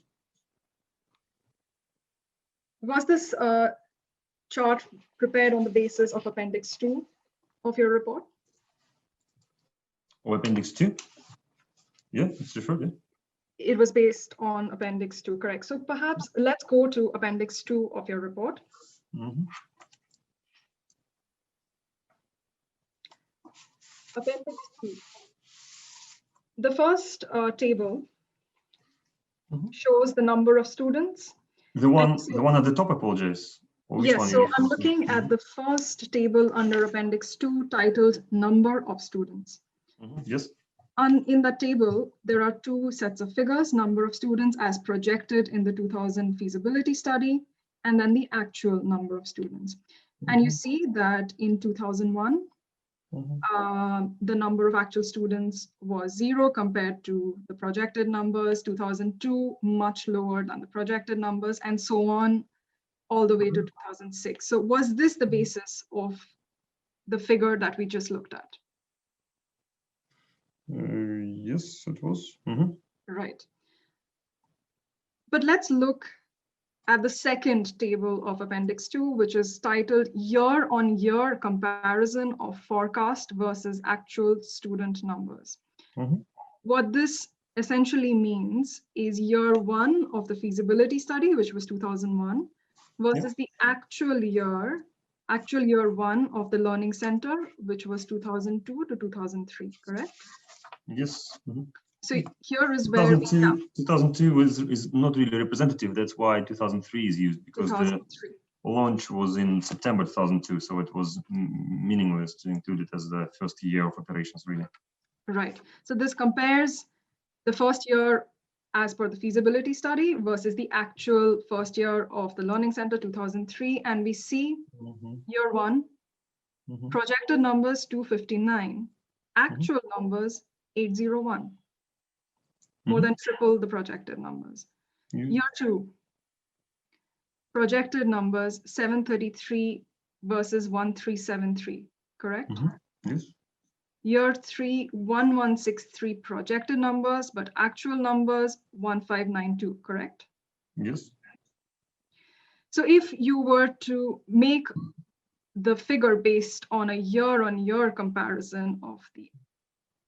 Was this chart prepared on the basis of Appendix 2 of your report? Or Appendix 2? Yeah, it's referred, yeah. It was based on Appendix 2, correct? So perhaps let's go to Appendix 2 of your report. Mm-hmm. Appendix 2. The first table Mm-hmm. shows the number of students. The one at the top, apologize. Or which Yes, one so you I'm refer to? looking at the first table under Appendix 2 titled Number of Students. Mm-hmm. Yes. In that table, there are two sets of figures, number of students as projected in the 2000 feasibility study, and then the actual number of students. Mm-hmm. And you see that in 2001, mm-hmm. The number of actual students was 0 compared to the projected numbers, 2002, much lower than the projected numbers, and so on, all the way to 2006. So was this the basis of the figure that we just looked at? Yes, it was. Mm-hmm. Right. But let's look at the second table of Appendix 2, which is titled Year-on-Year Comparison of Forecast versus Actual Student Numbers. Mm-hmm. What this essentially means is year 1 of the feasibility study, which was 2001, versus the actual year 1 of the Learning Center, which was 2002 to 2003, correct? Yes. Mm-hmm. So here is where 2002 is not really representative. That's why 2003 is used, because the launch was in September 2002, so it was meaningless to include it as the first year of operations, really. Right. So this compares the first year as per the feasibility study versus the actual first year of the Learning Center 2003. And we see year one, projected numbers 259, actual numbers 801, more than triple the projected numbers. Year two, projected numbers 733 versus 1373, correct? Yes. Year three, 1163 projected numbers, but actual numbers 1592, correct? Yes. So if you were to make the figure based on a year-on-year comparison of the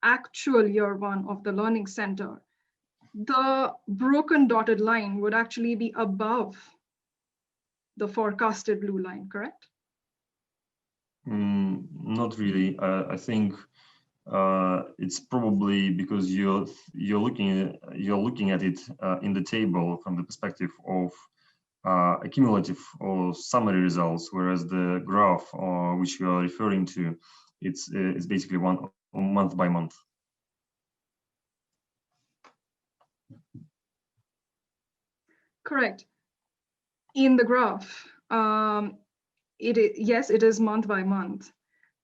actual year one of the Learning Center, the broken dotted line would actually be above the forecasted blue line, correct? Not really. I think it's probably because you're looking at it in the table from the perspective of accumulative or summary results, whereas the graph which you are referring to, it's basically one month by month. Correct. In the graph, yes, it is month by month.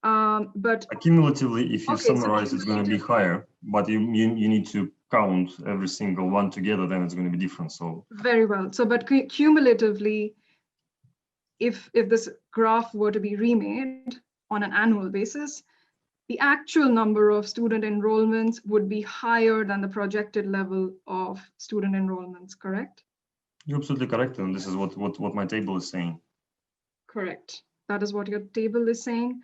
But cumulatively, if you okay, summarize, so it's going to be higher, but you need to count every single one together, then it's going to be different. So very well. So, but cumulatively, if this graph were to be remade on an annual basis, the actual number of student enrollments would be higher than the projected level of student enrollments, correct? you're absolutely correct, and this is what my table is saying. Correct. That is what your table is saying.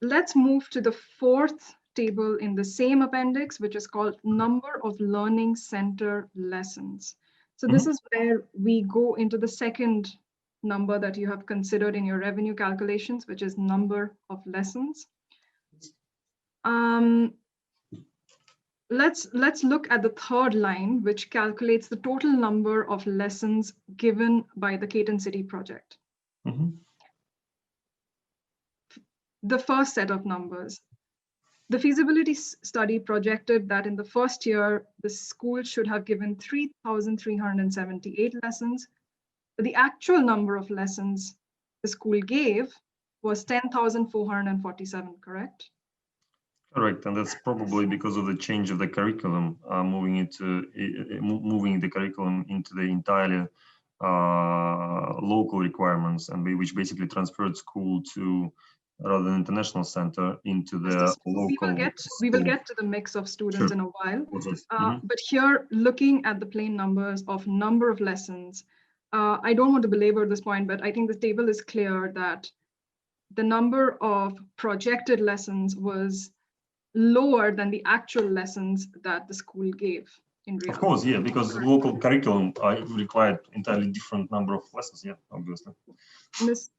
Let's move to the fourth table in the same appendix, which is called number of learning center lessons. So this is where we go into the second number that you have considered in your revenue calculations, which is number of lessons. Let's look at the third line, which calculates the total number of lessons given by the Caton City project. The first set of numbers. The feasibility study projected that in the first year, the school should have given 3,378 lessons, but the actual number of lessons the school gave was 10,447, correct? Correct, and that's probably because of the change of the curriculum, moving the curriculum into the entirely local requirements, and which basically transferred school to rather than international center into the local. We will get to the mix of students in a while. But here, looking at the plain numbers of number of lessons, I don't want to belabor this point, but I think the table is clear that the number of projected lessons was lower than the actual lessons that the school gave in reality. Of course, yeah, because the local curriculum required entirely different number of lessons, yeah, obviously.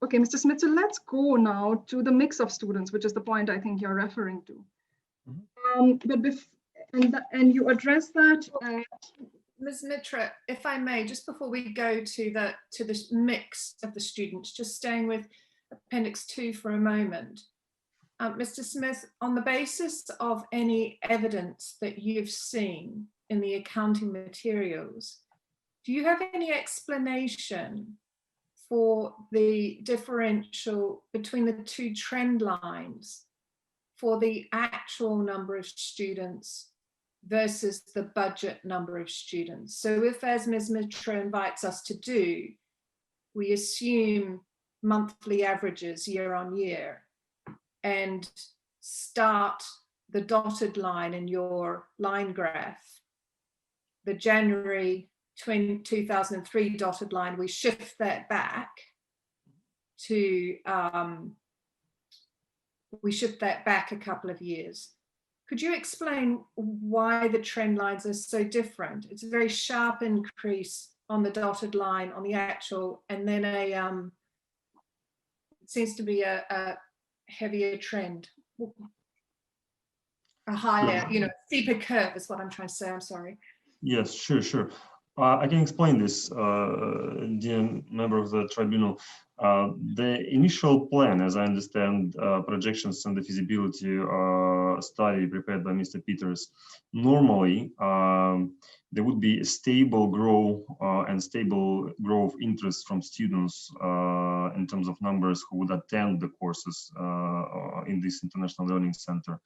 Okay, Mr. Smith, so let's go now to the mix of students, which is the point I think you're referring to. And you address that. Ms. Mitra, if I may, just before we go to the mix of the students, just staying with Appendix 2 for a moment. Mr. Smith, on the basis of any evidence that you've seen in the accounting materials, do you have any explanation for the differential between the two trend lines for the actual number of students versus the budget number of students? So if, as Ms. Mitra invites us to do, we assume monthly averages year on year and start the dotted line in your line graph, the January 2003 dotted line, we shift that back to, a couple of years. Could you explain why the trend lines are so different? It's a very sharp increase on the dotted line on the actual, and then it seems to be a heavier trend, a higher, steeper curve is what I'm trying to say, I'm sorry. Yes, sure. I can explain this, dear member of the tribunal. The initial plan, as I understand, projections and the feasibility study prepared by Mr. Peters, normally there would be a stable growth and stable growth interest from students in terms of numbers who would attend the courses in this International Learning Center.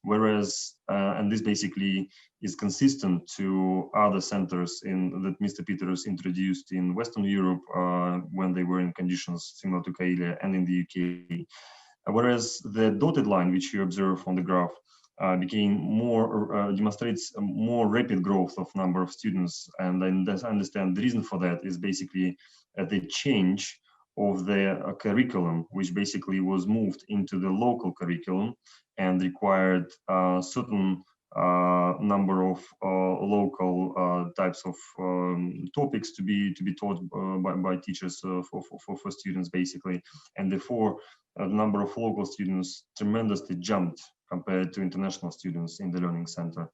Whereas, and this basically is consistent to other centers that Mr. Peters introduced in Western Europe when they were in conditions similar to Kaila and in the UK. Whereas the dotted line, which you observe on the graph, demonstrates a more rapid growth of number of students. And I understand the reason for that is basically the change of the curriculum, which basically was moved into the local curriculum and required a certain number of local types of topics to be taught by teachers for students, basically. And therefore, the number of local students tremendously jumped compared to international students in the learning center,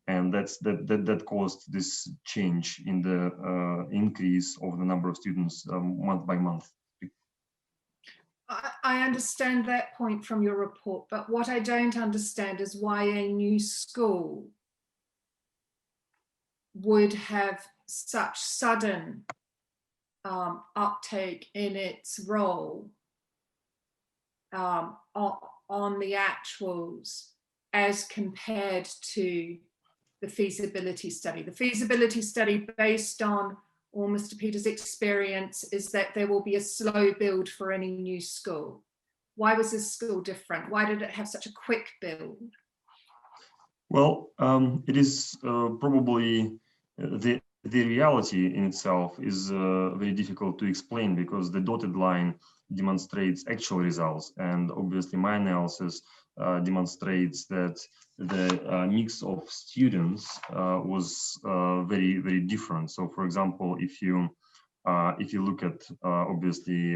and that caused this change in the increase of the number of students month by month. I understand that point from your report, but what I don't understand is why a new school would have such sudden uptake in its role on the actuals as compared to the feasibility study. The feasibility study, based on all Mr. Peters' experience, is that there will be a slow build for any new school. Why was this school different? Why did it have such a quick build? Well, it is probably the reality in itself is very difficult to explain, because the dotted line demonstrates actual results, and obviously my analysis demonstrates that the mix of students was very different. So, for example, if you look at obviously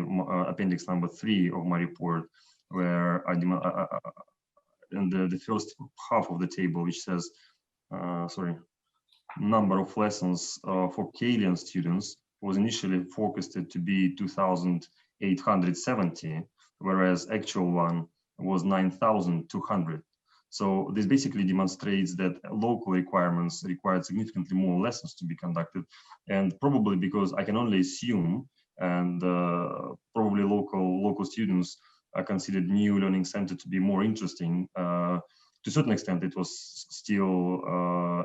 appendix number 3 of my report, where I in the first half of the table, which says number of lessons for Kalian students was initially forecasted to be 2,870, whereas actual one was 9,200. So this basically demonstrates that local requirements required significantly more lessons to be conducted, and probably because I can only assume, and probably local students considered new learning center to be more interesting. To a certain extent, it was still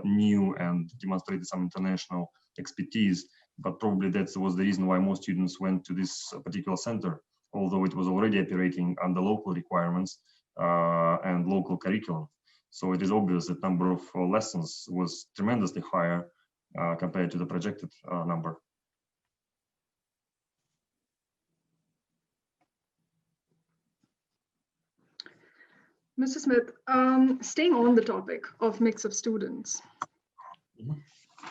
new and demonstrated some international expertise, but probably that was the reason why most students went to this particular center, although it was already operating under local requirements and local curriculum. So it is obvious that number of lessons was tremendously higher compared to the projected number. Mr. Smith, staying on the topic of mix of students,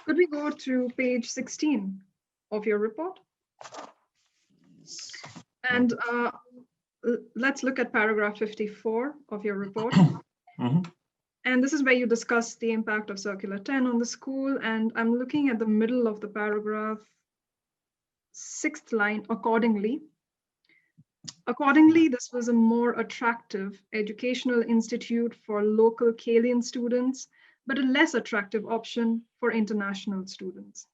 could we go to page 16 of your report? And let's look at paragraph 54 of your report. And this is where you discuss the impact of Circular 10 on the school. And I'm looking at the middle of the paragraph, 6th line, accordingly. Accordingly, this was a more attractive educational institute for local Kalian students, but a less attractive option for international students.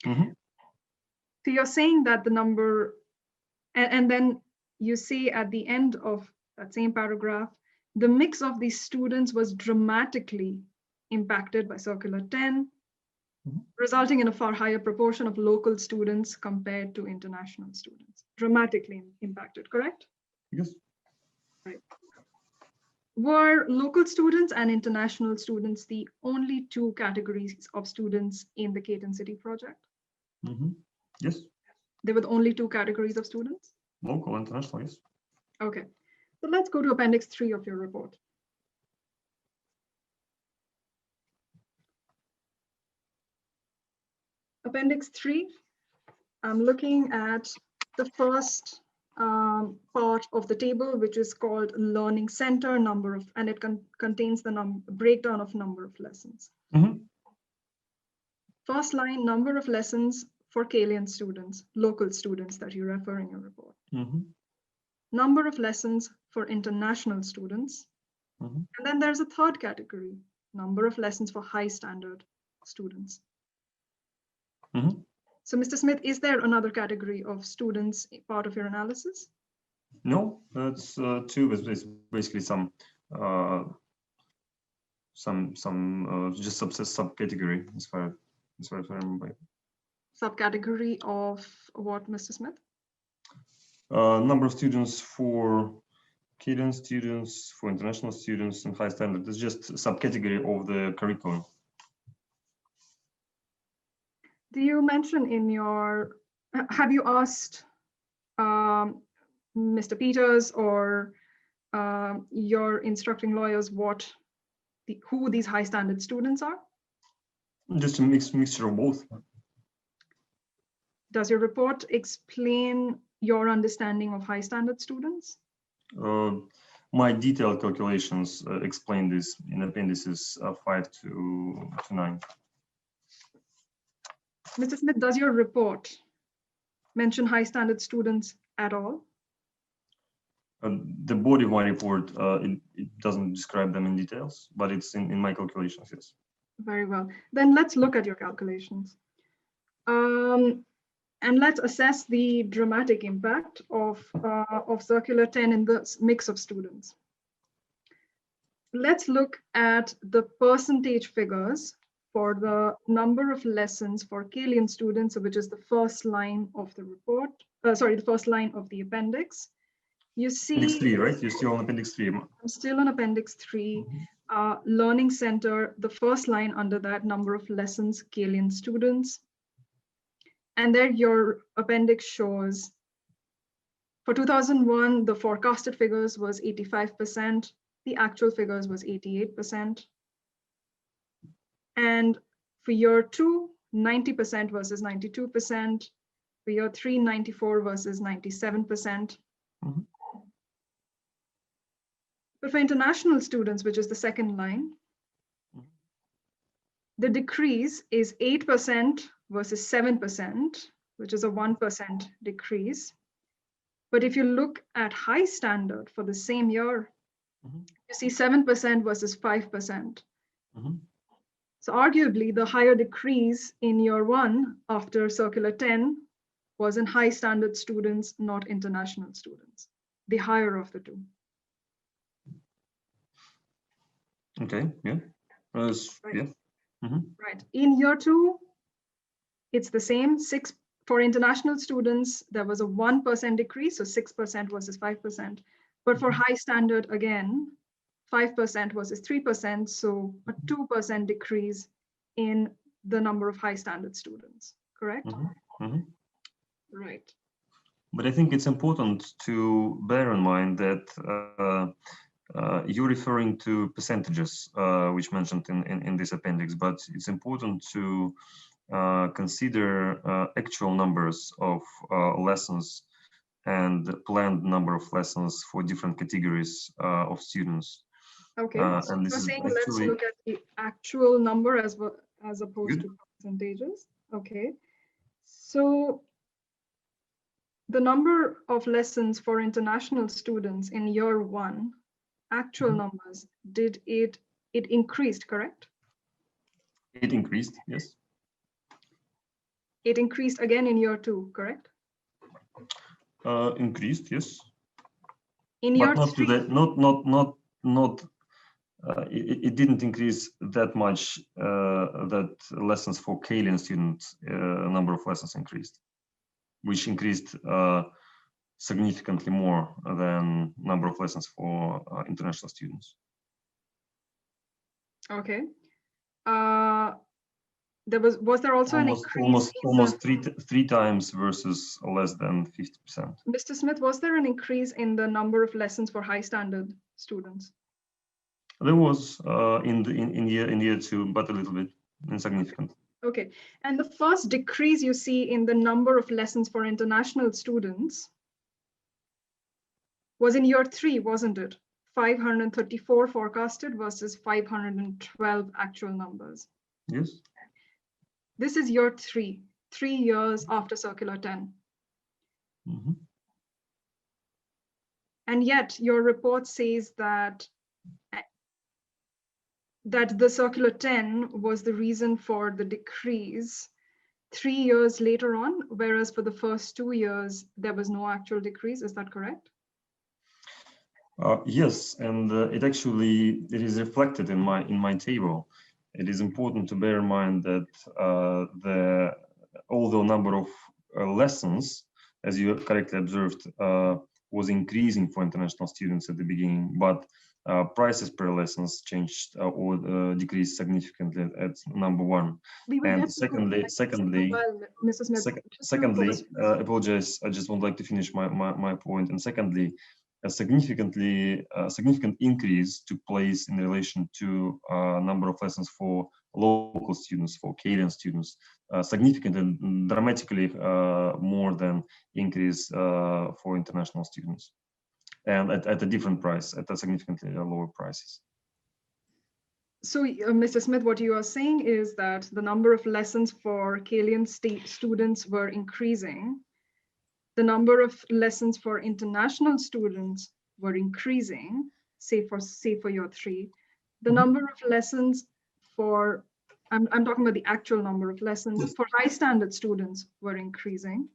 So you're saying that the number, and then you say at the end of that same paragraph, the mix of these students was dramatically impacted by Circular 10, resulting in a far higher proportion of local students compared to international students. Dramatically impacted, correct? Yes. Right. Were local students and international students the only two categories of students in the Caton City project? Yes. They were the only two categories of students? Local, international, yes. Okay. So let's go to appendix 3 of your report. Appendix 3, I'm looking at the first part of the table, which is called Learning Center number of, and it contains the breakdown of number of lessons. First line, number of lessons for Kalian students, local students that you refer in your report. Number of lessons for international students. And then there's a third category, number of lessons for high standard students. Mhm. So, Mr. Smith, is there another category of students part of your analysis? No, that's two. But it's basically some just subcategory as far as I remember. Subcategory of what, Mr. Smith? Number of students for Chilean students, for international students, and high standard. It's just a subcategory of the curriculum. Do you mention in your, have you asked Mr. Peters or your instructing lawyers who these high standard students are? Just a mixture of both. Does your report explain your understanding of high standard students? My detailed calculations explain this in appendices 5 to 9. Mr. Smith, does your report mention high standard students at all? The body of my report, it doesn't describe them in details, but it's in my calculations, yes. Very well. Then let's look at your calculations. And let's assess the dramatic impact of Circular 10 in the mix of students. Let's look at the percentage figures for the number of lessons for Chilean students, which is the first line of the report, the first line of the appendix. You see, Appendix 3, right? You're still on Appendix 3. I'm still on Appendix 3. Learning Center, the first line under that, number of lessons, Chilean students. And there your appendix shows for 2001, the forecasted figures was 85%. The actual figures was 88%. And for year 2, 90% versus 92%. For year 3, 94 versus 97%. Mhm. But for international students, which is the second line, the decrease is 8% versus 7%, which is a 1% decrease. But if you look at high standard for the same year, you see 7% versus 5%. So arguably the higher decrease in year 1 after Circular 10 was in high standard students, not international students, the higher of the two. Okay, yeah. Right. Yeah. Right. In year 2, it's the same. For international students, there was a 1% decrease, so 6% versus 5%. But for high standard, again, 5% versus 3%, so a 2% decrease in the number of high standard students, correct? Right. But I think it's important to bear in mind that you're referring to percentages, which mentioned in this appendix, but it's important to consider actual numbers of lessons and the planned number of lessons for different categories of students. Okay, so and this you're is saying actually, let's look at the actual number as opposed Good. to percentages. Okay, so the number of lessons for international students in year 1, actual numbers, it increased, correct? It increased, yes. It increased again in year 2, correct? Increased, yes. In But year not 3, to that, it didn't increase that much. That lessons for Chilean students, number of lessons increased, which increased significantly more than number of lessons for international students. okay. Was there also an increase? Almost three times versus less than 50%. Mr. Smith, was there an increase in the number of lessons for high standard students? There was in year 2, but a little bit insignificant. Okay, and the first decrease you see in the number of lessons for international students was in year 3, wasn't it? 534 forecasted versus 512 actual numbers. Yes. This is year 3 years after Circular 10. And yet your report says that that the circular 10 was the reason for the decrease 3 years later on, whereas for the first 2 years, there was no actual decrease. Is that correct? Yes, and it is reflected in my table. It is important to bear in mind that although number of lessons, as you correctly observed, was increasing for international students at the beginning, but prices per lessons changed or decreased significantly at number one. And secondly, apologize, I just would like to finish my point. And secondly, a significant increase took place in relation to number of lessons for local students, for Kalian students, significantly, dramatically more than increase for international students, and at a different price, at a significantly lower prices. So, Mr. Smith, what you are saying is that the number of lessons for Kalian students were increasing. The number of lessons for international students were increasing, say for year 3. The number of lessons for, I'm talking about the actual number of lessons for high standard students were increasing.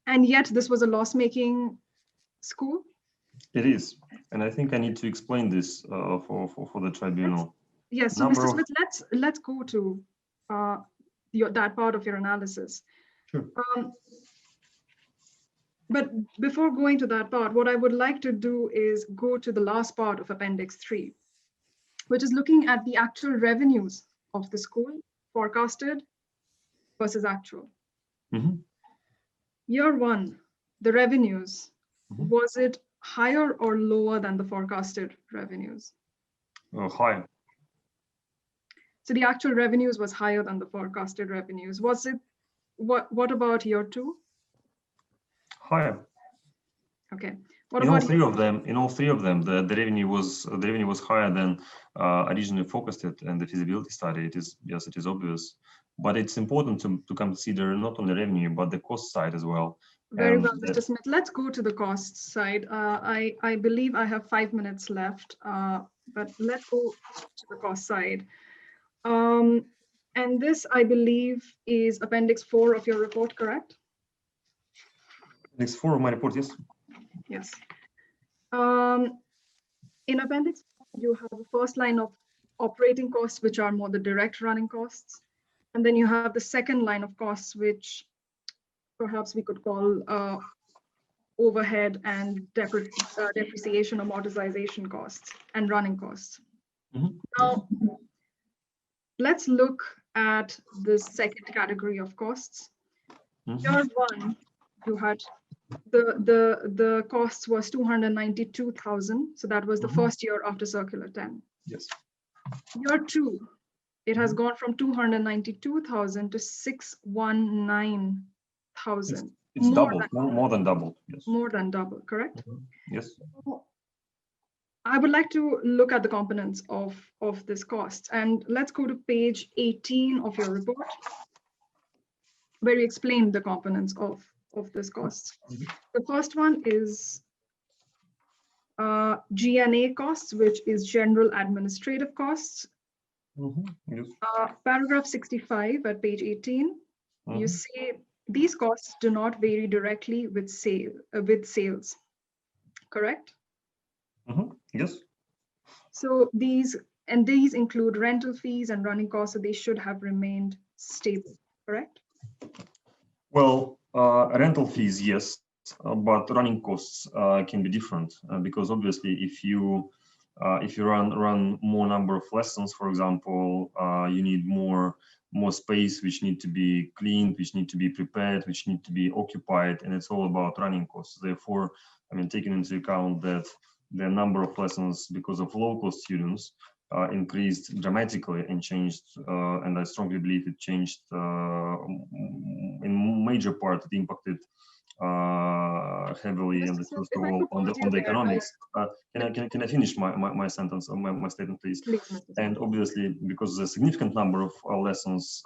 And yet this was a loss-making school? It is. And I think I need to explain this for the tribunal. Yes, so Mr. Smith, let's go to that part of your analysis. Sure. But before going to that part, what I would like to do is go to the last part of Appendix 3, which is looking at the actual revenues of the school, forecasted versus actual. Year 1, the revenues, was it higher or lower than the forecasted revenues? Higher. So the actual revenues was higher than the forecasted revenues. Was it? What about year 2? Higher. Okay. In all three of them, the revenue was higher than originally forecasted, and the feasibility study. It is obvious, but it's important to consider not only revenue but the cost side as well. Very well, Mr. Smith. Let's go to the cost side. I believe I have 5 minutes left, but let's go to the cost side. And this, I believe, is Appendix 4 of your report, correct? Appendix 4 of my report, yes. Yes. In Appendix 4, you have the first line of operating costs, which are more the direct running costs. And then you have the second line of costs, which perhaps we could call overhead and depreciation, amortization costs, and running costs. Now, let's look at the second category of costs. Year 1, you had the costs was 292,000. So that was the first year after Circular 10. Yes. Year 2, it has gone from 292,000 to 619,000. It's doubled, more than doubled. Yes. More than double, correct? Yes. I would like to look at the components of this cost, and let's go to page 18 of your report, where you explain the components of this cost. The first one is G&A costs, which is general administrative costs. Yes. Paragraph 65 at page 18, you say these costs do not vary directly with sales, correct? Yes. So these include rental fees and running costs, so they should have remained stable, correct? Well, rental fees, yes, but running costs can be different because obviously if you run more number of lessons, for example, you need more space, which need to be cleaned, which need to be prepared, which need to be occupied, and it's all about running costs. Therefore, I mean, taking into account that the number of lessons because of local students increased dramatically and changed, and I strongly believe it changed in major part. It impacted heavily, and first of all on the economics. Can I finish my sentence or my statement, please? And obviously, because the significant number of lessons,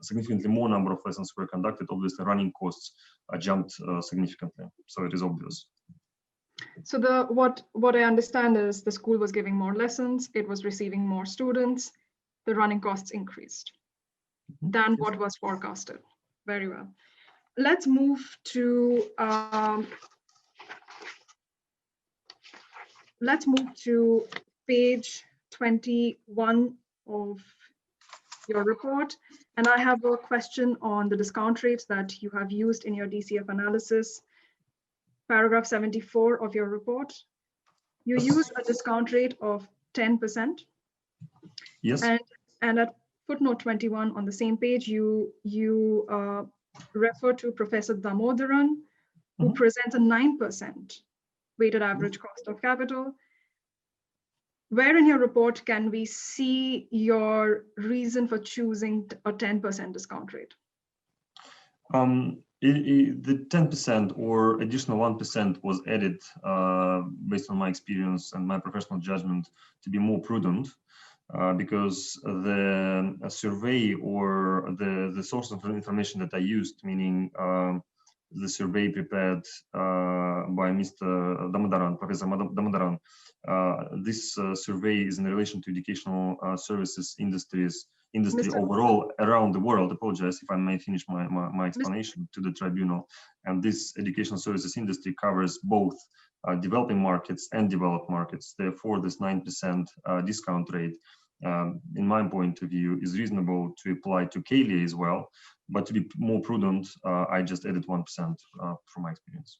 significantly more number of lessons were conducted, obviously running costs jumped significantly. So it is obvious. So what I understand is the school was giving more lessons, it was receiving more students, the running costs increased than what was forecasted. Very well. Let's move to page 21 of your report. And I have a question on the discount rates that you have used in your DCF analysis. Paragraph 74 of your report. You use a discount rate of 10%. Yes. And at footnote 21 on the same page, you refer to Professor Damodaran, who presents a 9% weighted average cost of capital. Where in your report can we see your reason for choosing a 10% discount rate? The 10% or additional 1% was added based on my experience and my professional judgment to be more prudent, because the survey or the source of information that I used, meaning the survey prepared by Mr. Damodaran, Professor Damodaran, this survey is in relation to educational services industry overall around the world. Apologize if I may finish my explanation to the tribunal. And this educational services industry covers both developing markets and developed markets. Therefore, this 9% discount rate, in my point of view, is reasonable to apply to Calia as well. But to be more prudent, I just added 1% from my experience.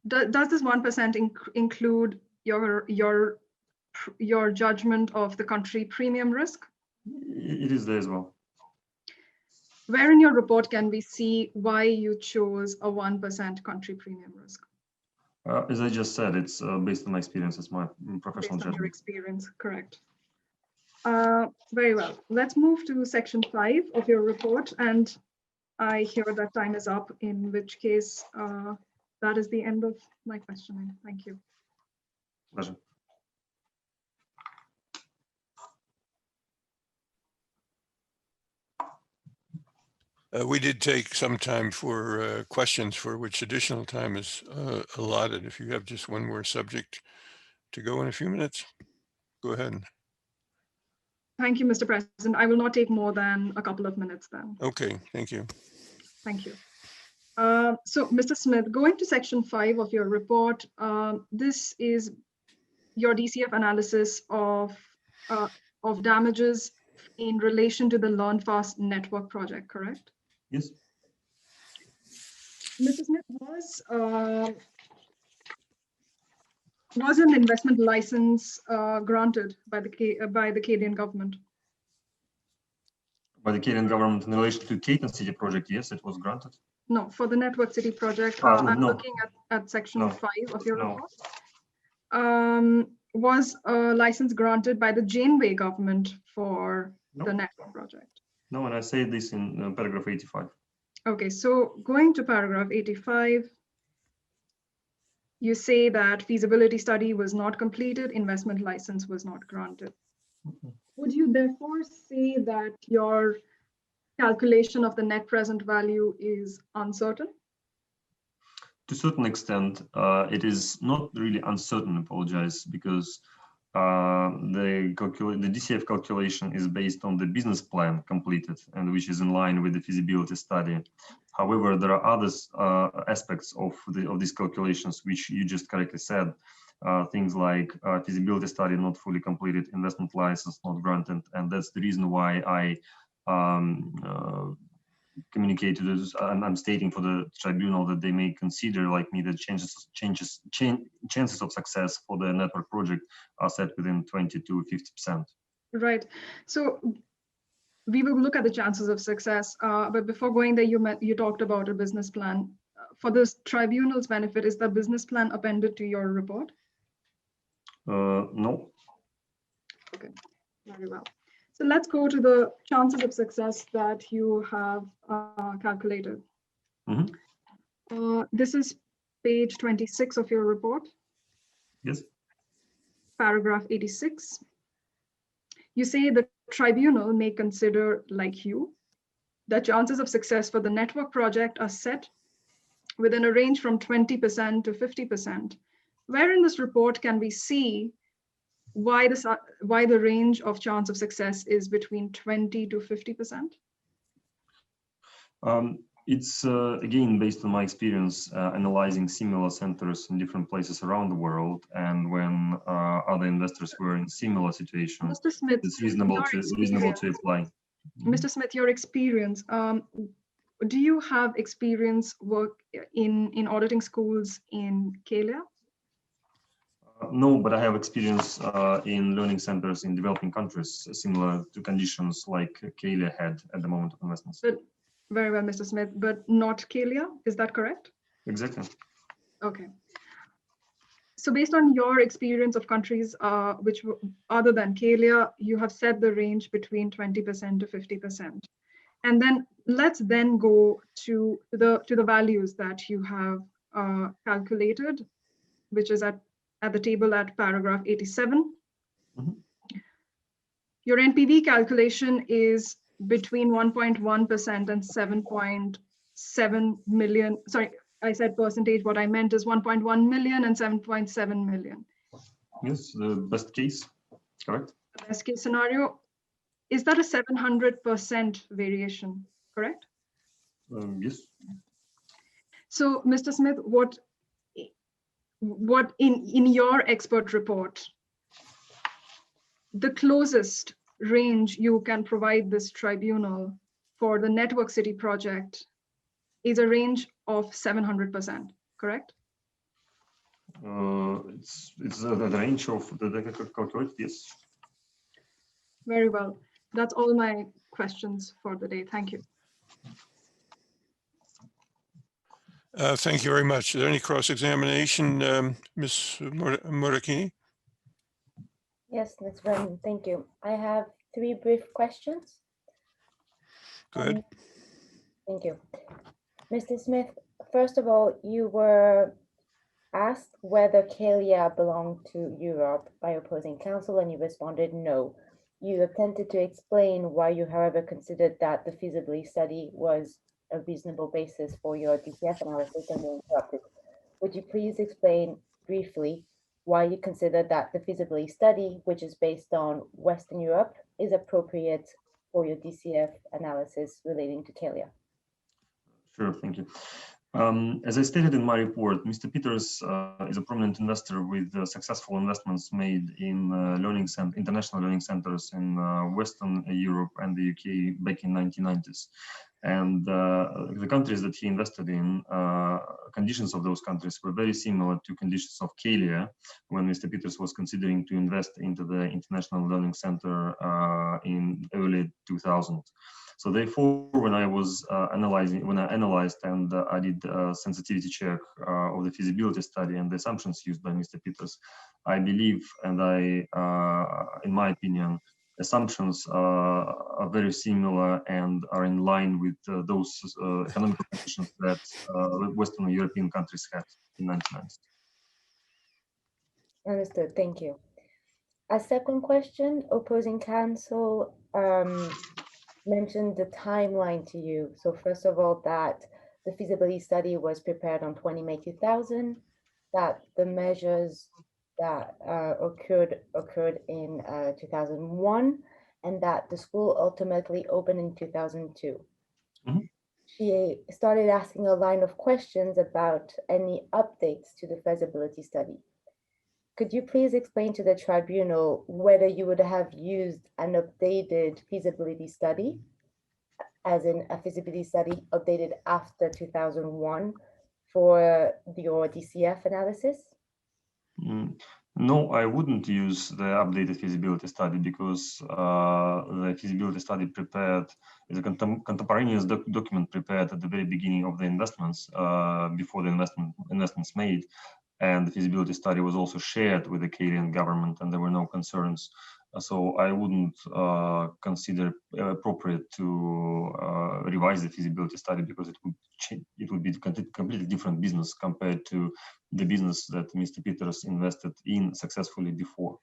Does this 1% include your judgment of the country premium risk? It is there as well. Where in your report can we see why you chose a 1% country premium risk? As I just said, it's based on my experience as my professional judgment. Your experience, correct. Very well. Let's move to section 5 of your report. And I hear that time is up, in which case that is the end of my questioning. Thank you. Pleasure. We did take some time for questions, for which additional time is allotted. If you have just one more subject to go in a few minutes, go ahead. Thank you, Mr. President. I will not take more than a couple of minutes then. Okay, thank you. Thank you. So, Mr. Smith, going to section 5 of your report, this is your DCF analysis of damages in relation to the LearnFast network project, correct? Yes. Mr. Smith, was an investment license granted by the Cadian government? By the Cadian government in relation to Caton City project, yes, it was granted. No, for the Network City project, I'm looking at section 5 of your report. Was a license granted by the Janeway government for the network project? No, and I say this in paragraph 85. Okay, so going to paragraph 85, you say that feasibility study was not completed, investment license was not granted. Would you therefore say that your calculation of the net present value is uncertain? To a certain extent, it is not really uncertain, apologize, because the DCF calculation is based on the business plan completed and which is in line with the feasibility study. However, there are other aspects of these calculations which you just correctly said. Things like feasibility study not fully completed, investment license not granted, and that's the reason why I communicate to this, and I'm stating for the tribunal that they may consider, like me, that chances of success for the network project are set within 20 to 50%. Right. So we will look at the chances of success, but before going there, you talked about a business plan. For this tribunal's benefit, is the business plan appended to your report? No. Okay, very well. So let's go to the chances of success that you have calculated. This is page 26 of your report. Yes. Paragraph 86. You say the tribunal may consider, like you, the chances of success for the network project are set within a range from 20% to 50%. Where in this report can we see why the range of chance of success is between 20 to 50%? It's again based on my experience analyzing similar centers in different places around the world, and when other investors were in similar situations, Mr. Smith, it's reasonable to apply. Mr. Smith, your experience. Do you have experience work in auditing schools in Kalia? No, but I have experience in learning centers in developing countries, similar to conditions like Kalia had at the moment of investments. But, very well, Mr. Smith, but not Kalia, is that correct? Exactly. Okay. So based on your experience of countries which other than Kalia, you have set the range between 20% to 50%. And then let's then go to the values that you have calculated, which is at the table at paragraph 87. Mm-hmm. Your NPV calculation is between 1.1% and 7.7 million. Sorry, I said percentage. What I meant is 1.1 million and 7.7 million. Yes, the best case, correct? The best case scenario. Is that a 700% variation, correct? Yes. So, Mr. Smith, what in your expert report, the closest range you can provide this tribunal for the Network City project is a range of 700%, correct? It's the range of the calculated, yes. Very well. That's all my questions for the day. Thank you. Thank you very much. Is there any cross-examination, Ms. Moracchini? Yes, Ms. Wendy, thank you. I have 3 brief questions. Go ahead. Thank you. Mr. Smith, first of all, you were asked whether Kalia belonged to Europe by opposing counsel, and you responded no. You attempted to explain why you, however, considered that the feasibility study was a reasonable basis for your DCF analysis, and were interrupted. Would you please explain briefly why you consider that the feasibility study, which is based on Western Europe, is appropriate for your DCF analysis relating to Kalia? Sure, thank you. As I stated in my report, Mr. Peters is a prominent investor with successful investments made in international learning centers in Western Europe and the UK back in 1990s. And the countries that he invested in, conditions of those countries were very similar to conditions of Kalia when Mr. Peters was considering to invest into the International Learning Center in early 2000. So therefore, when I was analyzed and I did a sensitivity check of the feasibility study and the assumptions used by Mr. Peters, I believe, and in my opinion, assumptions are very similar and are in line with those economic conditions that Western European countries had in 1990s. Understood, thank you. A second question, opposing counsel mentioned the timeline to you. So first of all, that the feasibility study was prepared on 20 May 2000, that the measures that occurred in 2001, and that the school ultimately opened in 2002. Mm-hmm. She started asking a line of questions about any updates to the feasibility study. Could you please explain to the tribunal whether you would have used an updated feasibility study, as in a feasibility study updated after 2001 for your DCF analysis? No, I wouldn't use the updated feasibility study because the feasibility study prepared is a contemporaneous document prepared at the very beginning of the investments, before the investments made. And the feasibility study was also shared with the Kalian government, and there were no concerns. So I wouldn't consider appropriate to revise the feasibility study because it would be a completely different business compared to the business that Mr. Peters invested in successfully before.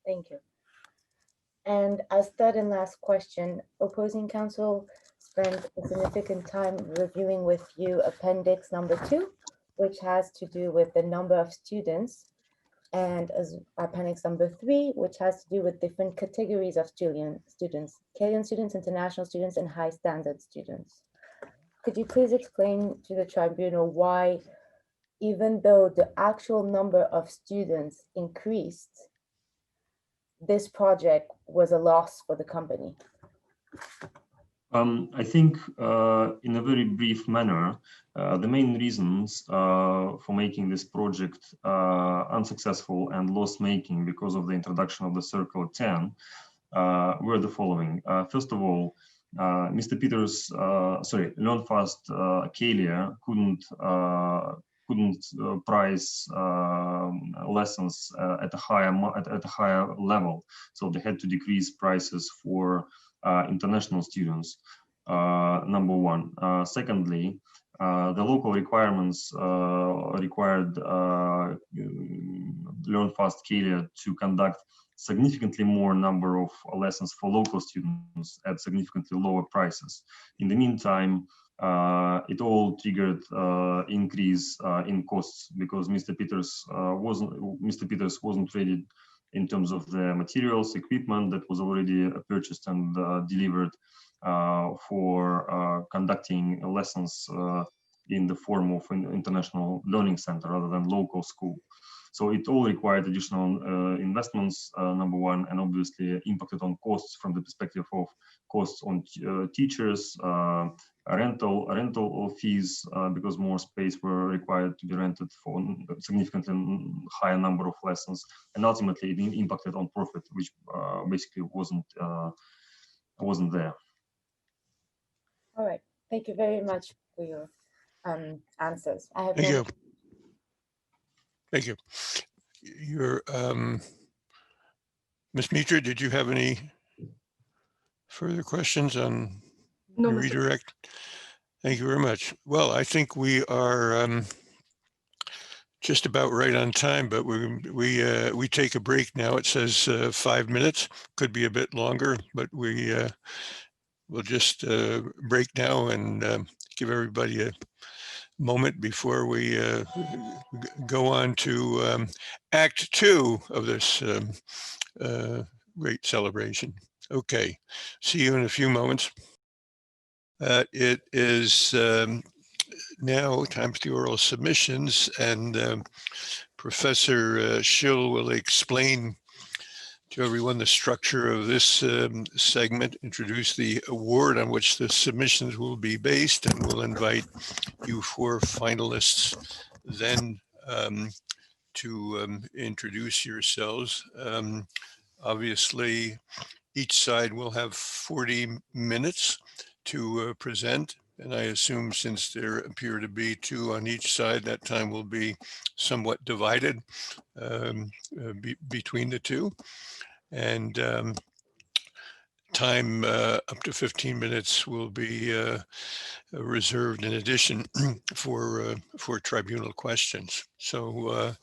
Thank you. And as third and last question, opposing counsel spent a significant time reviewing with you appendix number 2, which has to do with the number of students, and as appendix number 3, which has to do with different categories of students, Calian students, international students, and high standard students. Could you please explain to the tribunal why, even though the actual number of students increased, this project was a loss for the company? I think in a very brief manner, the main reasons for making this project unsuccessful and loss-making because of the introduction of the Circle 10 were the following. First of all, Mr. Peters, LearnFast Clàudia couldn't price lessons at a higher level, so they had to decrease prices for international students, number one. Secondly, the local requirements required LearnFast Clàudia to conduct significantly more number of lessons for local students at significantly lower prices. In the meantime, it all triggered increase in costs because Mr. Peters wasn't ready in terms of the materials, equipment that was already purchased and delivered for conducting lessons in the form of an international learning center rather than local school. So it all required additional investments, number one, and obviously impacted on costs from the perspective of costs on teachers, rental fees, because more space were required to be rented for a significantly higher number of lessons, and ultimately it impacted on profit, which basically wasn't there. All right, thank you very much for your answers. I have Thank no you. Thank you. Your Ms. Mitra, did you have any further questions on No, the Mr. redirect? Thank you very much. Well, I think we are just about right on time, but we take a break now. It says 5 minutes, could be a bit longer, but we'll just break now and give everybody a moment before we go on to Act 2 of this great celebration. Okay, see you in a few moments. It is now time for the oral submissions, and Professor Schill will explain to everyone the structure of this segment, introduce the award on which the submissions will be based, and we'll invite you four finalists then to introduce yourselves. Obviously, each side will have 40 minutes to present, and I assume since there appear to be two on each side, that time will be somewhat divided between the two. And time up to 15 minutes will be reserved in addition for tribunal questions. So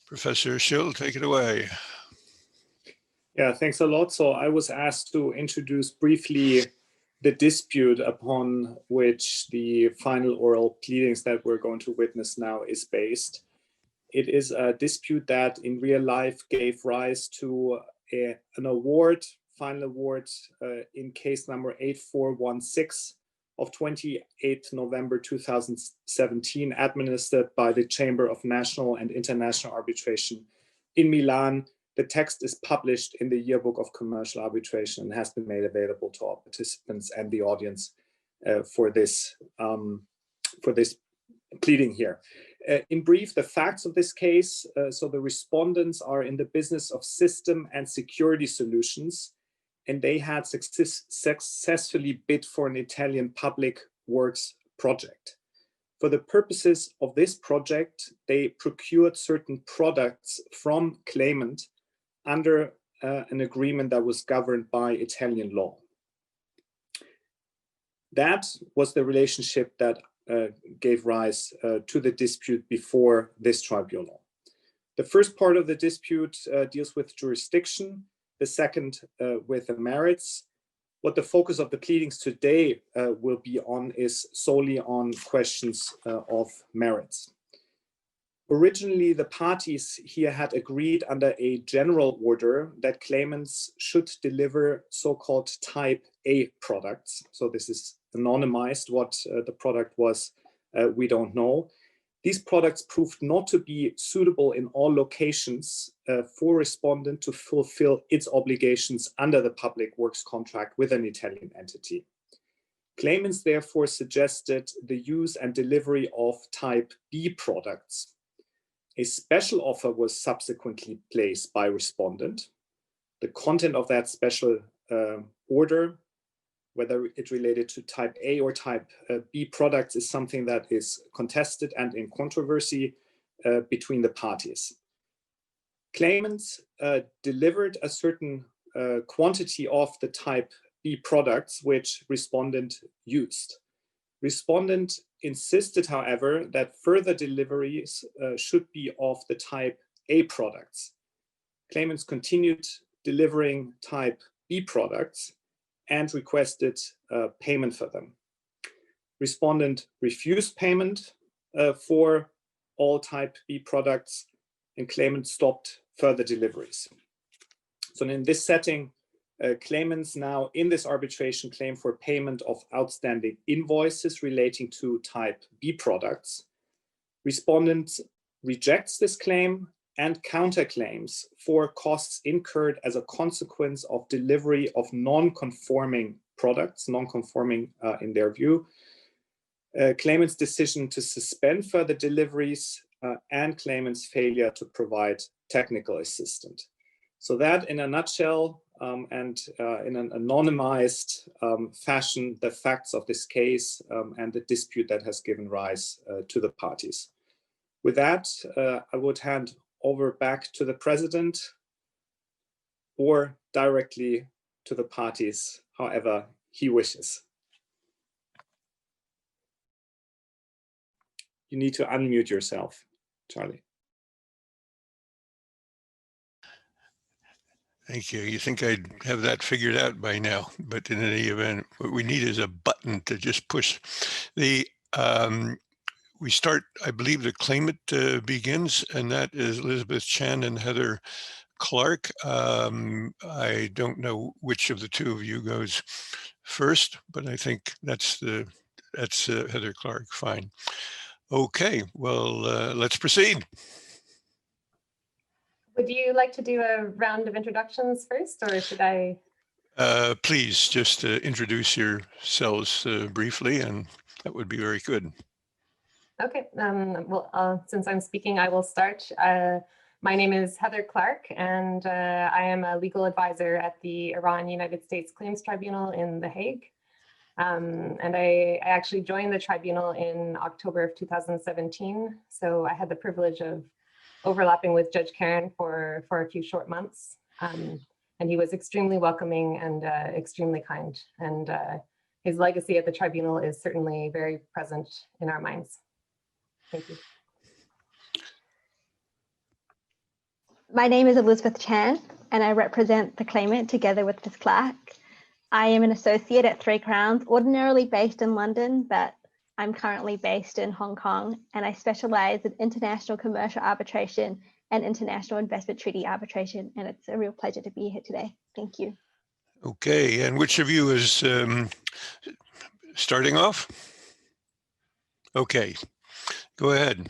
Professor Schill, take it away. Yeah, thanks a lot. So I was asked to introduce briefly the dispute upon which the final oral pleadings that we're going to witness now is based. It is a dispute that in real life gave rise to an award, final award in case number 8416 of 28 November 2017, administered by the Chamber of National and International Arbitration in Milan. The text is published in the Yearbook of Commercial Arbitration and has been made available to all participants and the audience for this pleading here. In brief, the facts of this case, so the respondents are in the business of system and security solutions, and they had successfully bid for an Italian public works project. For the purposes of this project, they procured certain products from claimant under an agreement that was governed by Italian law. That was the relationship that gave rise to the dispute before this tribunal. The first part of the dispute deals with jurisdiction, the second with the merits. What the focus of the pleadings today will be on is solely on questions of merits. Originally, the parties here had agreed under a general order that claimants should deliver so-called type A products. So this is anonymized. What the product was, we don't know. These products proved not to be suitable in all locations for respondent to fulfill its obligations under the public works contract with an Italian entity. Claimants therefore suggested the use and delivery of type B products. A special offer was subsequently placed by respondent. The content of that special order, whether it related to type A or type B products, is something that is contested and in controversy between the parties. Claimants delivered a certain quantity of the type B products which respondent used. Respondent insisted, however, that further deliveries should be of the type A products. Claimants continued delivering type B products and requested payment for them. Respondent refused payment for all type B products, and claimant stopped further deliveries. So in this setting, claimants now in this arbitration claim for payment of outstanding invoices relating to type B products. Respondent rejects this claim and counterclaims for costs incurred as a consequence of delivery of non-conforming products, non-conforming in their view. Claimant's decision to suspend further deliveries and claimant's failure to provide technical assistance. So that in a nutshell, and in an anonymized fashion, the facts of this case and the dispute that has given rise to the parties. With that, I would hand over back to the president or directly to the parties, however he wishes. You need to unmute yourself, Charlie. Thank you. You think I'd have that figured out by now, but in any event, what we need is a button to just push. The we start, I believe the claimant begins, and that is Elizabeth Chan and Heather Clark. I don't know which of the two of you goes first, but I think that's Heather Clark. Fine. Okay, well, let's proceed. Would you like to do a round of introductions first, or should I? Please just introduce yourselves briefly, and that would be very good. Okay, well, since I'm speaking, I will start. My name is Heather Clark, and I am a legal advisor at the Iran-United States Claims Tribunal in The Hague. And I actually joined the tribunal in October of 2017, so I had the privilege of overlapping with Judge Karen for a few short months. And he was extremely welcoming and extremely kind. And his legacy at the tribunal is certainly very present in our minds. Thank you. My name is Elizabeth Chan, and I represent the claimant together with Ms. Clark. I am an associate at Three Crowns, ordinarily based in London, but I'm currently based in Hong Kong, and I specialize in international commercial arbitration and international investment treaty arbitration, and it's a real pleasure to be here today. Thank you. Okay, and which of you is starting off? Okay, go ahead.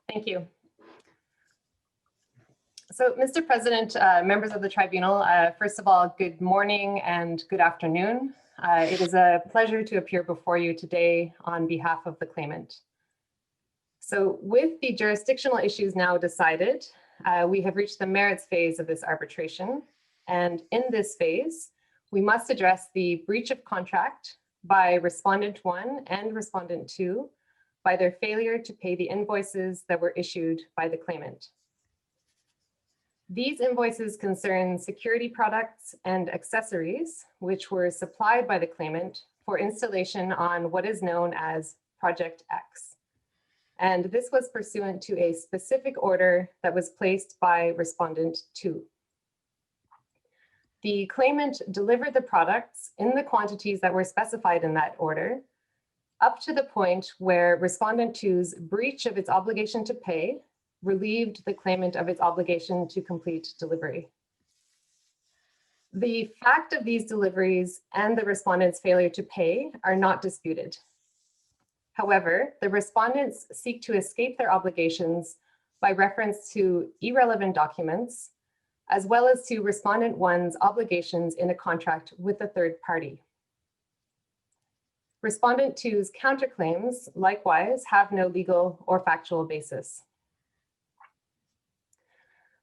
Thank you. So, Mr. President, members of the tribunal, first of all, good morning and good afternoon. It is a pleasure to appear before you today on behalf of the claimant. So with the jurisdictional issues now decided, we have reached the merits phase of this arbitration. And in this phase, we must address the breach of contract by Respondent 1 and Respondent 2 by their failure to pay the invoices that were issued by the claimant. These invoices concern security products and accessories, which were supplied by the claimant for installation on what is known as Project X. And this was pursuant to a specific order that was placed by Respondent 2. the claimant delivered the products in the quantities that were specified in that order, up to the point where respondent 2's breach of its obligation to pay relieved the claimant of its obligation to complete delivery. The fact of these deliveries and the respondent's failure to pay are not disputed. However, the respondents seek to escape their obligations by reference to irrelevant documents, as well as to respondent 1's obligations in a contract with a third party. Respondent 2's counterclaims, likewise, have no legal or factual basis.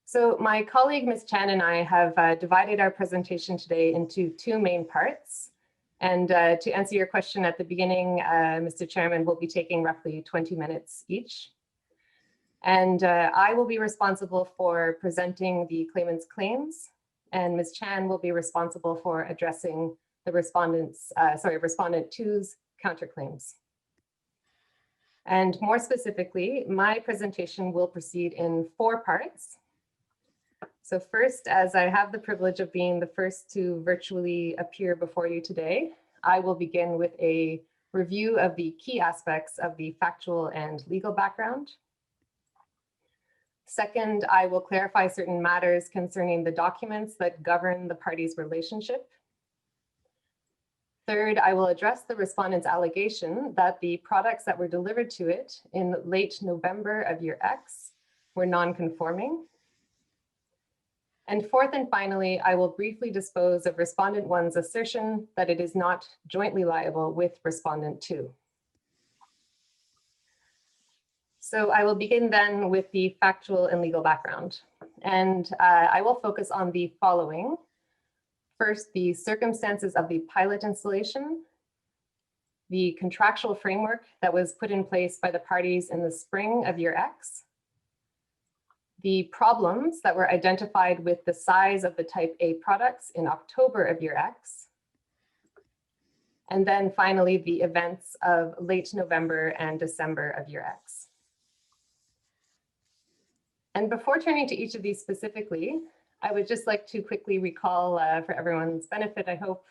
So my colleague, Ms. Chan, and I have divided our presentation today into two main parts. And to answer your question at the beginning, Mr. Chairman, we'll be taking roughly 20 minutes each. And I will be responsible for presenting the claimant's claims, and Ms. Chan will be responsible for addressing the respondent 2's counterclaims. And more specifically, my presentation will proceed in 4 parts. So first, as I have the privilege of being the first to virtually appear before you today, I will begin with a review of the key aspects of the factual and legal background. Second, I will clarify certain matters concerning the documents that govern the parties' relationship. Third, I will address the respondent's allegation that the products that were delivered to it in late November of year X were non-conforming. And fourth and finally, I will briefly dispose of respondent 1's assertion that it is not jointly liable with respondent 2. So I will begin then with the factual and legal background. And I will focus on the following. First, the circumstances of the pilot installation, the contractual framework that was put in place by the parties in the spring of year X, the problems that were identified with the size of the type A products in October of year X, and then finally the events of late November and December of year X. And before turning to each of these specifically, I would just like to quickly recall for everyone's benefit, I hope,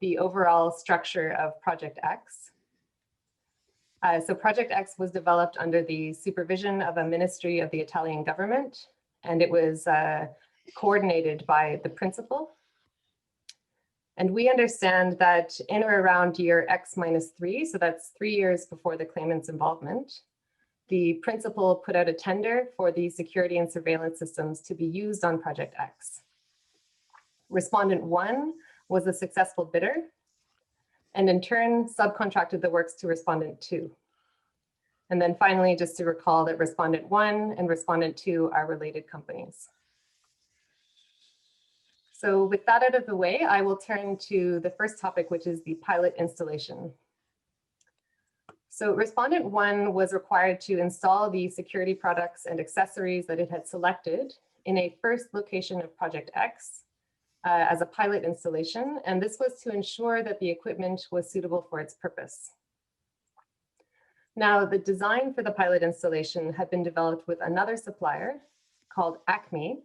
the overall structure of Project X. So Project X was developed under the supervision of a ministry of the Italian government, and it was coordinated by the principal. And we understand that in or around year X-3, so that's 3 years before the claimant's involvement, the principal put out a tender for the security and surveillance systems to be used on Project X. Respondent 1 was a successful bidder, and in turn subcontracted the works to respondent 2. And then finally, just to recall that respondent 1 and respondent 2 are related companies. So with that out of the way, I will turn to the first topic, which is the pilot installation. So respondent 1 was required to install the security products and accessories that it had selected in a first location of Project X as a pilot installation, and this was to ensure that the equipment was suitable for its purpose. Now, the design for the pilot installation had been developed with another supplier called Acme,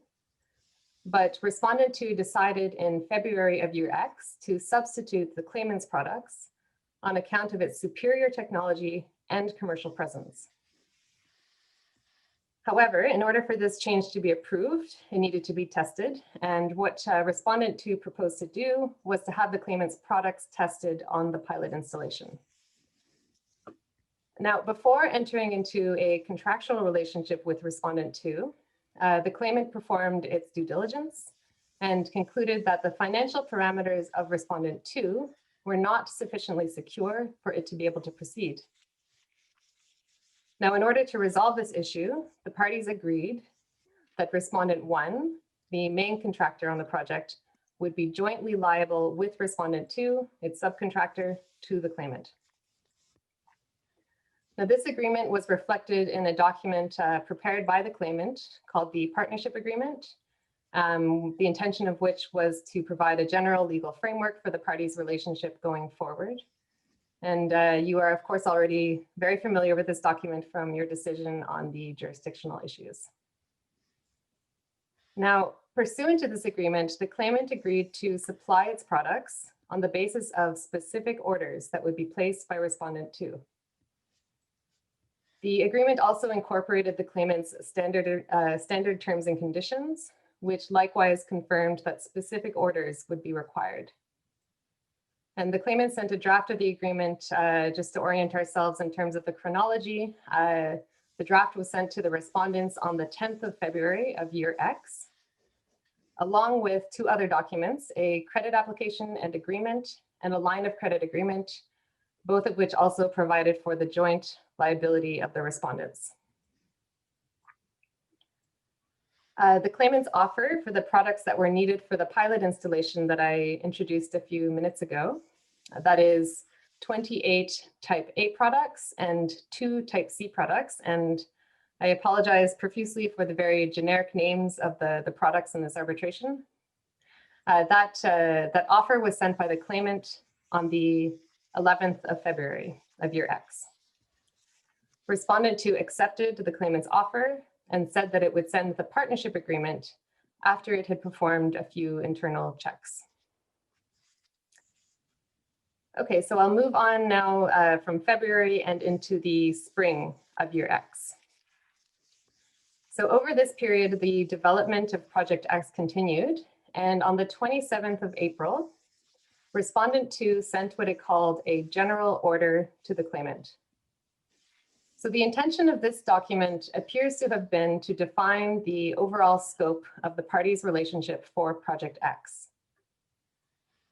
but respondent 2 decided in February of year X to substitute the claimant's products on account of its superior technology and commercial presence. However, in order for this change to be approved, it needed to be tested. And what respondent 2 proposed to do was to have the claimant's products tested on the pilot installation. Now, before entering into a contractual relationship with respondent 2, the claimant performed its due diligence and concluded that the financial parameters of respondent 2 were not sufficiently secure for it to be able to proceed. Now, in order to resolve this issue, the parties agreed that respondent 1, the main contractor on the project, would be jointly liable with respondent 2, its subcontractor, to the claimant. Now, this agreement was reflected in a document prepared by the claimant called the Partnership Agreement, the intention of which was to provide a general legal framework for the parties' relationship going forward. And you are, of course, already very familiar with this document from your decision on the jurisdictional issues. Now, pursuant to this agreement, the claimant agreed to supply its products on the basis of specific orders that would be placed by respondent 2. The agreement also incorporated the claimant's standard terms and conditions, which likewise confirmed that specific orders would be required. And the claimant sent a draft of the agreement just to orient ourselves in terms of the chronology. The draft was sent to the respondents on the 10th of February of year X, along with 2 other documents, a credit application and agreement and a line of credit agreement, both of which also provided for the joint liability of the respondents. The claimant's offer for the products that were needed for the pilot installation that I introduced a few minutes ago, that is 28 type A products and 2 type C products. And I apologize profusely for the very generic names of the products in this arbitration. That offer was sent by the claimant on the 11th of February of year X. Respondent 2 accepted the claimant's offer and said that it would send the partnership agreement after it had performed a few internal checks. Okay, so I'll move on now from February and into the spring of year X. So over this period, the development of Project X continued, and on the 27th of April, Respondent 2 sent what it called a general order to the claimant. So the intention of this document appears to have been to define the overall scope of the parties' relationship for Project X.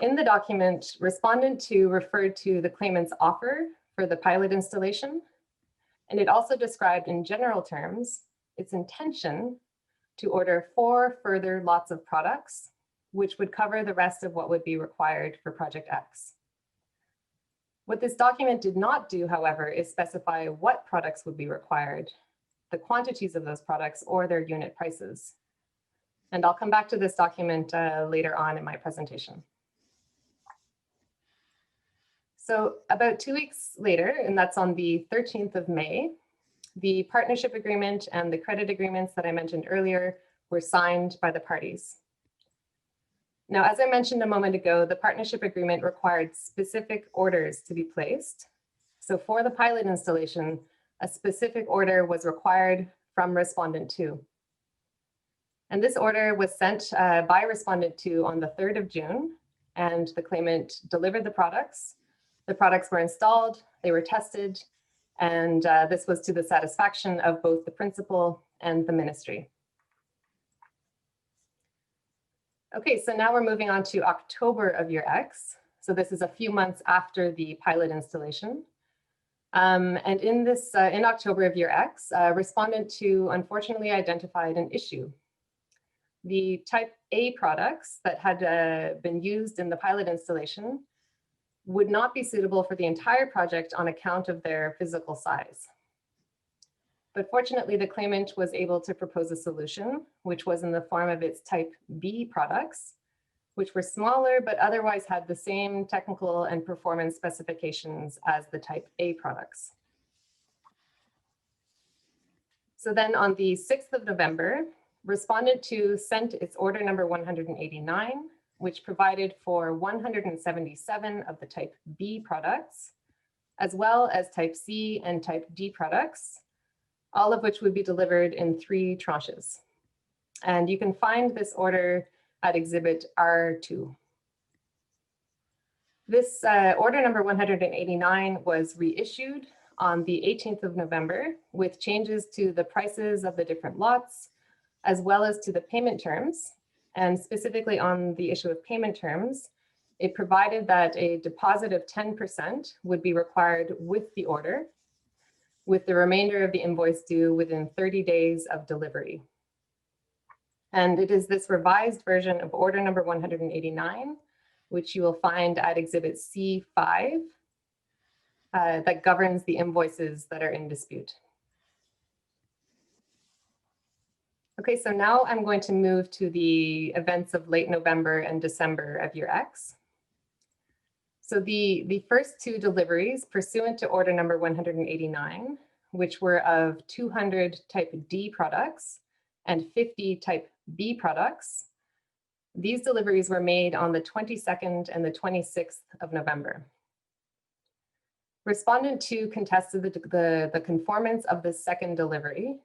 In the document, Respondent 2 referred to the claimant's offer for the pilot installation, and it also described in general terms its intention to order 4 further lots of products, which would cover the rest of what would be required for Project X. What this document did not do, however, is specify what products would be required, the quantities of those products, or their unit prices. And I'll come back to this document later on in my presentation. So about 2 weeks later, and that's on the 13th of May, the partnership agreement and the credit agreements that I mentioned earlier were signed by the parties. Now, as I mentioned a moment ago, the partnership agreement required specific orders to be placed. So for the pilot installation, a specific order was required from Respondent 2. And this order was sent by Respondent 2 on the 3rd of June, and the claimant delivered the products. The products were installed, they were tested, and this was to the satisfaction of both the principal and the ministry. Okay, so now we're moving on to October of year X. So this is a few months after the pilot installation. And in October of year X, Respondent 2 unfortunately identified an issue. The type A products that had been used in the pilot installation would not be suitable for the entire project on account of their physical size. But fortunately, the claimant was able to propose a solution, which was in the form of its type B products, which were smaller, but otherwise had the same technical and performance specifications as the type A products. So then on the 6th of November, Respondent 2 sent its order number 189, which provided for 177 of the type B products, as well as type C and type D products, all of which would be delivered in 3 tranches. And you can find this order at exhibit R2. This order number 189 was reissued on the 18th of November with changes to the prices of the different lots, as well as to the payment terms. And specifically on the issue of payment terms, it provided that a deposit of 10% would be required with the order, with the remainder of the invoice due within 30 days of delivery. And it is this revised version of order number 189, which you will find at exhibit C5, that governs the invoices that are in dispute. Okay, so now I'm going to move to the events of late November and December of year X. So the first 2 deliveries pursuant to order number 189, which were of 200 type D products and 50 type B products, These deliveries were made on the 22nd and the 26th of November. Respondent 2 contested the conformance of the second delivery,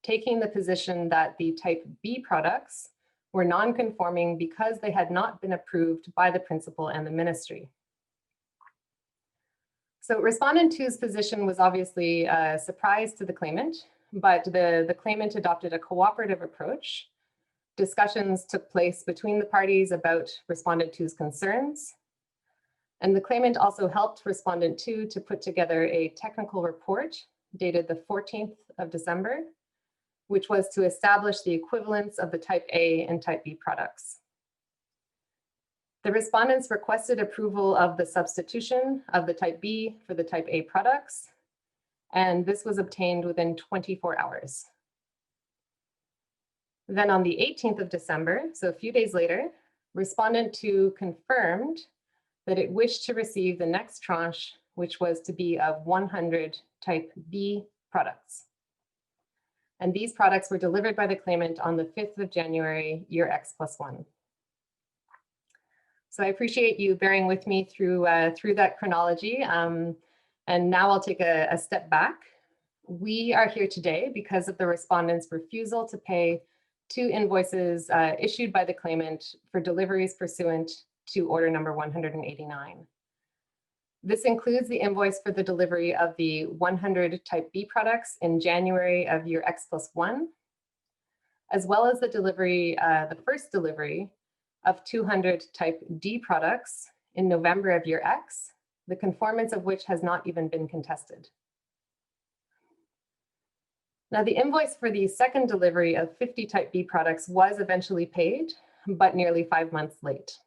taking the position that the type B products were non-conforming because they had not been approved by the principal and the ministry. So respondent 2's position was obviously a surprise to the claimant, but the claimant adopted a cooperative approach. Discussions took place between the parties about respondent 2's concerns. And the claimant also helped respondent 2 to put together a technical report dated the 14th of December, which was to establish the equivalence of the type A and type B products. The respondents requested approval of the substitution of the type B for the type A products, and this was obtained within 24 hours. Then on the 18th of December, so a few days later, respondent 2 confirmed that it wished to receive the next tranche, which was to be of 100 type B products. And these products were delivered by the claimant on the 5th of January, year X+1. So I appreciate you bearing with me through that chronology. And now I'll take a step back. We are here today because of the respondent's refusal to pay 2 invoices issued by the claimant for deliveries pursuant to order number 189. This includes the invoice for the delivery of the 100 type B products in January of year X+1, as well as the delivery, the first delivery of 200 type D products in November of year X, the conformance of which has not even been contested. Now, the invoice for the second delivery of 50 type B products was eventually paid, but nearly 5 months late.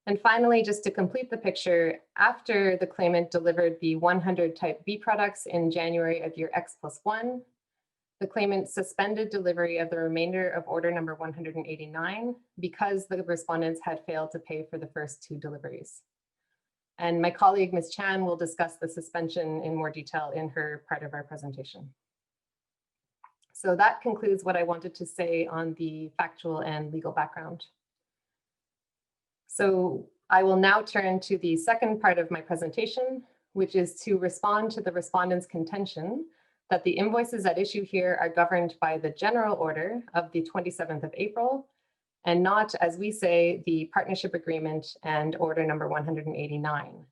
And finally, just to complete the picture, after the claimant delivered the 100 type B products in January of year X+1, the claimant suspended delivery of the remainder of order number 189 because the respondents had failed to pay for the first 2 deliveries. And my colleague, Ms. Chan, will discuss the suspension in more detail in her part of our presentation. So that concludes what I wanted to say on the factual and legal background. So I will now turn to the second part of my presentation, which is to respond to the respondent's contention that the invoices at issue here are governed by the general order of the 27th of April, and not, as we say, the partnership agreement and order number 189.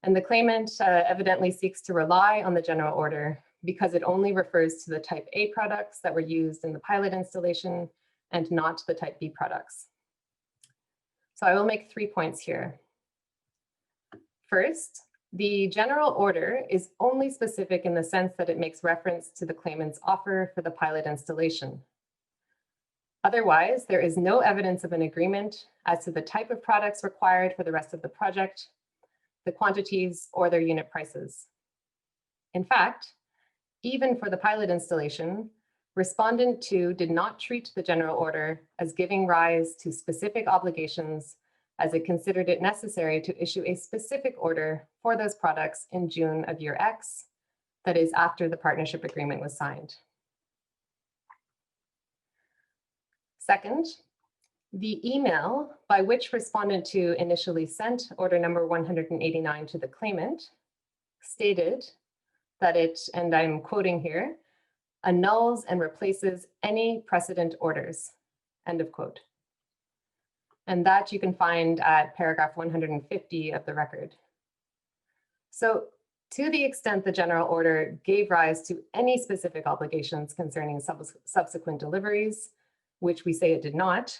And the claimant evidently seeks to rely on the general order because it only refers to the type A products that were used in the pilot installation and not the type B products. So I will make 3 points here. First, the general order is only specific in the sense that it makes reference to the claimant's offer for the pilot installation. Otherwise, there is no evidence of an agreement as to the type of products required for the rest of the project, the quantities, or their unit prices. In fact, even for the pilot installation, respondent 2 did not treat the general order as giving rise to specific obligations, as it considered it necessary to issue a specific order for those products in June of year X, that is after the partnership agreement was signed. Second, the email by which respondent 2 initially sent order number 189 to the claimant stated that it, and I'm quoting here, annuls and replaces any precedent orders, end of quote. And that you can find at paragraph 150 of the record. So to the extent the general order gave rise to any specific obligations concerning subsequent deliveries, which we say it did not,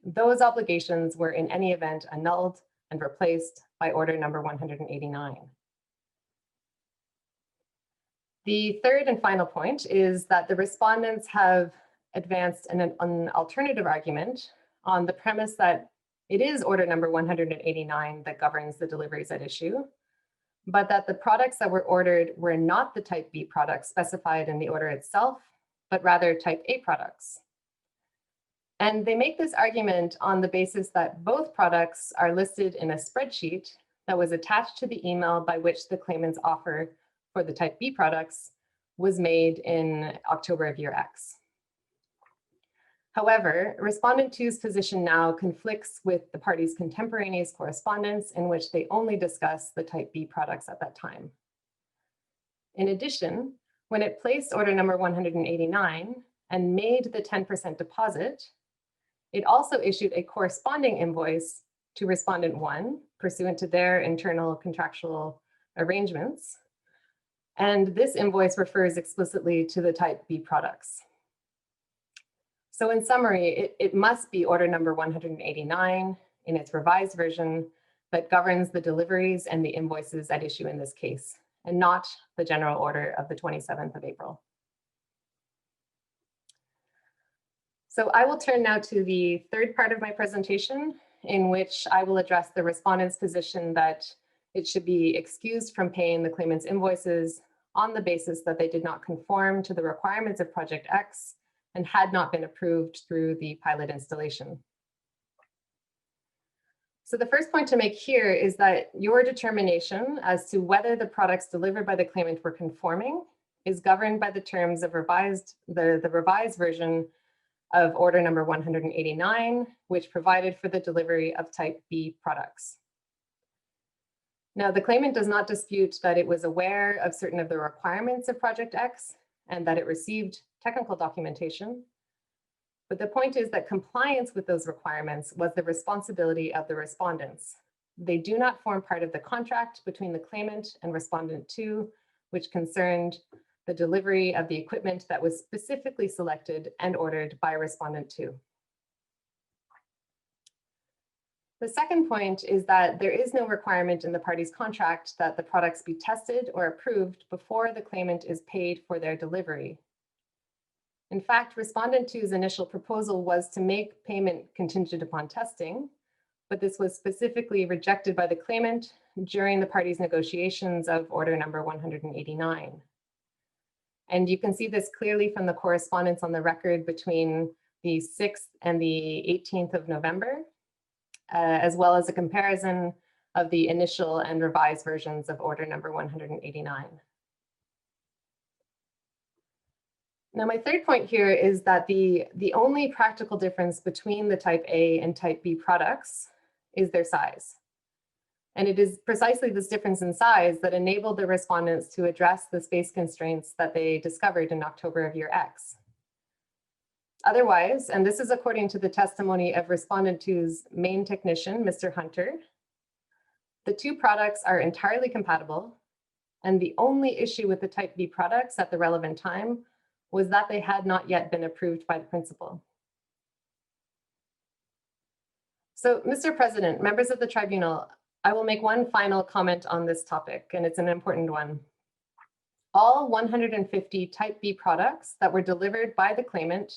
those obligations were in any event annulled and replaced by order number 189. The third and final point is that the respondents have advanced an alternative argument on the premise that it is order number 189 that governs the deliveries at issue, but that the products that were ordered were not the type B products specified in the order itself, but rather type A products. And they make this argument on the basis that both products are listed in a spreadsheet that was attached to the email by which the claimant's offer for the type B products was made in October of year X. However, respondent 2's position now conflicts with the parties' contemporaneous correspondence in which they only discuss the type B products at that time. In addition, when it placed order number 189 and made the 10% deposit, it also issued a corresponding invoice to respondent 1 pursuant to their internal contractual arrangements. And this invoice refers explicitly to the type B products. So in summary, it must be order number 189 in its revised version that governs the deliveries and the invoices at issue in this case, and not the general order of the 27th of April. So I will turn now to the third part of my presentation, in which I will address the respondent's position that it should be excused from paying the claimant's invoices on the basis that they did not conform to the requirements of Project X and had not been approved through the pilot installation. So the first point to make here is that your determination as to whether the products delivered by the claimant were conforming is governed by the terms of the revised version of order number 189, which provided for the delivery of type B products. Now, the claimant does not dispute that it was aware of certain of the requirements of Project X and that it received technical documentation. But the point is that compliance with those requirements was the responsibility of the respondents. They do not form part of the contract between the claimant and respondent 2, which concerned the delivery of the equipment that was specifically selected and ordered by respondent 2. The second point is that there is no requirement in the parties' contract that the products be tested or approved before the claimant is paid for their delivery. In fact, respondent 2's initial proposal was to make payment contingent upon testing, but this was specifically rejected by the claimant during the parties' negotiations of order number 189. And you can see this clearly from the correspondence on the record between the 6th and the 18th of November, as well as a comparison of the initial and revised versions of order number 189. Now, my third point here is that the only practical difference between the type A and type B products is their size. And it is precisely this difference in size that enabled the respondents to address the space constraints that they discovered in October of year X. Otherwise, and this is according to the testimony of respondent 2's main technician, Mr. Hunter, the two products are entirely compatible, and the only issue with the type B products at the relevant time was that they had not yet been approved by the principal. So, Mr. President, members of the tribunal, I will make one final comment on this topic, and it's an important one. All 150 type B products that were delivered by the claimant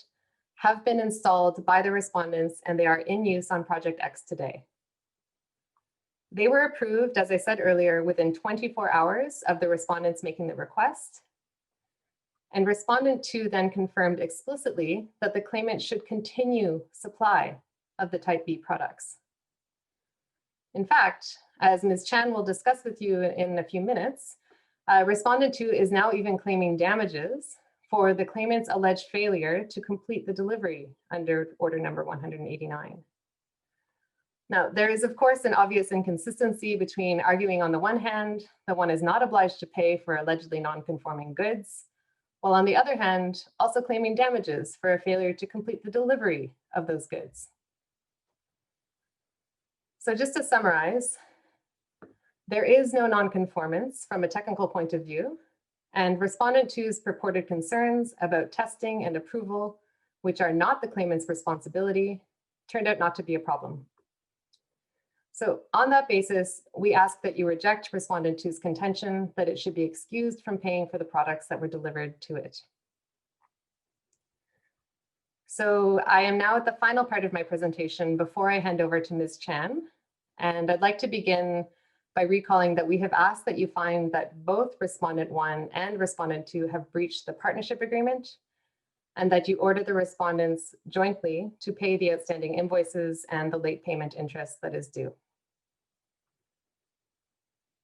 have been installed by the respondents, and they are in use on Project X today. They were approved, as I said earlier, within 24 hours of the respondents making the request. And respondent 2 then confirmed explicitly that the claimant should continue supply of the type B products. In fact, as Ms. Chan will discuss with you in a few minutes, respondent 2 is now even claiming damages for the claimant's alleged failure to complete the delivery under order number 189. Now, there is of course an obvious inconsistency between arguing on the one hand that one is not obliged to pay for allegedly non-conforming goods, while on the other hand, also claiming damages for a failure to complete the delivery of those goods. So just to summarize, there is no non-conformance from a technical point of view, and respondent 2's purported concerns about testing and approval, which are not the claimant's responsibility, turned out not to be a problem. So on that basis, we ask that you reject respondent 2's contention that it should be excused from paying for the products that were delivered to it. So I am now at the final part of my presentation before I hand over to Ms. Chan, and I'd like to begin by recalling that we have asked that you find that both respondent 1 and respondent 2 have breached the partnership agreement, and that you order the respondents jointly to pay the outstanding invoices and the late payment interest that is due.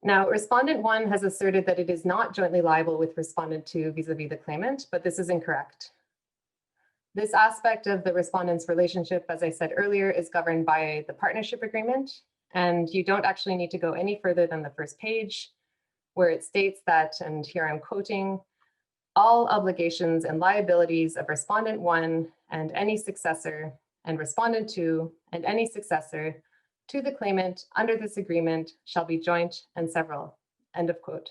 Now, respondent 1 has asserted that it is not jointly liable with respondent 2 vis-a-vis the claimant, but this is incorrect. This aspect of the respondent's relationship, as I said earlier, is governed by the partnership agreement, and you don't actually need to go any further than the first page, where it states that, and here I'm quoting, all obligations and liabilities of respondent 1 and any successor, and respondent 2 and any successor to the claimant under this agreement shall be joint and several, end of quote.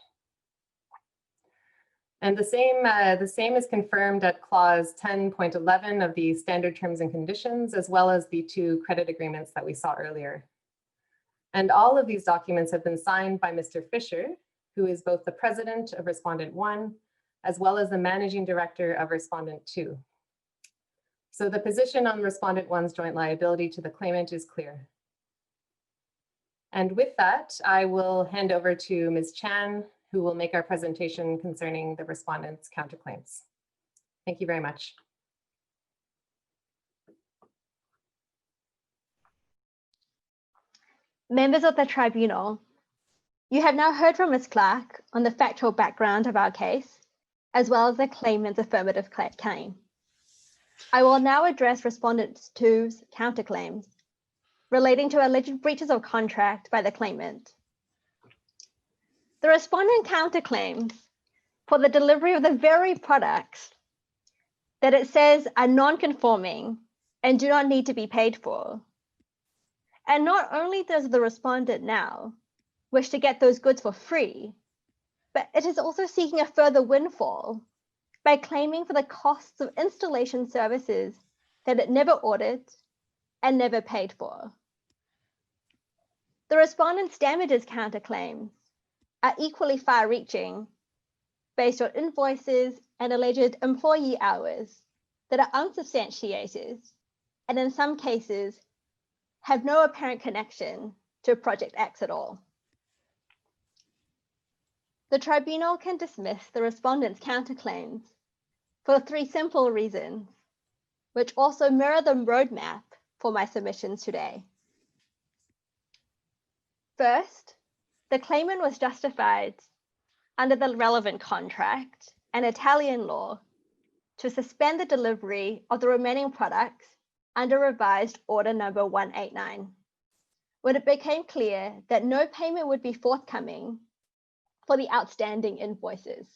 And the same is confirmed at clause 10.11 of the standard terms and conditions, as well as the 2 credit agreements that we saw earlier. And all of these documents have been signed by Mr. Fisher, who is both the president of respondent 1, as well as the managing director of respondent 2. So the position on respondent 1's joint liability to the claimant is clear. And with that, I will hand over to Ms. Chan, who will make our presentation concerning the respondent's counterclaims. Thank you very much. Members of the tribunal, you have now heard from Ms. Clark on the factual background of our case, as well as the claimant's affirmative claim. I will now address respondent 2's counterclaims relating to alleged breaches of contract by the claimant. The respondent counterclaims for the delivery of the very products that it says are non-conforming and do not need to be paid for. And not only does the respondent now wish to get those goods for free, but it is also seeking a further windfall by claiming for the costs of installation services that it never ordered and never paid for. The respondent's damages counterclaims are equally far-reaching based on invoices and alleged employee hours that are unsubstantiated and in some cases have no apparent connection to Project X at all. The tribunal can dismiss the respondent's counterclaims for 3 simple reasons, which also mirror the roadmap for my submissions today. First, the claimant was justified under the relevant contract and Italian law to suspend the delivery of the remaining products under revised order number 189, when it became clear that no payment would be forthcoming for the outstanding invoices.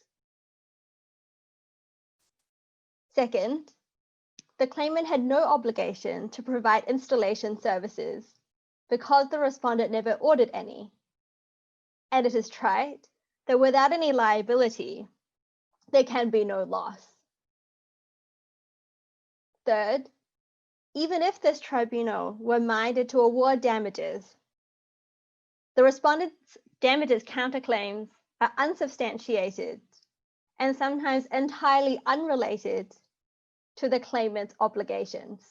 Second, the claimant had no obligation to provide installation services because the respondent never ordered any. And it is trite that without any liability, there can be no loss. Third, even if this tribunal were minded to award damages, the respondent's damages counterclaims are unsubstantiated and sometimes entirely unrelated to the claimant's obligations.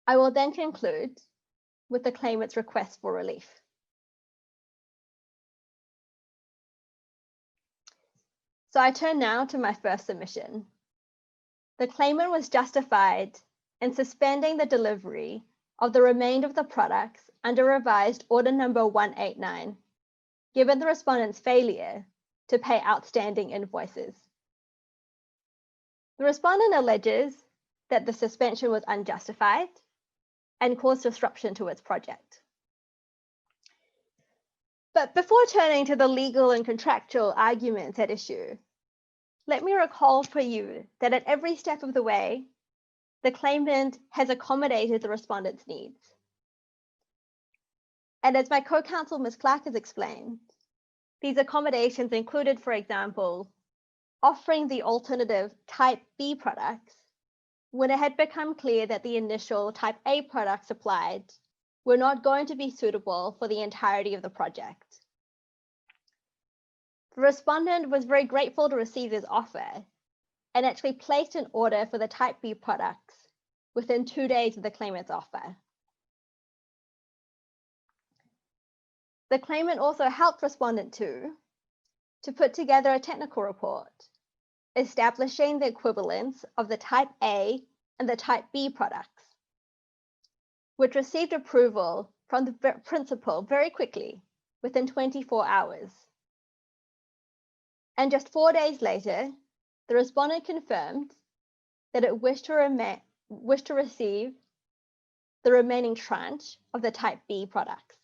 I will then conclude with the claimant's request for relief. So I turn now to my first submission. The claimant was justified in suspending the delivery of the remainder of the products under revised order number 189, given the respondent's failure to pay outstanding invoices. The respondent alleges that the suspension was unjustified and caused disruption to its project. But before turning to the legal and contractual arguments at issue, let me recall for you that at every step of the way, the claimant has accommodated the respondent's needs. And as my co-counsel, Ms. Clark, has explained, these accommodations included, for example, offering the alternative Type B products when it had become clear that the initial Type A products supplied were not going to be suitable for the entirety of the project. The respondent was very grateful to receive this offer and actually placed an order for the Type B products within 2 days of the claimant's offer. The claimant also helped respondent 2 to put together a technical report establishing the equivalence of the Type A and the Type B products, which received approval from the principal very quickly, within 24 hours. And just 4 days later, the respondent confirmed that it wished to receive the remaining tranche of the Type B products.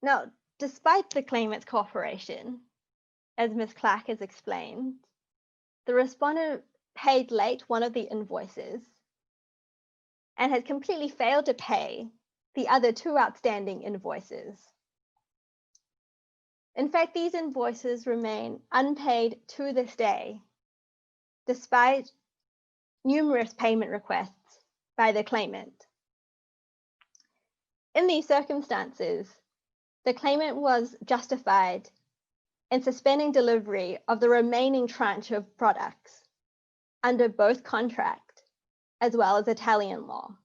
Now, despite the claimant's cooperation, as Ms. Clark has explained, the respondent paid late one of the invoices and has completely failed to pay the other two outstanding invoices. In fact, these invoices remain unpaid to this day, despite numerous payment requests by the claimant. In these circumstances, the claimant was justified in suspending delivery of the remaining tranche of products under both contract as well as Italian law.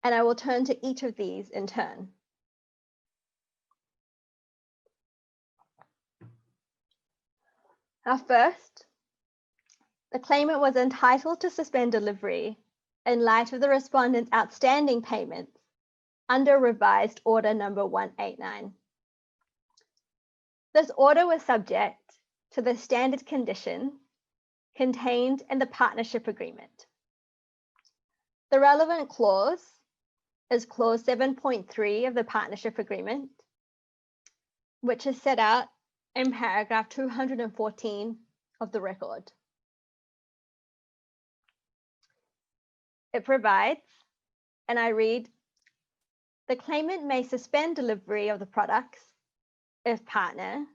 And I will turn to each of these in turn. Now, first, the claimant was entitled to suspend delivery in light of the respondent's outstanding payments under revised order number 189. This order was subject to the standard conditions contained in the partnership agreement. The relevant clause is clause 7.3 of the partnership agreement, which is set out in paragraph 214 of the record. It provides, and I read, the claimant may suspend delivery of the products if partner,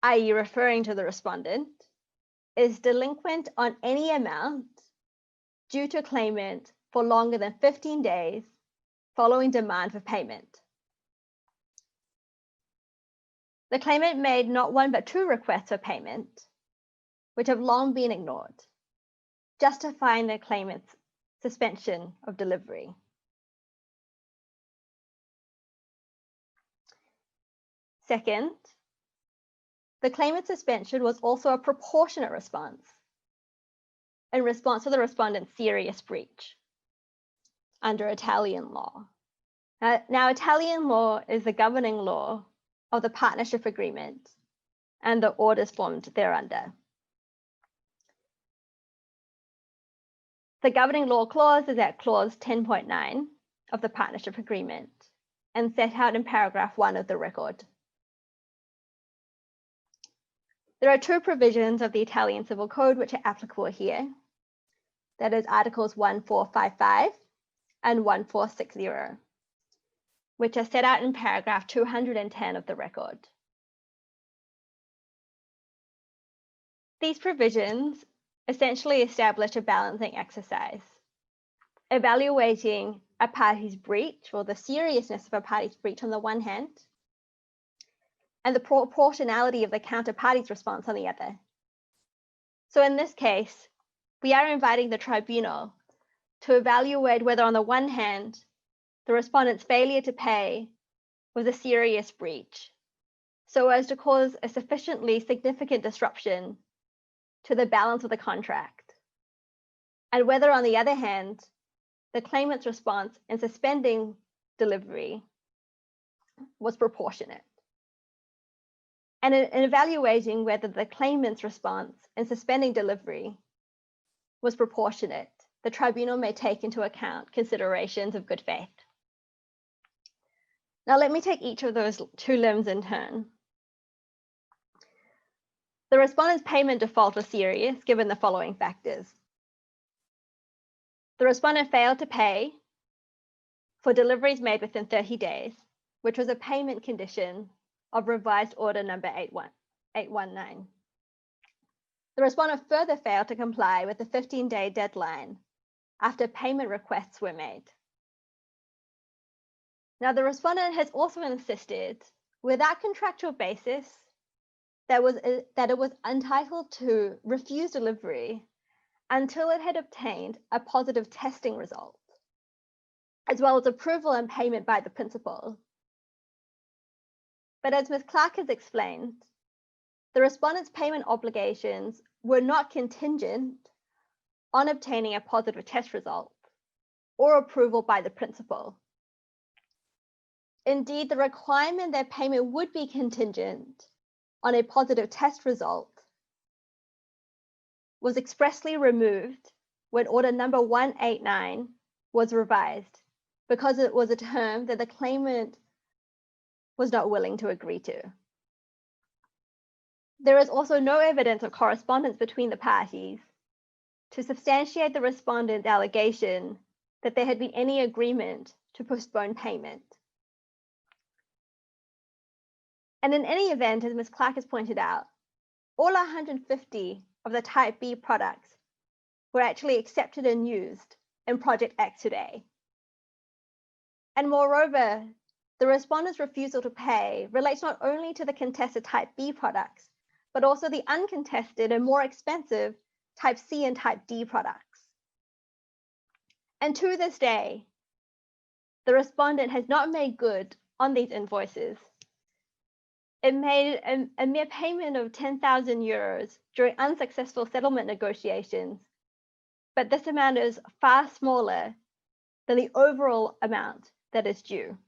i.e. referring to the respondent, is delinquent on any amount due to claimant for longer than 15 days following demand for payment. The claimant made not one but two requests for payment, which have long been ignored, justifying the claimant's suspension of delivery. Second, the claimant's suspension was also a proportionate response in response to the respondent's serious breach under Italian law. Now, Italian law is the governing law of the partnership agreement and the orders formed thereunder. The governing law clause is at clause 10.9 of the partnership agreement and set out in paragraph 1 of the record. There are two provisions of the Italian Civil Code which are applicable here. That is Articles 1455 and 1460, which are set out in paragraph 210 of the record. These provisions essentially establish a balancing exercise, evaluating a party's breach or the seriousness of a party's breach on the one hand, and the proportionality of the counterparty's response on the other. So in this case, we are inviting the tribunal to evaluate whether on the one hand, the respondent's failure to pay was a serious breach, so as to cause a sufficiently significant disruption to the balance of the contract, and whether on the other hand, the claimant's response in suspending delivery was proportionate. And in evaluating whether the claimant's response in suspending delivery was proportionate, the tribunal may take into account considerations of good faith. Now let me take each of those two limbs in turn. The respondent's payment default was serious given the following factors. The respondent failed to pay for deliveries made within 30 days, which was a payment condition of revised order number 819. The respondent further failed to comply with the 15-day deadline after payment requests were made. Now, the respondent has also insisted, without contractual basis, that it was entitled to refuse delivery until it had obtained a positive testing result, as well as approval and payment by the principal. But as Ms. Clark has explained, the respondent's payment obligations were not contingent on obtaining a positive test result or approval by the principal. Indeed, the requirement that payment would be contingent on a positive test result was expressly removed when order number 189 was revised because it was a term that the claimant was not willing to agree to. There is also no evidence of correspondence between the parties to substantiate the respondent's allegation that there had been any agreement to postpone payment. And in any event, as Ms. Clark has pointed out, all 150 of the Type B products were actually accepted and used in Project X today. And moreover, the respondent's refusal to pay relates not only to the contested Type B products, but also the uncontested and more expensive Type C and Type D products. And to this day, the respondent has not made good on these invoices. It made a mere payment of 10,000 euros during unsuccessful settlement negotiations, but this amount is far smaller than the overall amount that is due.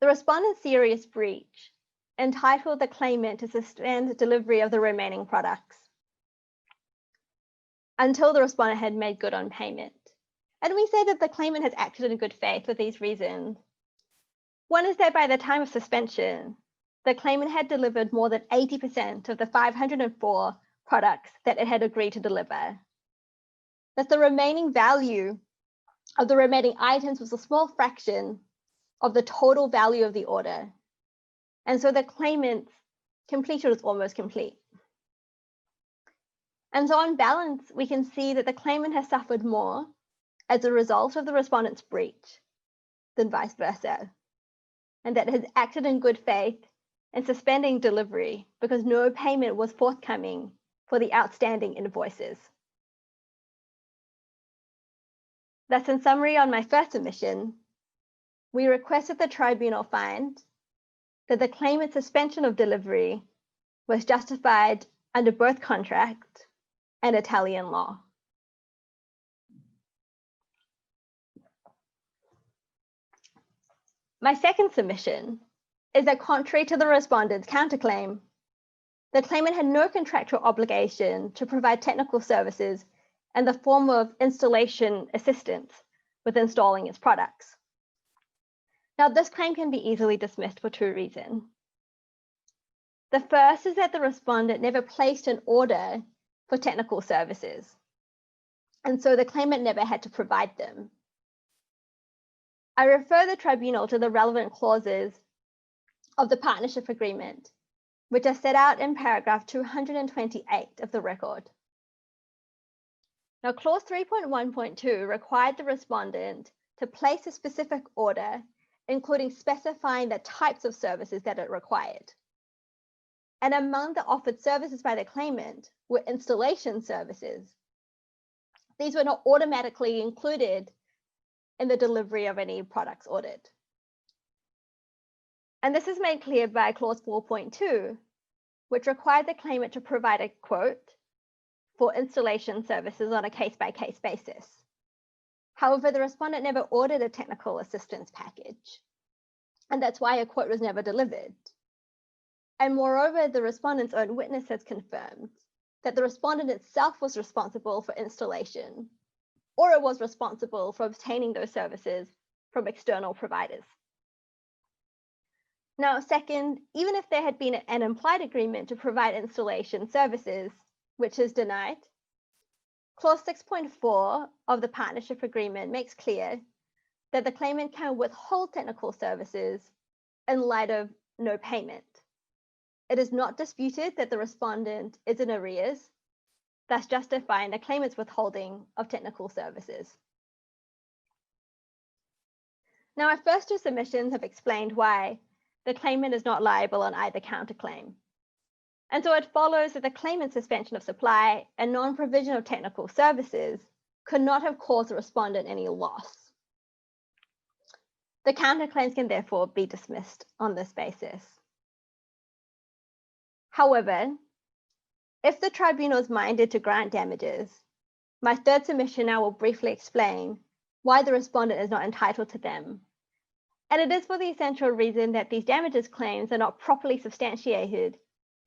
The respondent's serious breach entitled the claimant to suspend delivery of the remaining products until the respondent had made good on payment. And we say that the claimant has acted in good faith for these reasons. One is that by the time of suspension, the claimant had delivered more than 80% of the 504 products that it had agreed to deliver. That the remaining value of the remaining items was a small fraction of the total value of the order. And so the claimant's completion was almost complete. And so on balance, we can see that the claimant has suffered more as a result of the respondent's breach than vice versa, and that it has acted in good faith in suspending delivery because no payment was forthcoming for the outstanding invoices. Thus, in summary, on my first submission, we request that the tribunal find that the claimant's suspension of delivery was justified under both contract and Italian law. My second submission is that contrary to the respondent's counterclaim, the claimant had no contractual obligation to provide technical services in the form of installation assistance with installing its products. Now, this claim can be easily dismissed for two reasons. The first is that the respondent never placed an order for technical services, and so the claimant never had to provide them. I refer the tribunal to the relevant clauses of the partnership agreement, which are set out in paragraph 228 of the record. Now, clause 3.1.2 required the respondent to place a specific order, including specifying the types of services that it required. And among the offered services by the claimant were installation services. These were not automatically included in the delivery of any products ordered. And this is made clear by clause 4.2, which required the claimant to provide a quote for installation services on a case-by-case basis. However, the respondent never ordered a technical assistance package, and that's why a quote was never delivered. And moreover, the respondent's own witness has confirmed that the respondent itself was responsible for installation, or it was responsible for obtaining those services from external providers. Now, second, even if there had been an implied agreement to provide installation services, which is denied, clause 6.4 of the partnership agreement makes clear that the claimant can withhold technical services in light of no payment. It is not disputed that the respondent is in arrears, thus justifying the claimant's withholding of technical services. Now, our first two submissions have explained why the claimant is not liable on either counterclaim. And so it follows that the claimant's suspension of supply and non-provision of technical services could not have caused the respondent any loss. The counterclaims can therefore be dismissed on this basis. However, if the tribunal is minded to grant damages, my third submission now will briefly explain why the respondent is not entitled to them. And it is for the essential reason that these damages claims are not properly substantiated,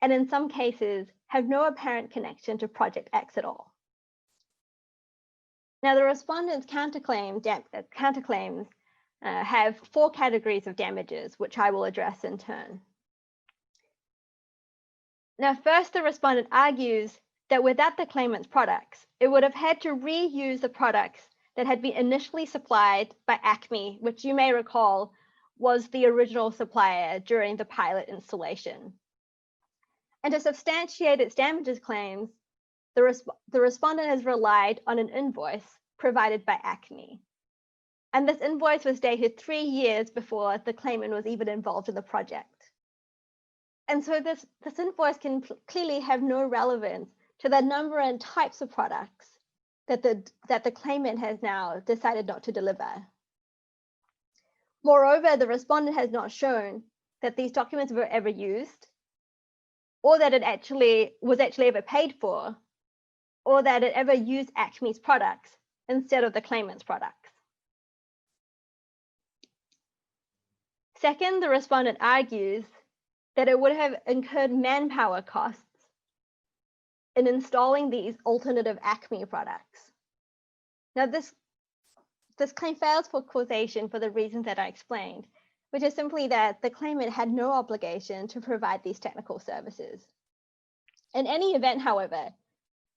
and in some cases have no apparent connection to Project X at all. Now, the respondents' counterclaims have 4 categories of damages, which I will address in turn. Now, first, the respondent argues that without the claimant's products, it would have had to reuse the products that had been initially supplied by Acme, which you may recall was the original supplier during the pilot installation. And to substantiate its damages claims, the respondent has relied on an invoice provided by Acme. And this invoice was dated 3 years before the claimant was even involved in the project. And so this invoice can clearly have no relevance to the number and types of products that the claimant has now decided not to deliver. Moreover, the respondent has not shown that these documents were ever used, or that it was actually ever paid for, or that it ever used Acme's products instead of the claimant's products. Second, the respondent argues that it would have incurred manpower costs in installing these alternative Acme products. Now, this claim fails for causation for the reasons that I explained, which is simply that the claimant had no obligation to provide these technical services. In any event, however,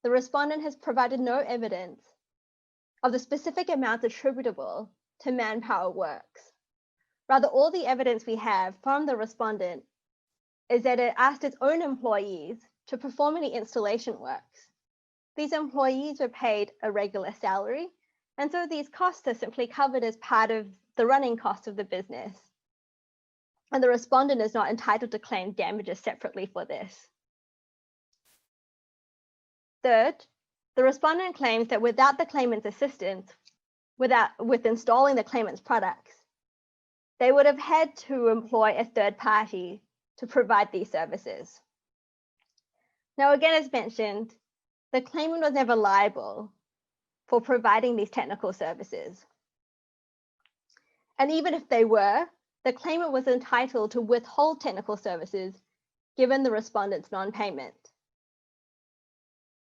the respondent has provided no evidence of the specific amounts attributable to manpower works. Rather, all the evidence we have from the respondent is that it asked its own employees to perform any installation works. These employees were paid a regular salary, and so these costs are simply covered as part of the running cost of the business. And the respondent is not entitled to claim damages separately for this. Third, the respondent claims that without the claimant's assistance with installing the claimant's products, they would have had to employ a third party to provide these services. Now, again, as mentioned, the claimant was never liable for providing these technical services. And even if they were, the claimant was entitled to withhold technical services given the respondent's non-payment.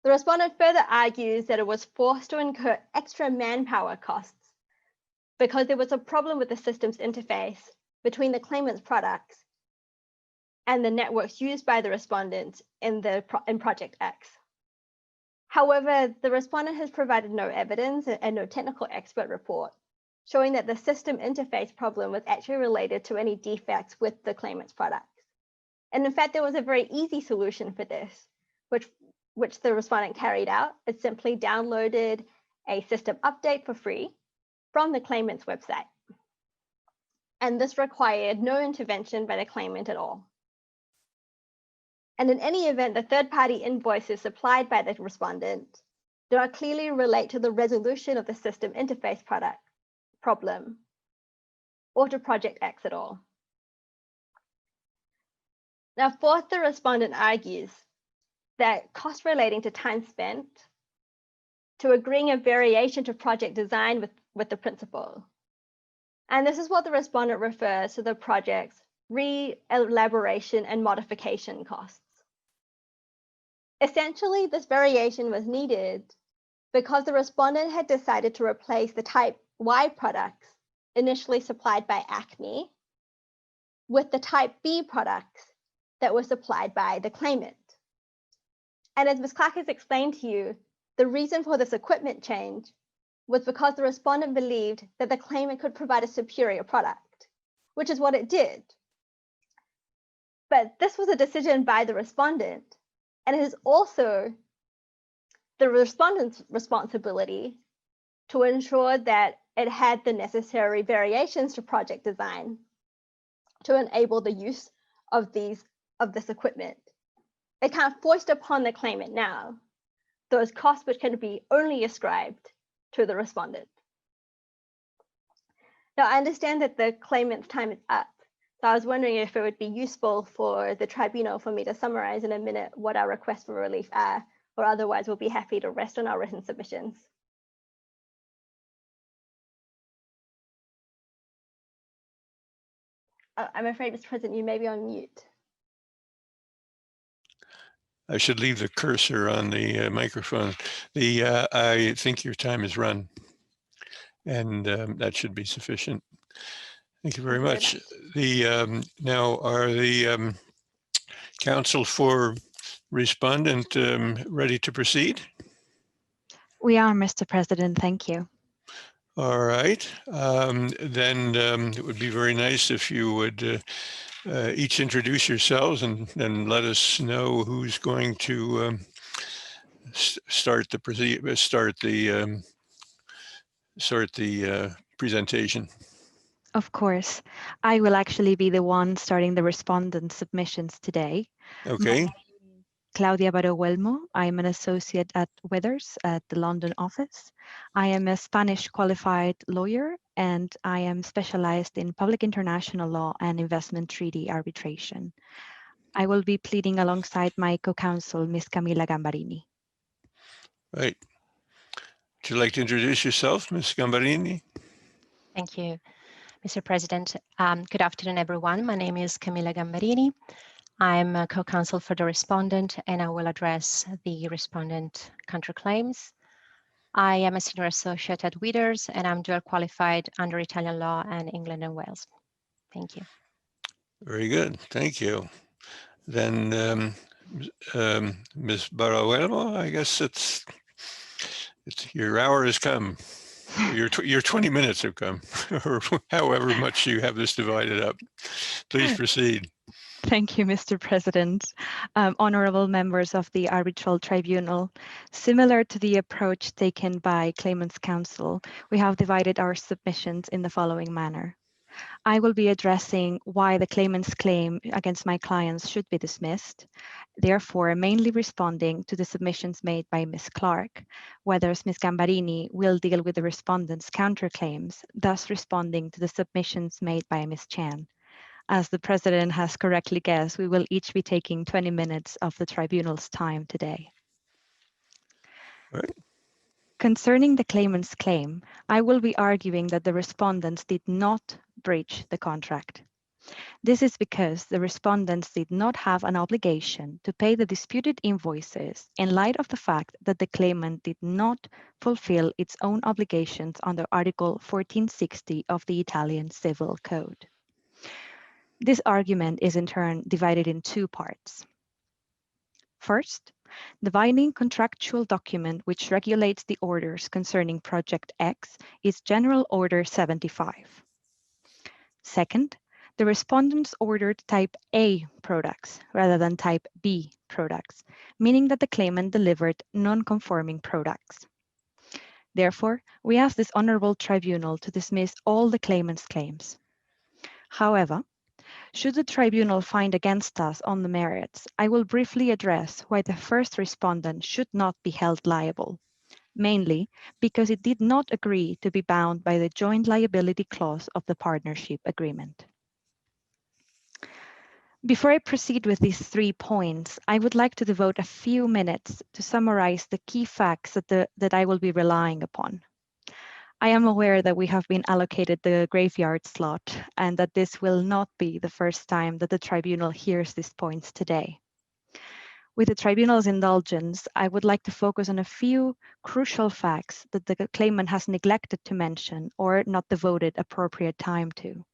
The respondent further argues that it was forced to incur extra manpower costs because there was a problem with the system's interface between the claimant's products and the networks used by the respondent in Project X. However, the respondent has provided no evidence and no technical expert report showing that the system interface problem was actually related to any defects with the claimant's products. And in fact, there was a very easy solution for this, which the respondent carried out. It simply downloaded a system update for free from the claimant's website. And this required no intervention by the claimant at all. And in any event, the third-party invoices supplied by the respondent do not clearly relate to the resolution of the system interface problem or to Project X at all. Now, fourth, the respondent argues that costs relating to time spent to agreeing a variation to project design with the principal. And this is what the respondent refers to the project's re-elaboration and modification costs. Essentially, this variation was needed because the respondent had decided to replace the type Y products initially supplied by Acme with the type B products that were supplied by the claimant. And as Ms. Clark has explained to you, the reason for this equipment change was because the respondent believed that the claimant could provide a superior product, which is what it did. But this was a decision by the respondent, and it is also the respondent's responsibility to ensure that it had the necessary variations to project design to enable the use of this equipment. It can't foist upon the claimant now those costs which can be only ascribed to the respondent. Now, I understand that the claimant's time is up, so I was wondering if it would be useful for the tribunal for me to summarize in a minute what our requests for relief are, or otherwise we'll be happy to rest on our written submissions. I'm afraid, Mr. President, you may be on mute. I should leave the cursor on the microphone. I think your time is run, and that should be sufficient. Thank you very much. Now, are the counsel for respondent ready to proceed? We are, Mr. President. Thank you. All right. Then it would be very nice if you would each introduce yourselves and let us know who's going to start the presentation. Of course. I will actually be the one starting the respondent submissions today. Okay. Clàudia Baró Huelmo. I'm an associate at Withers at the London office. I am a Spanish qualified lawyer, and I am specialized in public international law and investment treaty arbitration. I will be pleading alongside my co-counsel, Ms. Camilla Gambarini. Right. Would you like to introduce yourself, Ms. Gambarini? Thank you, Mr. President. Good afternoon, everyone. My name is Camilla Gambarini. I'm a co-counsel for the respondent, and I will address the respondent counterclaims. I am a senior associate at Withers, and I'm dual qualified under Italian law and England and Wales. Thank you. Very good. Thank you. Then Ms. Baró Huelmo, I guess it's your hour has come. Your 20 minutes have come, or however much you have this divided up. Please proceed. Thank you, Mr. President. Honorable members of the Arbitral Tribunal, similar to the approach taken by Claimants Counsel, we have divided our submissions in the following manner. I will be addressing why the claimant's claim against my clients should be dismissed, therefore mainly responding to the submissions made by Ms. Clark, whether Ms. Gambarini will deal with the respondent's counterclaims, thus responding to the submissions made by Ms. Chan. As the President has correctly guessed, we will each be taking 20 minutes of the Tribunal's time today. All right. Concerning the claimant's claim, I will be arguing that the respondents did not breach the contract. This is because the respondents did not have an obligation to pay the disputed invoices in light of the fact that the claimant did not fulfill its own obligations under Article 1460 of the Italian Civil Code. This argument is in turn divided in two parts. First, the binding contractual document which regulates the orders concerning Project X is General Order 75. Second, the respondents ordered Type A products rather than Type B products, meaning that the claimant delivered non-conforming products. Therefore, we ask this Honorable Tribunal to dismiss all the claimant's claims. However, should the Tribunal find against us on the merits, I will briefly address why the first respondent should not be held liable, mainly because it did not agree to be bound by the joint liability clause of the partnership agreement. Before I proceed with these 3 points, I would like to devote a few minutes to summarize the key facts that I will be relying upon. I am aware that we have been allocated the graveyard slot and that this will not be the first time that the Tribunal hears these points today. With the Tribunal's indulgence, I would like to focus on a few crucial facts that the claimant has neglected to mention or not devoted appropriate time to.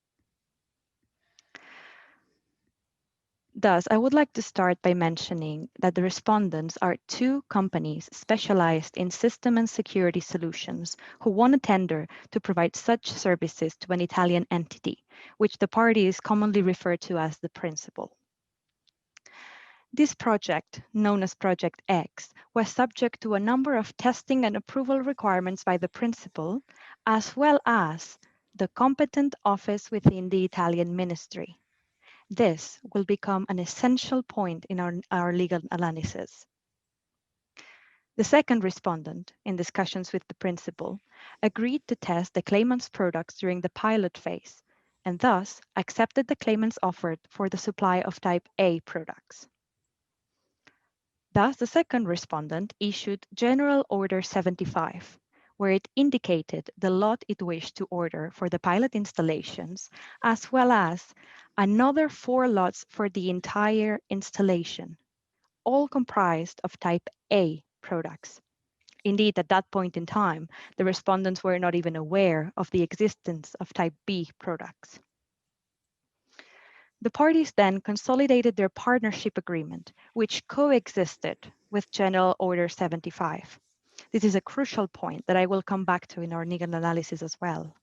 Thus, I would like to start by mentioning that the respondents are 2 companies specialized in system and security solutions who won a tender to provide such services to an Italian entity, which the parties commonly refer to as the principal. This project, known as Project X, was subject to a number of testing and approval requirements by the principal, as well as the competent office within the Italian ministry. This will become an essential point in our legal analysis. The second respondent, in discussions with the principal, agreed to test the claimant's products during the pilot phase, and thus accepted the claimant's offer for the supply of Type A products. Thus, the second respondent issued General Order 75, where it indicated the lot it wished to order for the pilot installations, as well as another 4 lots for the entire installation, all comprised of type A products. Indeed, at that point in time, the respondents were not even aware of the existence of type B products. The parties then consolidated their partnership agreement, which coexisted with General Order 75. This is a crucial point that I will come back to in our legal analysis as well.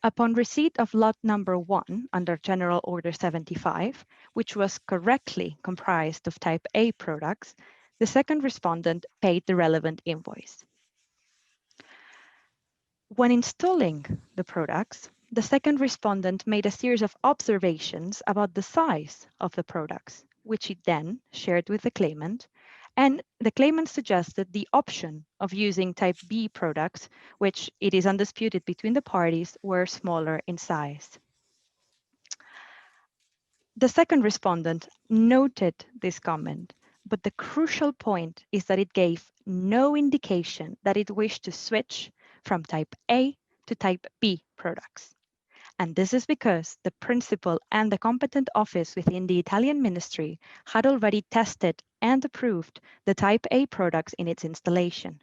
Upon receipt of lot number 1 under General Order 75, which was correctly comprised of type A products, the second respondent paid the relevant invoice. When installing the products, the second respondent made a series of observations about the size of the products, which he then shared with the claimant, and the claimant suggested the option of using type B products, which it is undisputed between the parties were smaller in size. The second respondent noted this comment, but the crucial point is that it gave no indication that it wished to switch from type A to type B products. And this is because the principal and the competent office within the Italian ministry had already tested and approved the type A products in its installation.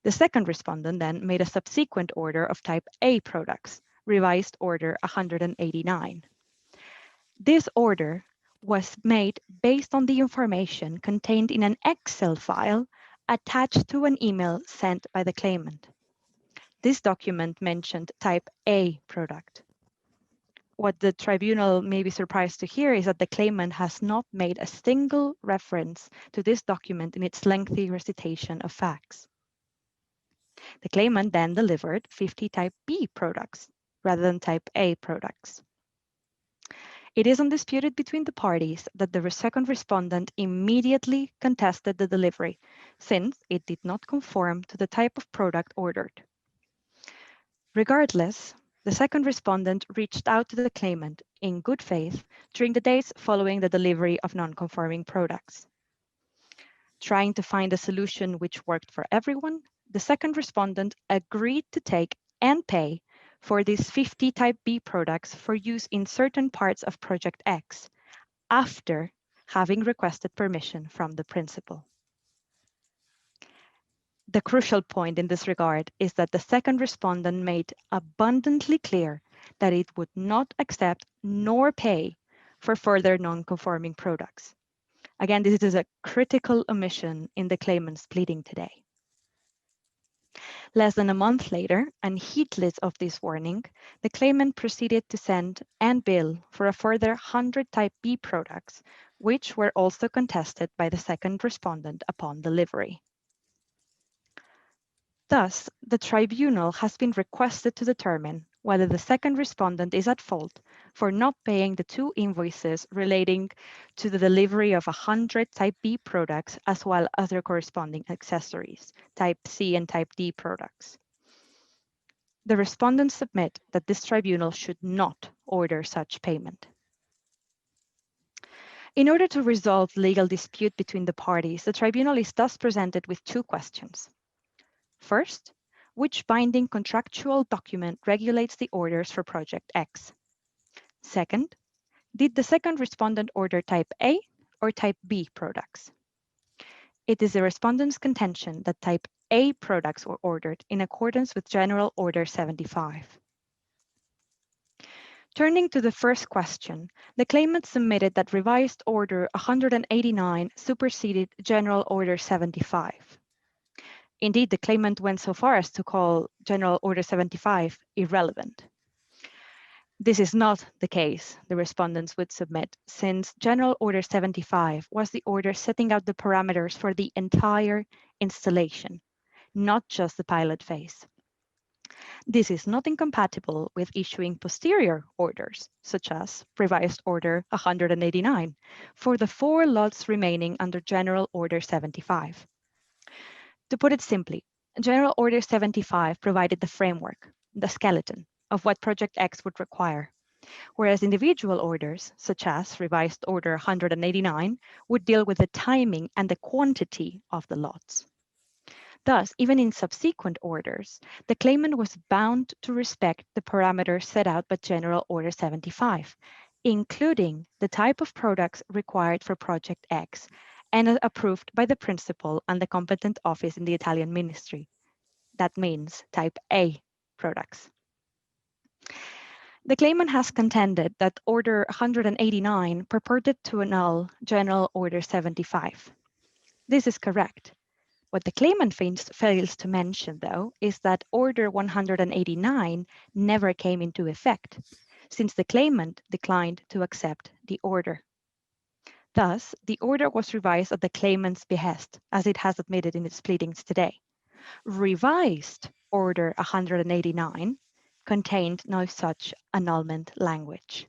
The second respondent then made a subsequent order of type A products, revised order 189. This order was made based on the information contained in an Excel file attached to an email sent by the claimant. This document mentioned type A product. What the tribunal may be surprised to hear is that the claimant has not made a single reference to this document in its lengthy recitation of facts. The claimant then delivered 50 type B products rather than type A products. It is undisputed between the parties that the second respondent immediately contested the delivery, since it did not conform to the type of product ordered. Regardless, the second respondent reached out to the claimant in good faith during the days following the delivery of non-conforming products. Trying to find a solution which worked for everyone, the second respondent agreed to take and pay for these 50 type B products for use in certain parts of Project X after having requested permission from the principal. The crucial point in this regard is that the second respondent made abundantly clear that it would not accept nor pay for further non-conforming products. Again, this is a critical omission in the claimant's pleading today. Less than a month later, and heedless of this warning, the claimant proceeded to send and bill for a further 100 type B products, which were also contested by the second respondent upon delivery. Thus, the tribunal has been requested to determine whether the second respondent is at fault for not paying the 2 invoices relating to the delivery of 100 type B products as well as their corresponding accessories, type C and type D products. The respondents submit that this tribunal should not order such payment. In order to resolve the legal dispute between the parties, the tribunal is thus presented with 2 questions. First, which binding contractual document regulates the orders for Project X? Second, did the second respondent order type A or type B products? It is the respondent's contention that type A products were ordered in accordance with General Order 75. Turning to the first question, the claimant submitted that revised Order 189 superseded General Order 75. Indeed, the claimant went so far as to call General Order 75 irrelevant. This is not the case, the respondents would submit, since General Order 75 was the order setting out the parameters for the entire installation, not just the pilot phase. This is not incompatible with issuing posterior orders, such as Revised Order 189, for the 4 lots remaining under General Order 75. To put it simply, General Order 75 provided the framework, the skeleton, of what Project X would require, whereas individual orders, such as Revised Order 189, would deal with the timing and the quantity of the lots. Thus, even in subsequent orders, the claimant was bound to respect the parameters set out by General Order 75, including the type of products required for Project X and approved by the principal and the competent office in the Italian ministry. That means type A products. The claimant has contended that Order 189 purported to annul General Order 75. This is correct. What the claimant fails to mention, though, is that Order 189 never came into effect, since the claimant declined to accept the order. Thus, the order was revised at the claimant's behest, as it has admitted in its pleadings today. Revised Order 189 contained no such annulment language.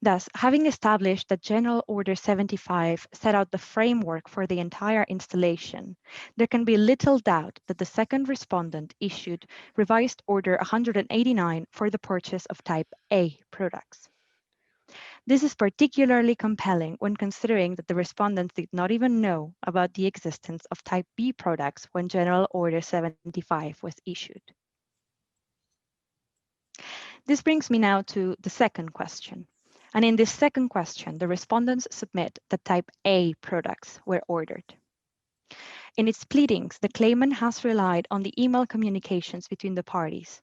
Thus, having established that General Order 75 set out the framework for the entire installation, there can be little doubt that the second respondent issued Revised Order 189 for the purchase of Type A products. This is particularly compelling when considering that the respondents did not even know about the existence of Type B products when General Order 75 was issued. This brings me now to the second question. And in this second question, the respondents submit that Type A products were ordered. In its pleadings, the claimant has relied on the email communications between the parties,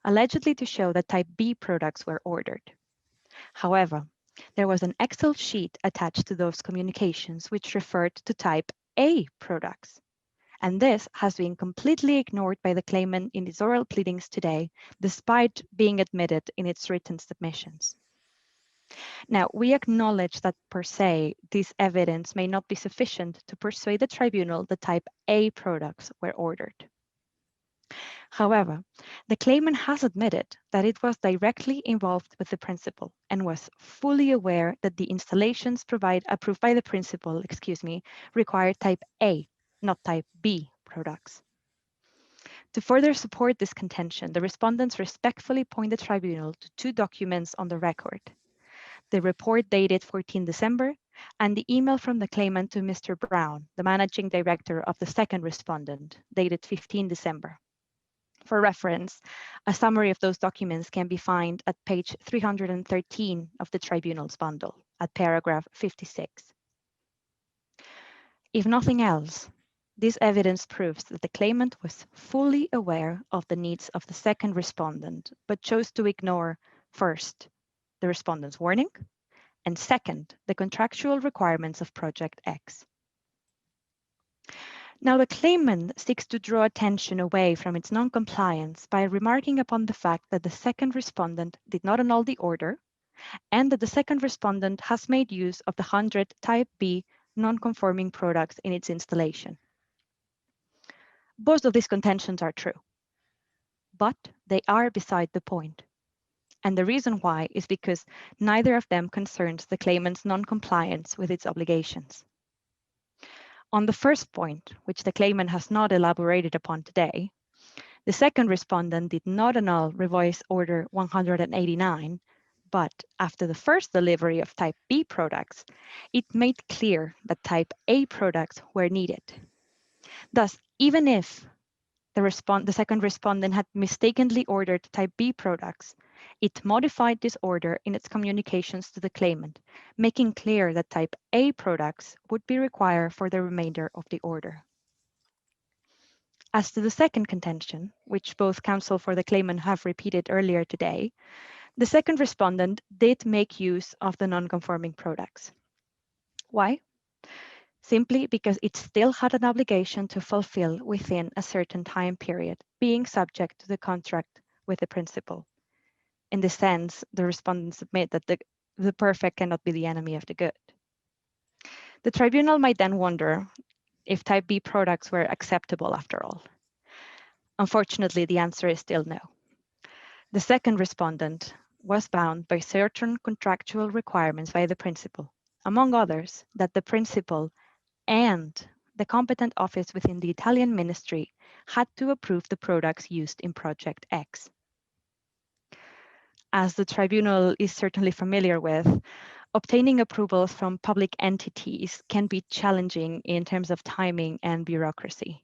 allegedly to show that Type B products were ordered. However, there was an Excel sheet attached to those communications which referred to Type A products. And this has been completely ignored by the claimant in its oral pleadings today, despite being admitted in its written submissions. Now, we acknowledge that per se, this evidence may not be sufficient to persuade the tribunal that Type A products were ordered. However, the claimant has admitted that it was directly involved with the principal and was fully aware that the installations approved by the principal, required Type A, not Type B products. To further support this contention, the respondents respectfully point the tribunal to two documents on the record: the report dated 14 December and the email from the claimant to Mr. Brown, the managing director of the second respondent, dated 15 December. For reference, a summary of those documents can be found at page 313 of the tribunal's bundle, at paragraph 56. If nothing else, this evidence proves that the claimant was fully aware of the needs of the second respondent, but chose to ignore, first, the respondent's warning, and second, the contractual requirements of Project X. Now, the claimant seeks to draw attention away from its non-compliance by remarking upon the fact that the second respondent did not annul the order and that the second respondent has made use of the 100 Type B non-conforming products in its installation. Both of these contentions are true, but they are beside the point. And the reason why is because neither of them concerns the claimant's non-compliance with its obligations. On the first point, which the claimant has not elaborated upon today, the second respondent did not annul Revised Order 189, but after the first delivery of Type B products, it made clear that Type A products were needed. Thus, even if the second respondent had mistakenly ordered Type B products, it modified this order in its communications to the claimant, making clear that Type A products would be required for the remainder of the order. As to the second contention, which both counsel for the claimant have repeated earlier today, the second respondent did make use of the non-conforming products. Why? Simply because it still had an obligation to fulfill within a certain time period, being subject to the contract with the principal. In this sense, the respondents admit that the perfect cannot be the enemy of the good. The tribunal might then wonder if Type B products were acceptable after all. Unfortunately, the answer is still no. The second respondent was bound by certain contractual requirements by the principal, among others, that the principal and the competent office within the Italian ministry had to approve the products used in Project X. As the tribunal is certainly familiar with, obtaining approvals from public entities can be challenging in terms of timing and bureaucracy.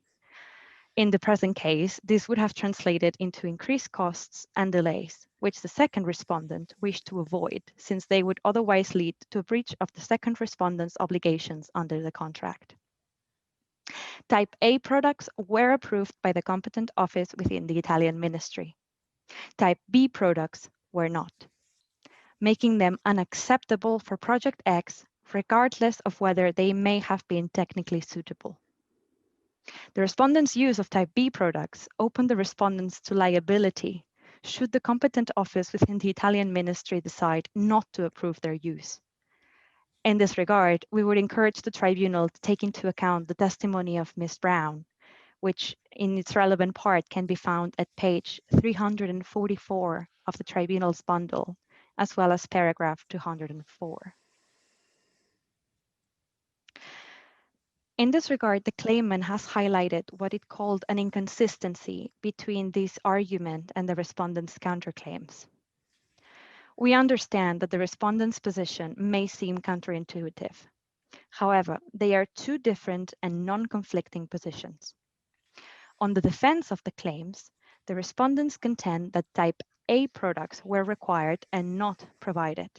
In the present case, this would have translated into increased costs and delays, which the second respondent wished to avoid, since they would otherwise lead to a breach of the second respondent's obligations under the contract. Type A products were approved by the competent office within the Italian ministry. Type B products were not, making them unacceptable for Project X, regardless of whether they may have been technically suitable. The respondents' use of Type B products opened the respondents to liability should the competent office within the Italian ministry decide not to approve their use. In this regard, we would encourage the tribunal to take into account the testimony of Ms. Brown, which in its relevant part can be found at page 344 of the tribunal's bundle, as well as paragraph 204. In this regard, the claimant has highlighted what it called an inconsistency between this argument and the respondent's counterclaims. We understand that the respondent's position may seem counterintuitive. However, they are two different and non-conflicting positions. On the defense of the claims, the respondents contend that Type A products were required and not provided.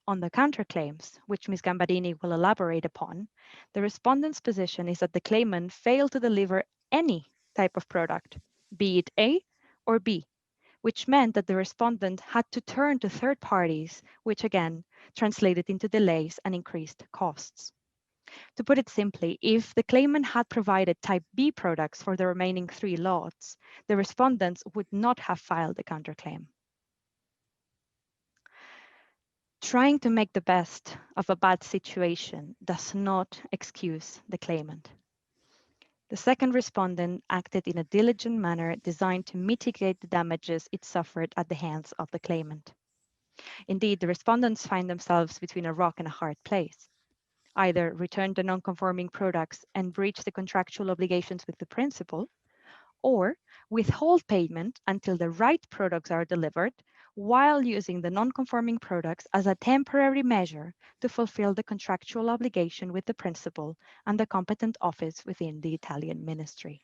On the counterclaims, which Ms. Gambarini will elaborate upon, the respondent's position is that the claimant failed to deliver any type of product, be it A or B, which meant that the respondent had to turn to third parties, which again translated into delays and increased costs. To put it simply, if the claimant had provided Type B products for the remaining 3 lots, the respondents would not have filed the counterclaim. Trying to make the best of a bad situation does not excuse the claimant. The second respondent acted in a diligent manner designed to mitigate the damages it suffered at the hands of the claimant. Indeed, the respondents find themselves between a rock and a hard place. Either return the non-conforming products and breach the contractual obligations with the principal, or withhold payment until the right products are delivered, while using the non-conforming products as a temporary measure to fulfill the contractual obligation with the principal and the competent office within the Italian ministry.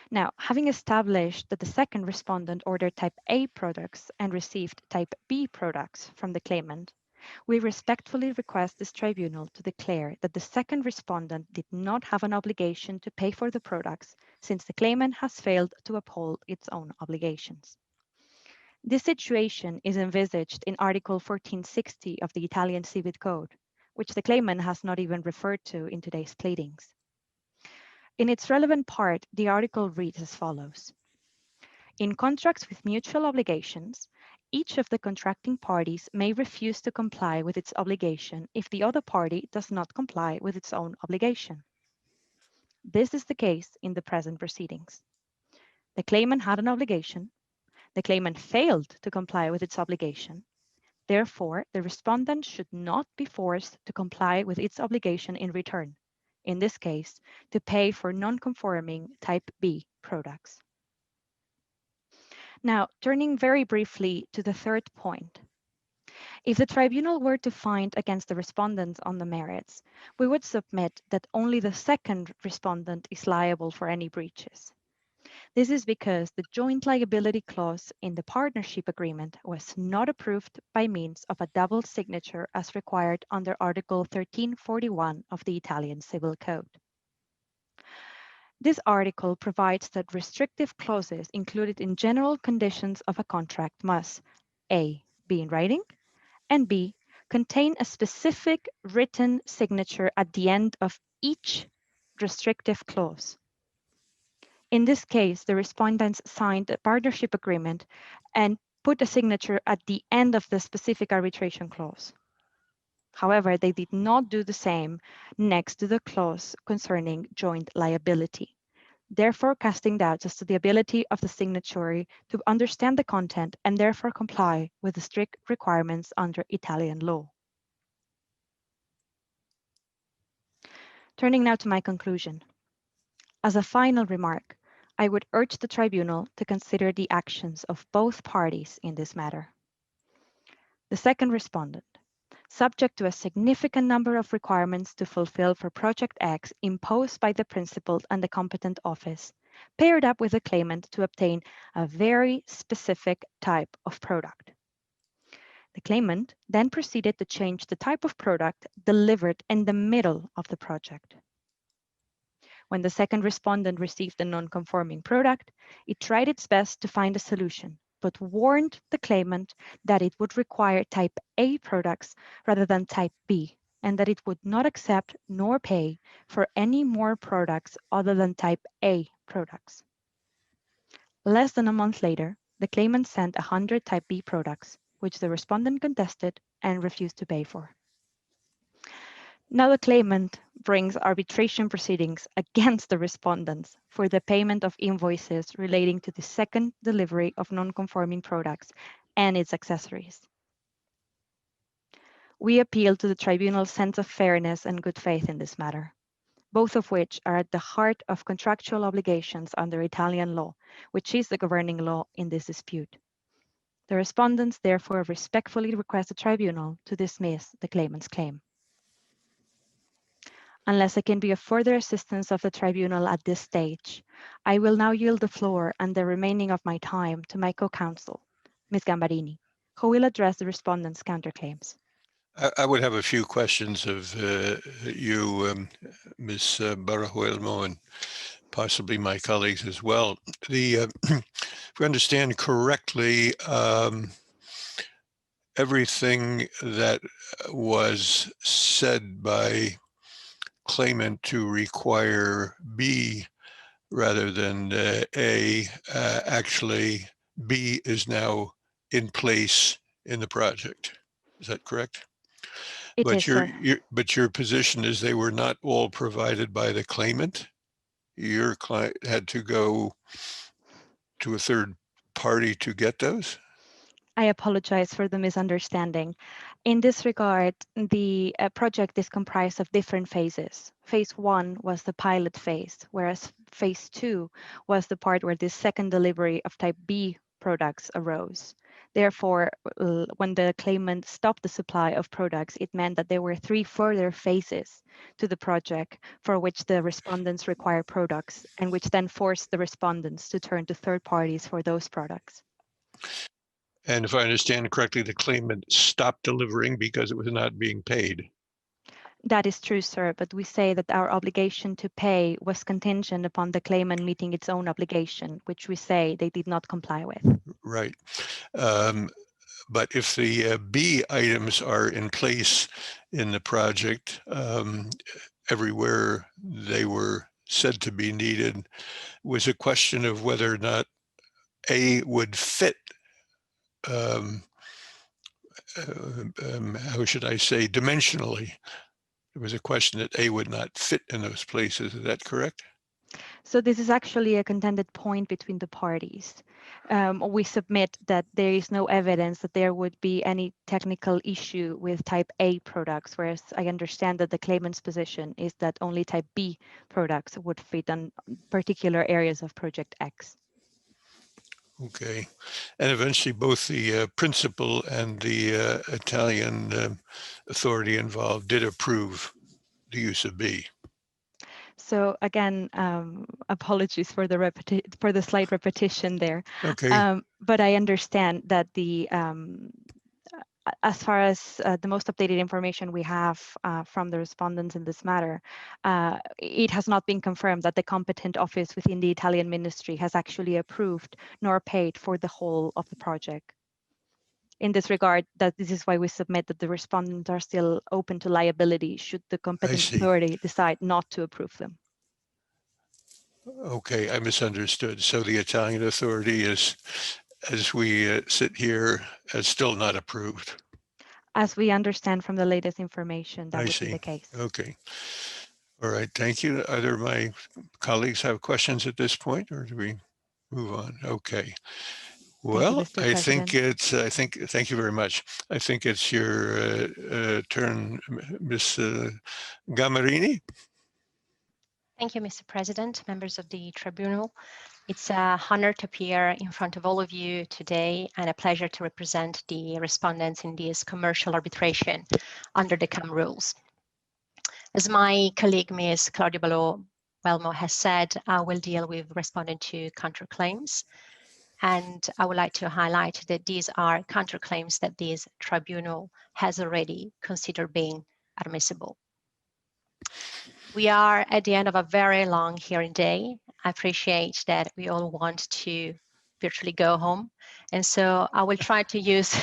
Now, having established that the second respondent ordered Type A products and received Type B products from the claimant, we respectfully request this tribunal to declare that the second respondent did not have an obligation to pay for the products since the claimant has failed to uphold its own obligations. This situation is envisaged in Article 1460 of the Italian Civil Code, which the claimant has not even referred to in today's pleadings. In its relevant part, the article reads as follows. In contracts with mutual obligations, each of the contracting parties may refuse to comply with its obligation if the other party does not comply with its own obligation. This is the case in the present proceedings. The claimant had an obligation. The claimant failed to comply with its obligation. Therefore, the respondent should not be forced to comply with its obligation in return, in this case, to pay for non-conforming Type B products. Now, turning very briefly to the third point. If the tribunal were to find against the respondents on the merits, we would submit that only the second respondent is liable for any breaches. This is because the joint liability clause in the partnership agreement was not approved by means of a double signature as required under Article 1341 of the Italian Civil Code. This article provides that restrictive clauses included in general conditions of a contract must A, be in writing, and B, contain a specific written signature at the end of each restrictive clause. In this case, the respondents signed a partnership agreement and put a signature at the end of the specific arbitration clause. However, they did not do the same next to the clause concerning joint liability, therefore casting doubts as to the ability of the signatory to understand the content and therefore comply with the strict requirements under Italian law. Turning now to my conclusion. As a final remark, I would urge the tribunal to consider the actions of both parties in this matter. The second respondent, subject to a significant number of requirements to fulfill for Project X imposed by the principal and the competent office, paired up with the claimant to obtain a very specific type of product. The claimant then proceeded to change the type of product delivered in the middle of the project. When the second respondent received a non-conforming product, it tried its best to find a solution, but warned the claimant that it would require type A products rather than type B, and that it would not accept nor pay for any more products other than type A products. Less than a month later, the claimant sent 100 type B products, which the respondent contested and refused to pay for. Now the claimant brings arbitration proceedings against the respondents for the payment of invoices relating to the second delivery of non-conforming products and its accessories. We appeal to the tribunal's sense of fairness and good faith in this matter, both of which are at the heart of contractual obligations under Italian law, which is the governing law in this dispute. The respondents therefore respectfully request the tribunal to dismiss the claimant's claim. Unless I can be of further assistance of the tribunal at this stage, I will now yield the floor and the remaining of my time to my co-counsel, Ms. Gambarini, who will address the respondents' counterclaims. I would have a few questions of you, Ms. Baró, Huelmo, and possibly my colleagues as well. If we understand correctly, everything that was said by claimant to require B rather than A, actually B is now in place in the project. Is that correct? It is, sir. But your position is they were not all provided by the claimant. Your client had to go to a third party to get those? I apologize for the misunderstanding. In this regard, the project is comprised of different phases. Phase 1 was the pilot phase, whereas phase 2 was the part where the second delivery of type B products arose. Therefore, when the claimant stopped the supply of products, it meant that there were 3 further phases to the project for which the respondents require products, and which then forced the respondents to turn to third parties for those products. And if I understand correctly, the claimant stopped delivering because it was not being paid. That is true, sir, but we say that our obligation to pay was contingent upon the claimant meeting its own obligation, which we say they did not comply with. Right. But if the B items are in place in the project, everywhere they were said to be needed, was a question of whether or not A would fit, how should I say, dimensionally. It was a question that A would not fit in those places. Is that correct? So this is actually a contended point between the parties. We submit that there is no evidence that there would be any technical issue with type A products, whereas I understand that the claimant's position is that only type B products would fit on particular areas of Project X. Okay. And eventually both the principal and the Italian authority involved did approve the use of B. So again, apologies for the slight repetition there. Okay. But I understand that the as far as the most updated information we have from the respondents in this matter, it has not been confirmed that the competent office within the Italian ministry has actually approved nor paid for the whole of the project. In this regard, this is why we submit that the respondents are still open to liability should the competent authority decide not to approve them. Okay, I misunderstood. So the Italian authority is, as we sit here, has still not approved. As we understand from the latest information, that would be the case. Okay. All right, thank you. Either my colleagues have questions at this point, or do we move on? Okay. Well, thank you very much. I think it's your turn, Ms. Gambarini. Thank you, Mr. President, members of the Tribunal. It's an honor to appear in front of all of you today and a pleasure to represent the respondents in this commercial arbitration under the CAM rules. As my colleague, Ms. Clàudia Huelmo has said, I will deal with responding to counterclaims. And I would like to highlight that these are counterclaims that this tribunal has already considered being admissible. We are at the end of a very long hearing day. I appreciate that we all want to virtually go home. And so I will try to use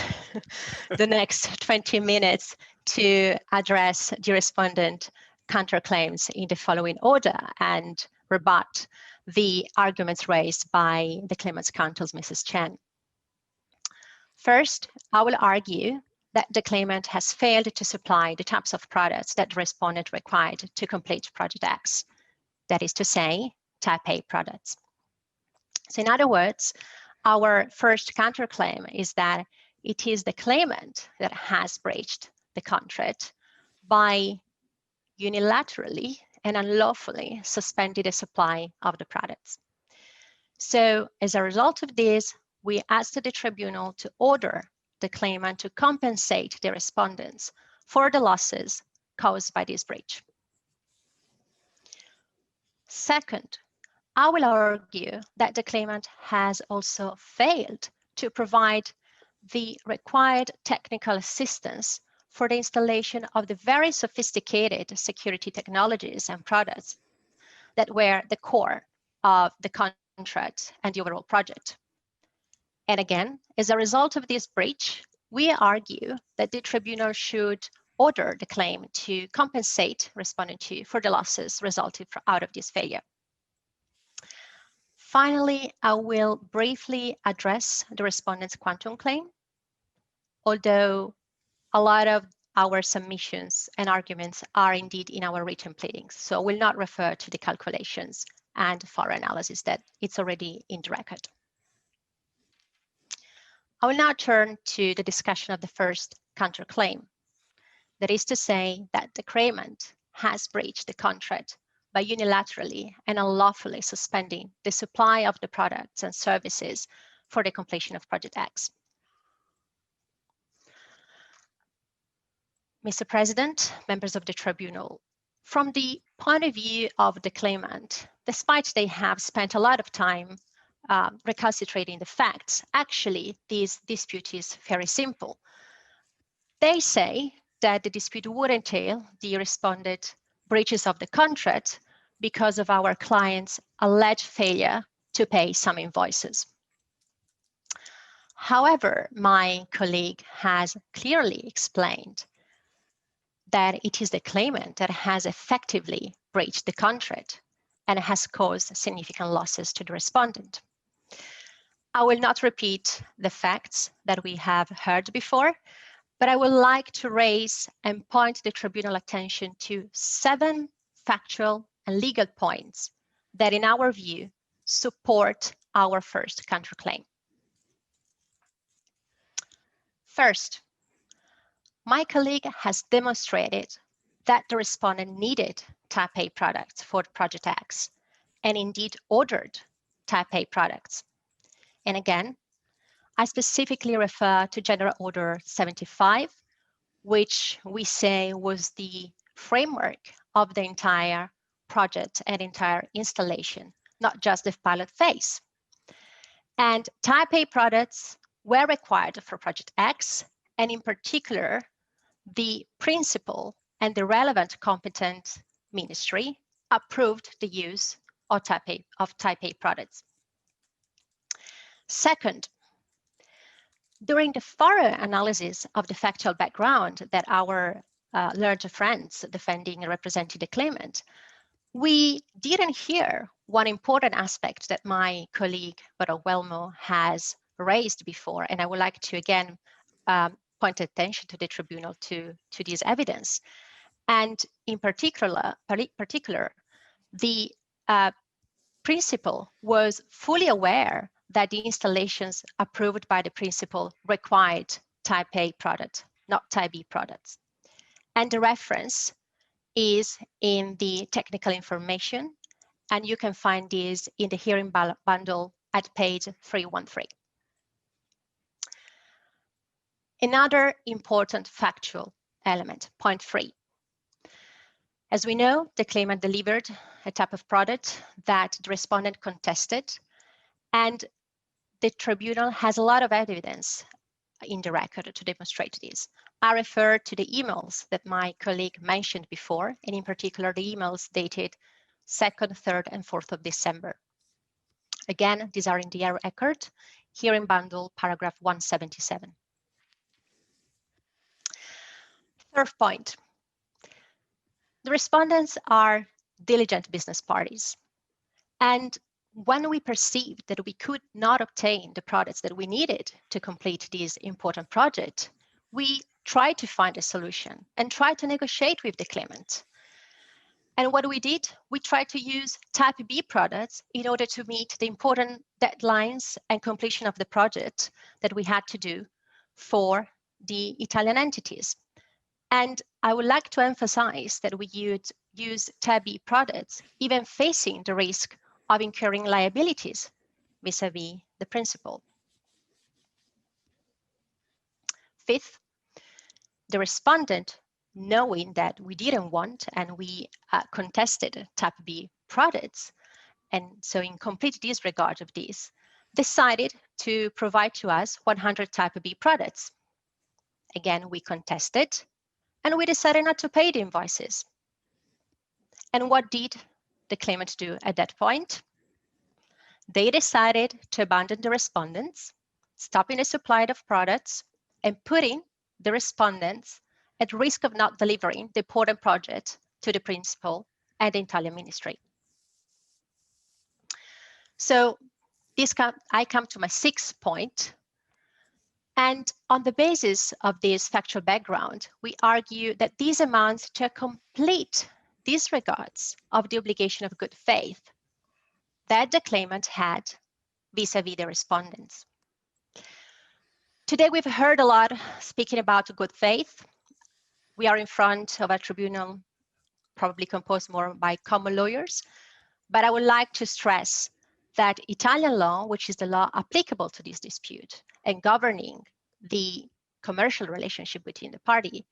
the next 20 minutes to address the respondent counterclaims in the following order and rebut the arguments raised by the claimant's counsel, Mrs. Chen. First, I will argue that the claimant has failed to supply the types of products that the respondent required to complete Project X, that is to say, Type A products. So in other words, our first counterclaim is that it is the claimant that has breached the contract by unilaterally and unlawfully suspended the supply of the products. So as a result of this, we asked the tribunal to order the claimant to compensate the respondents for the losses caused by this breach. Second, I will argue that the claimant has also failed to provide the required technical assistance for the installation of the very sophisticated security technologies and products that were the core of the contract and the overall project. And again, as a result of this breach, we argue that the tribunal should order the claim to compensate respondent to for the losses resulting out of this failure. Finally, I will briefly address the respondent's quantum claim, although a lot of our submissions and arguments are indeed in our written pleadings, so I will not refer to the calculations and further analysis that it's already in the record. I will now turn to the discussion of the first counterclaim. That is to say that the claimant has breached the contract by unilaterally and unlawfully suspending the supply of the products and services for the completion of Project X. Mr. President, members of the tribunal, from the point of view of the claimant, despite they have spent a lot of time recalcitrating the facts, actually this dispute is very simple. They say that the dispute would entail the respondent breaches of the contract because of our client's alleged failure to pay some invoices. However, my colleague has clearly explained that it is the claimant that has effectively breached the contract and has caused significant losses to the respondent. I will not repeat the facts that we have heard before, but I would like to raise and point the tribunal attention to 7 factual and legal points that, in our view, support our first counterclaim. First, my colleague has demonstrated that the respondent needed Type A products for Project X and indeed ordered Type A products. And again, I specifically refer to General Order 75, which we say was the framework of the entire project and entire installation, not just the pilot phase. And Type A products were required for Project X, and in particular, the principal and the relevant competent ministry approved the use of Type A products. Second, during the thorough analysis of the factual background that our learned friends defending and representing the claimant, we didn't hear one important aspect that my colleague, Baró Huelmo, has raised before, and I would like to again point attention to the tribunal to this evidence. And in particular, the principal was fully aware that the installations approved by the principal required Type A product, not Type B products. And the reference is in the technical information, and you can find this in the hearing bundle at page 313. Another important factual element, point 3. As we know, the claimant delivered a type of product that the respondent contested, and the tribunal has a lot of evidence in the record to demonstrate this. I refer to the emails that my colleague mentioned before, and in particular the emails dated 2nd, 3rd, and 4th of December. Again, these are in the record, here in bundle paragraph 177. Third point, the respondents are diligent business parties. And when we perceived that we could not obtain the products that we needed to complete this important project, we tried to find a solution and tried to negotiate with the claimant. And what we did, we tried to use type B products in order to meet the important deadlines and completion of the project that we had to do for the Italian entities. And I would like to emphasize that we use type B products, even facing the risk of incurring liabilities vis-a-vis the principal. Fifth, the respondent, knowing that we didn't want and we contested type B products, and so in complete disregard of this, decided to provide to us 100 type B products. Again, we contested and we decided not to pay the invoices. And what did the claimant do at that point? They decided to abandon the respondents, stopping the supply of products and putting the respondents at risk of not delivering the important project to the principal and the Italian ministry. So I come to my 6th point. And on the basis of this factual background, we argue that these amounts to a complete disregards of the obligation of good faith that the claimant had vis-a-vis the respondents. Today, we've heard a lot speaking about good faith. We are in front of a tribunal probably composed more by common lawyers, but I would like to stress that Italian law, which is the law applicable to this dispute and governing the commercial relationship between the party,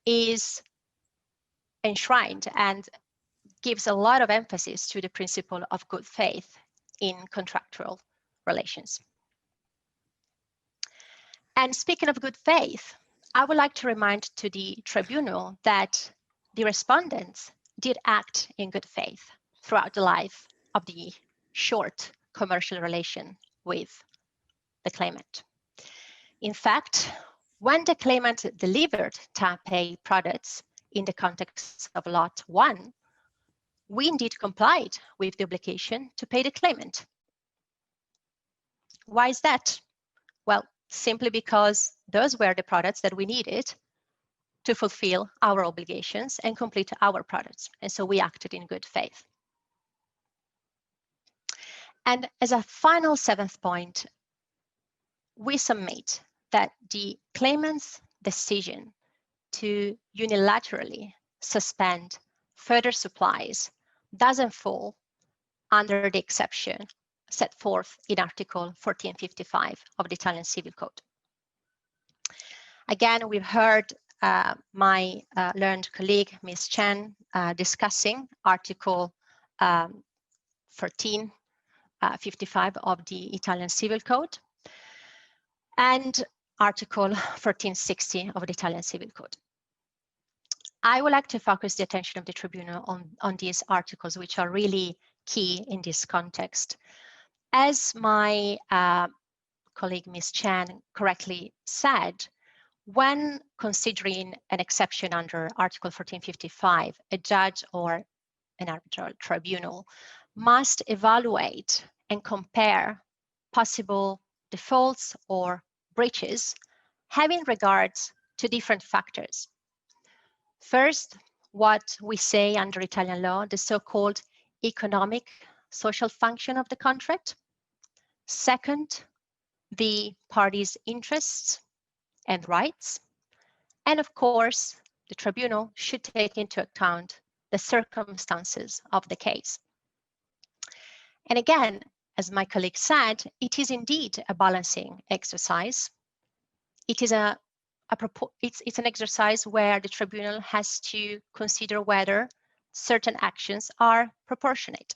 is enshrined and gives a lot of emphasis to the principle of good faith in contractual relations. And speaking of good faith, I would like to remind to the tribunal that the respondents did act in good faith throughout the life of the short commercial relation with the claimant. In fact, when the claimant delivered type A products in the context of Lot 1, we indeed complied with the obligation to pay the claimant. Why is that? Well, simply because those were the products that we needed to fulfill our obligations and complete our products. And so we acted in good faith. And as a final 7th point, we submit that the claimant's decision to unilaterally suspend further supplies doesn't fall under the exception set forth in Article 1455 of the Italian Civil Code. Again, we've heard my learned colleague, Ms. Chen, discussing Article 1455 of the Italian Civil Code and Article 1460 of the Italian Civil Code. I would like to focus the attention of the tribunal on these articles, which are really key in this context. As my colleague, Ms. Chan, correctly said, when considering an exception under Article 1455, a judge or an arbitral tribunal must evaluate and compare possible defaults or breaches, having regards to different factors. First, what we say under Italian law, the so-called economic social function of the contract. Second, the parties' interests and rights. And of course, the tribunal should take into account the circumstances of the case. And again, as my colleague said, it is indeed a balancing exercise. It is it's an exercise where the tribunal has to consider whether certain actions are proportionate.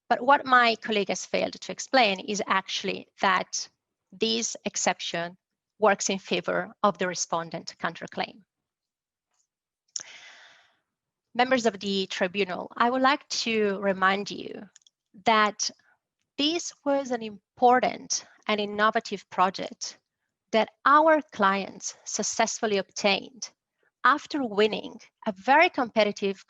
But what my colleague has failed to explain is actually that this exception works in favor of the respondent counterclaim. Members of the tribunal, I would like to remind you that this was an important and innovative project that our clients successfully obtained after winning a very competitive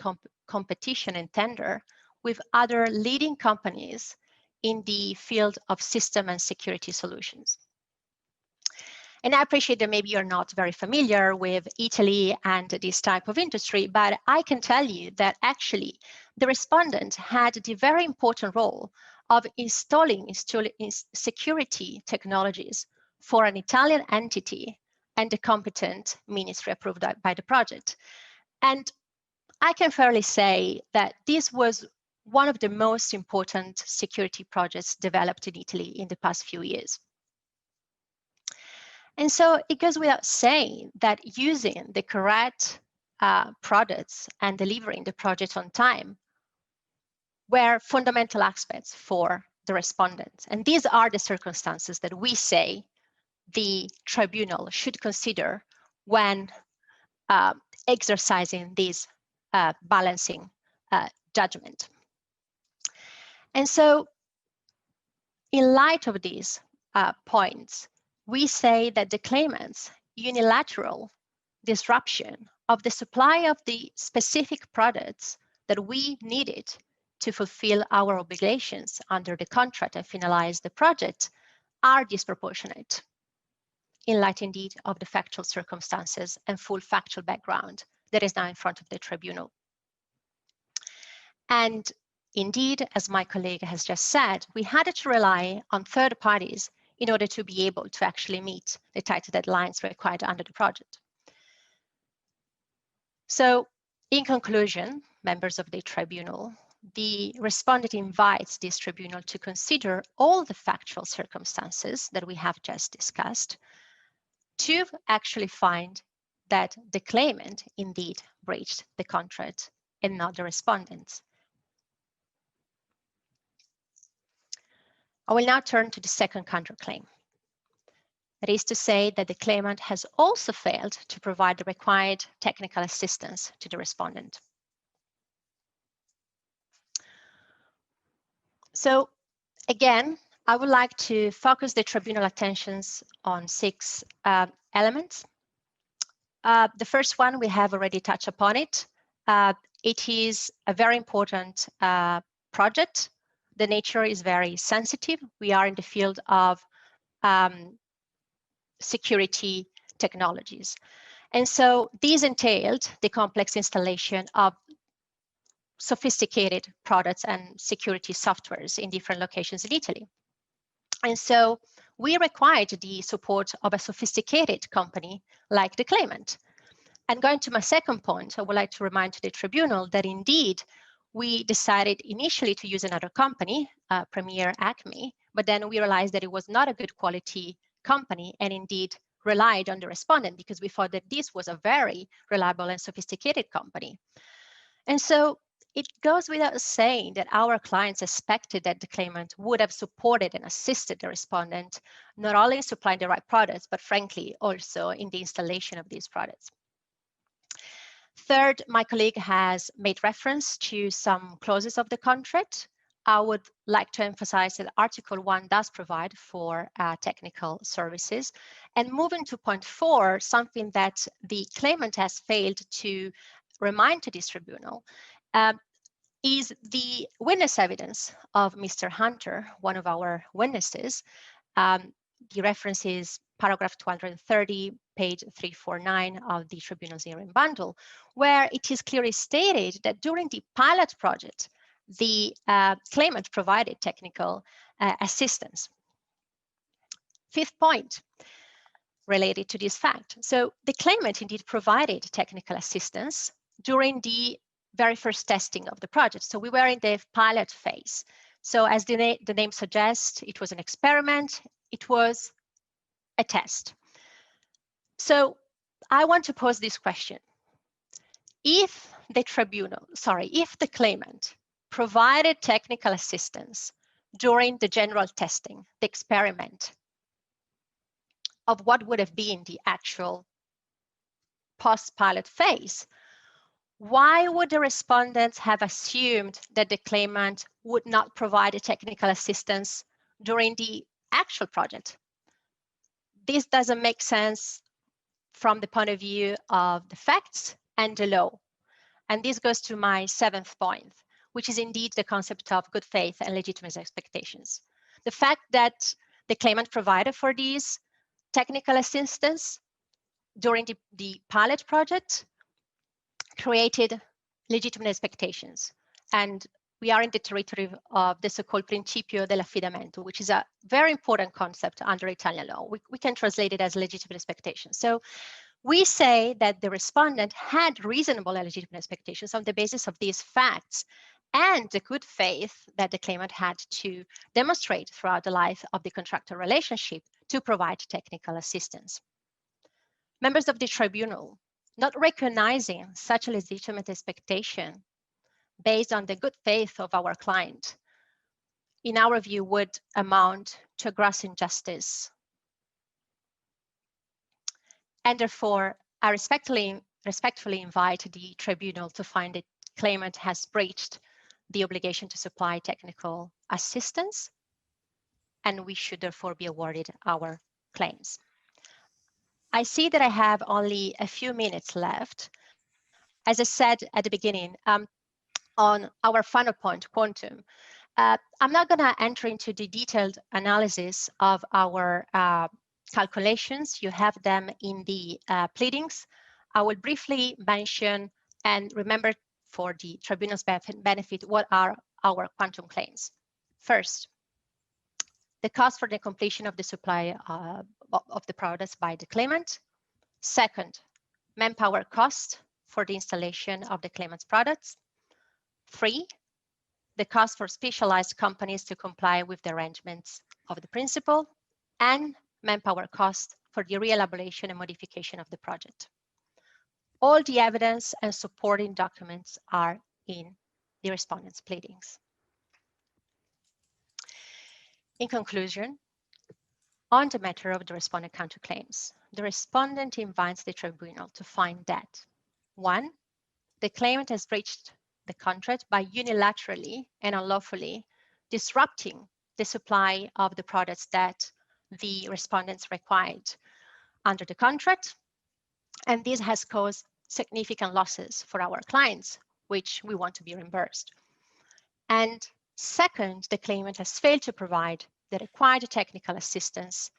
competition and tender with other leading companies in the field of system and security solutions. And I appreciate that maybe you're not very familiar with Italy and this type of industry, but I can tell you that actually the respondent had the very important role of installing security technologies for an Italian entity and the competent ministry approved by the project. And I can fairly say that this was one of the most important security projects developed in Italy in the past few years. And so it goes without saying that using the correct products and delivering the project on time were fundamental aspects for the respondents. And these are the circumstances that we say the tribunal should consider when exercising this balancing judgment. And so in light of these points, we say that the claimant's unilateral disruption of the supply of the specific products that we needed to fulfill our obligations under the contract and finalize the project are disproportionate, in light indeed of the factual circumstances and full factual background that is now in front of the tribunal. And indeed, as my colleague has just said, we had to rely on third parties in order to be able to actually meet the tight deadlines required under the project. So in conclusion, members of the tribunal, the respondent invites this tribunal to consider all the factual circumstances that we have just discussed to actually find that the claimant indeed breached the contract and not the respondent. I will now turn to the second counterclaim. That is to say that the claimant has also failed to provide the required technical assistance to the respondent. So again, I would like to focus the tribunal attentions on 6 elements. The first one, we have already touched upon it. It is a very important project. The nature is very sensitive. We are in the field of security technologies. And so these entailed the complex installation of sophisticated products and security softwares in different locations in Italy. And so we required the support of a sophisticated company like the claimant. And going to my second point, I would like to remind the tribunal that indeed we decided initially to use another company, Premier Acme, but then we realized that it was not a good quality company and indeed relied on the respondent because we thought that this was a very reliable and sophisticated company. And so it goes without saying that our clients expected that the claimant would have supported and assisted the respondent, not only in supplying the right products, but frankly, also in the installation of these products. Third, my colleague has made reference to some clauses of the contract. I would like to emphasize that Article 1 does provide for technical services. And moving to point 4, something that the claimant has failed to remind to this tribunal is the witness evidence of Mr. Hunter, one of our witnesses. The reference is paragraph 230, page 349 of the tribunal's hearing bundle, where it is clearly stated that during the pilot project, the claimant provided technical assistance. Fifth point related to this fact. So the claimant indeed provided technical assistance during the very first testing of the project. So we were in the pilot phase. So as the name suggests, it was an experiment, it was a test. So I want to pose this question. If the tribunal, if the claimant provided technical assistance during the general testing, the experiment of what would have been the actual post-pilot phase, why would the respondents have assumed that the claimant would not provide a technical assistance during the actual project? This doesn't make sense from the point of view of the facts and the law. And this goes to my 7th point, which is indeed the concept of good faith and legitimate expectations. The fact that the claimant provided for these technical assistance during the pilot project created legitimate expectations. And we are in the territory of the so-called principio dell'affidamento, which is a very important concept under Italian law. We can translate it as legitimate expectations. So we say that the respondent had reasonable and legitimate expectations on the basis of these facts and the good faith that the claimant had to demonstrate throughout the life of the contractual relationship to provide technical assistance. Members of the tribunal, not recognizing such a legitimate expectation based on the good faith of our client, in our view, would amount to a gross injustice. And therefore, I respectfully invite the tribunal to find that claimant has breached the obligation to supply technical assistance, and we should therefore be awarded our claims. I see that I have only a few minutes left. As I said at the beginning, on our final point, quantum, I'm not going to enter into the detailed analysis of our calculations. You have them in the pleadings. I will briefly mention and remember for the tribunal's benefit what are our quantum claims. First, the cost for the completion of the supply of the products by the claimant. Second, manpower cost for the installation of the claimant's products. 3, the cost for specialized companies to comply with the arrangements of the principal, and manpower cost for the re-elaboration and modification of the project. All the evidence and supporting documents are in the respondent's pleadings. In conclusion, on the matter of the respondent counterclaims, the respondent invites the tribunal to find that 1, the claimant has breached the contract by unilaterally and unlawfully disrupting the supply of the products that the respondents required under the contract. And this has caused significant losses for our clients, which we want to be reimbursed. And second, the claimant has failed to provide the required technical assistance,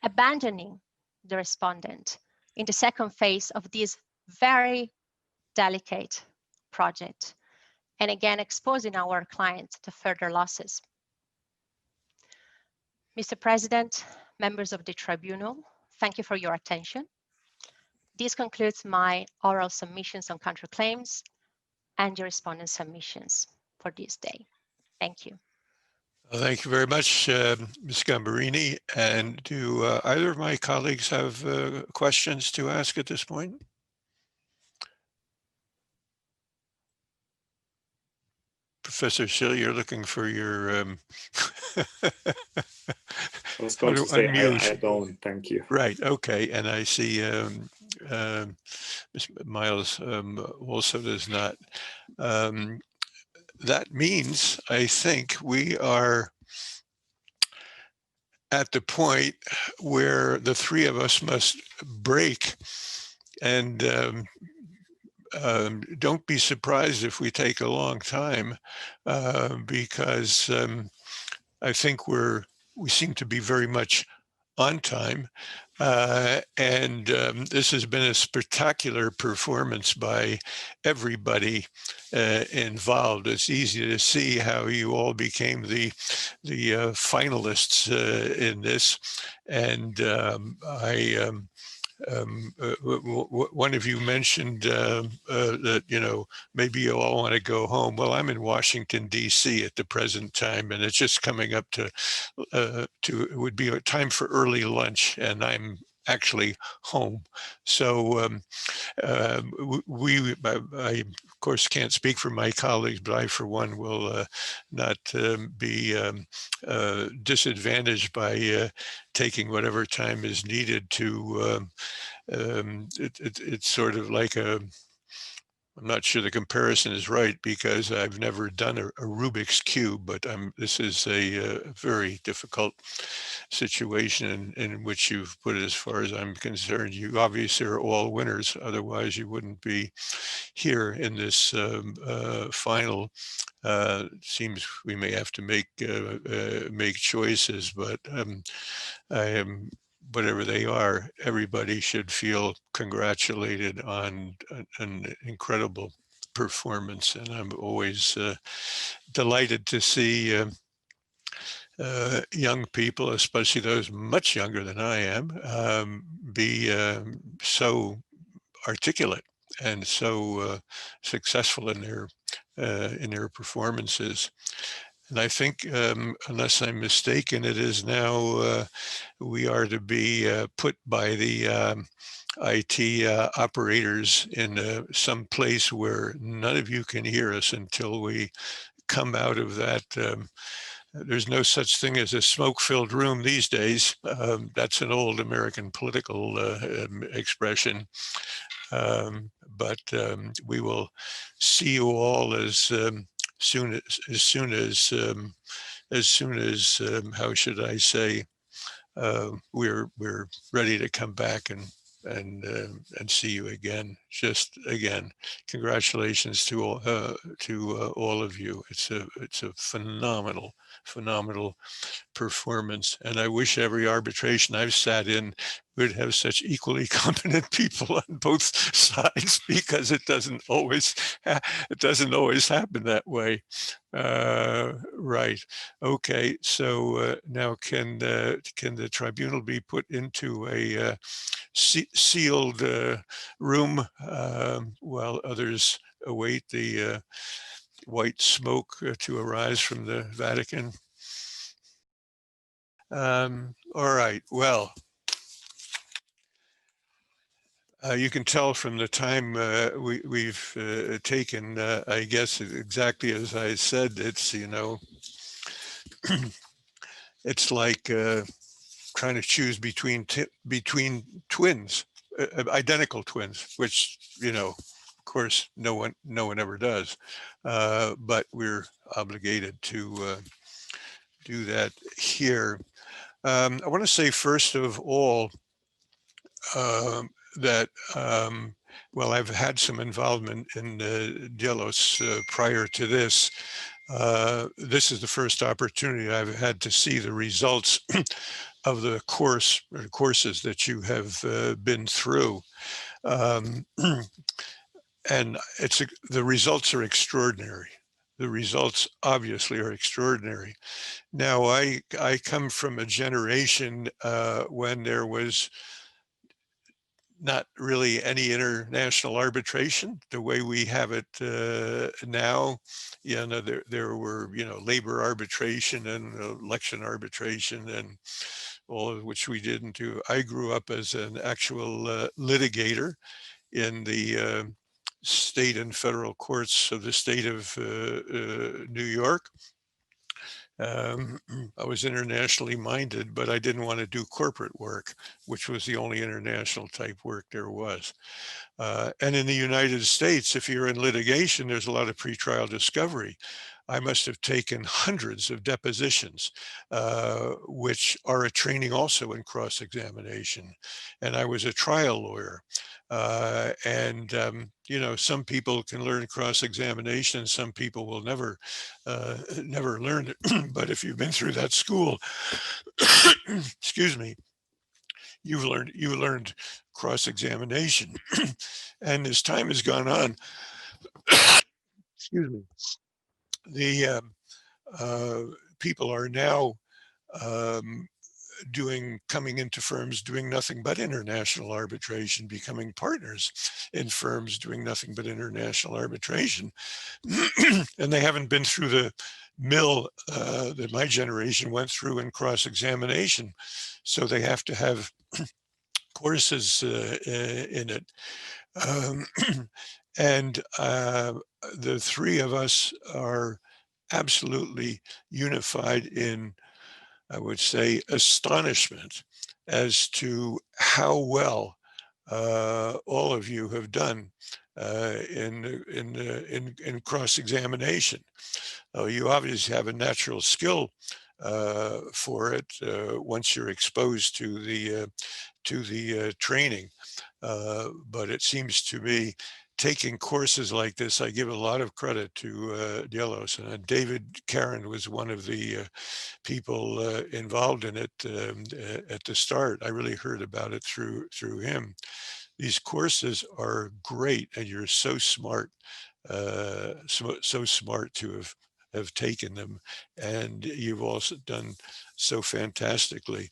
abandoning the respondent in the second phase of this very delicate project, and again exposing our clients to further losses. Mr. President, members of the tribunal, thank you for your attention. This concludes my oral submissions on counterclaims and the respondent submissions for this day. Thank you. Thank you very much, Ms. Gambarini. And do either of my colleagues have questions to ask at this point? Professor Schill, you're looking for your... I was going to say I don't, thank you. Right, okay, and I see Ms. Miles also does not. That means, I think, we are at the point where the three of us must break, and don't be surprised if we take a long time, because I think we seem to be very much on time. And this has been a spectacular performance by everybody involved. It's easy to see how you all became the finalists in this. And one of you mentioned that, you know, maybe you all want to go home. Well, I'm in Washington, D.C. at the present time, and it's just coming up to it would be a time for early lunch, and I'm actually home. So I of course, can't speak for my colleagues, but I, for one, will not be disadvantaged by taking whatever time is needed to, it's sort of like I'm not sure the comparison is right because I've never done a Rubik's Cube, but this is a very difficult situation in which you've put it. As far as I'm concerned, you obviously are all winners. Otherwise, you wouldn't be here in this final. Seems we may have to make choices, but I am. Whatever they are, everybody should feel congratulated on an incredible performance. And I'm always delighted to see young people, especially those much younger than I am, be so articulate and so successful in their performances. And I think, unless I'm mistaken, it is now we are to be put by the IT operators in some place where none of you can hear us until we come out of that. There's no such thing as a smoke-filled room these days. That's an old American political expression. But we will see you all as soon as how should I say, we're ready to come back and see you again. Just again, congratulations to all of you. It's a phenomenal performance, and I wish every arbitration I've sat in would have such equally competent people on both sides, because it doesn't always happen that way. Right. Okay. So now can the tribunal be put into a sealed room while others await the white smoke to arise from the Vatican? All right. Well, you can tell from the time we've taken, I guess exactly as I said, it's, it's like trying to choose between twins, identical twins, which, of course, no one ever does. But we're obligated to do that here. I want to say, first of all, that, well, I've had some involvement in Delos prior to this. This is the first opportunity I've had to see the results of the courses that you have been through. And the results are extraordinary. The results obviously are extraordinary. Now, I come from a generation when there was not really any international arbitration the way we have it now. There were, labor arbitration and election arbitration, and all of which we didn't do. I grew up as an actual litigator in the state and federal courts of the state of New York. I was internationally minded, but I didn't want to do corporate work, which was the only international type work there was. And in the United States, if you're in litigation, there's a lot of pretrial discovery. I must have taken hundreds of depositions, which are a training also in cross-examination. And I was a trial lawyer. Some people can learn cross-examination, and some people will never learn it. But if you've been through that school, excuse me, you learned cross-examination. And as time has gone on, excuse me, the people are now coming into firms doing nothing but international arbitration, becoming partners in firms doing nothing but international arbitration. And they haven't been through the mill that my generation went through in cross-examination. So they have to have courses in it. And the three of us are absolutely unified in, I would say, astonishment as to how well all of you have done in cross-examination. You obviously have a natural skill for it once you're exposed to the training, but it seems to me taking courses like this, I give a lot of credit to Delos, and David Karen was one of the people involved in it at the start. I really heard about it through him. These courses are great, and you're so smart, so smart to have taken them, and you've also done so fantastically.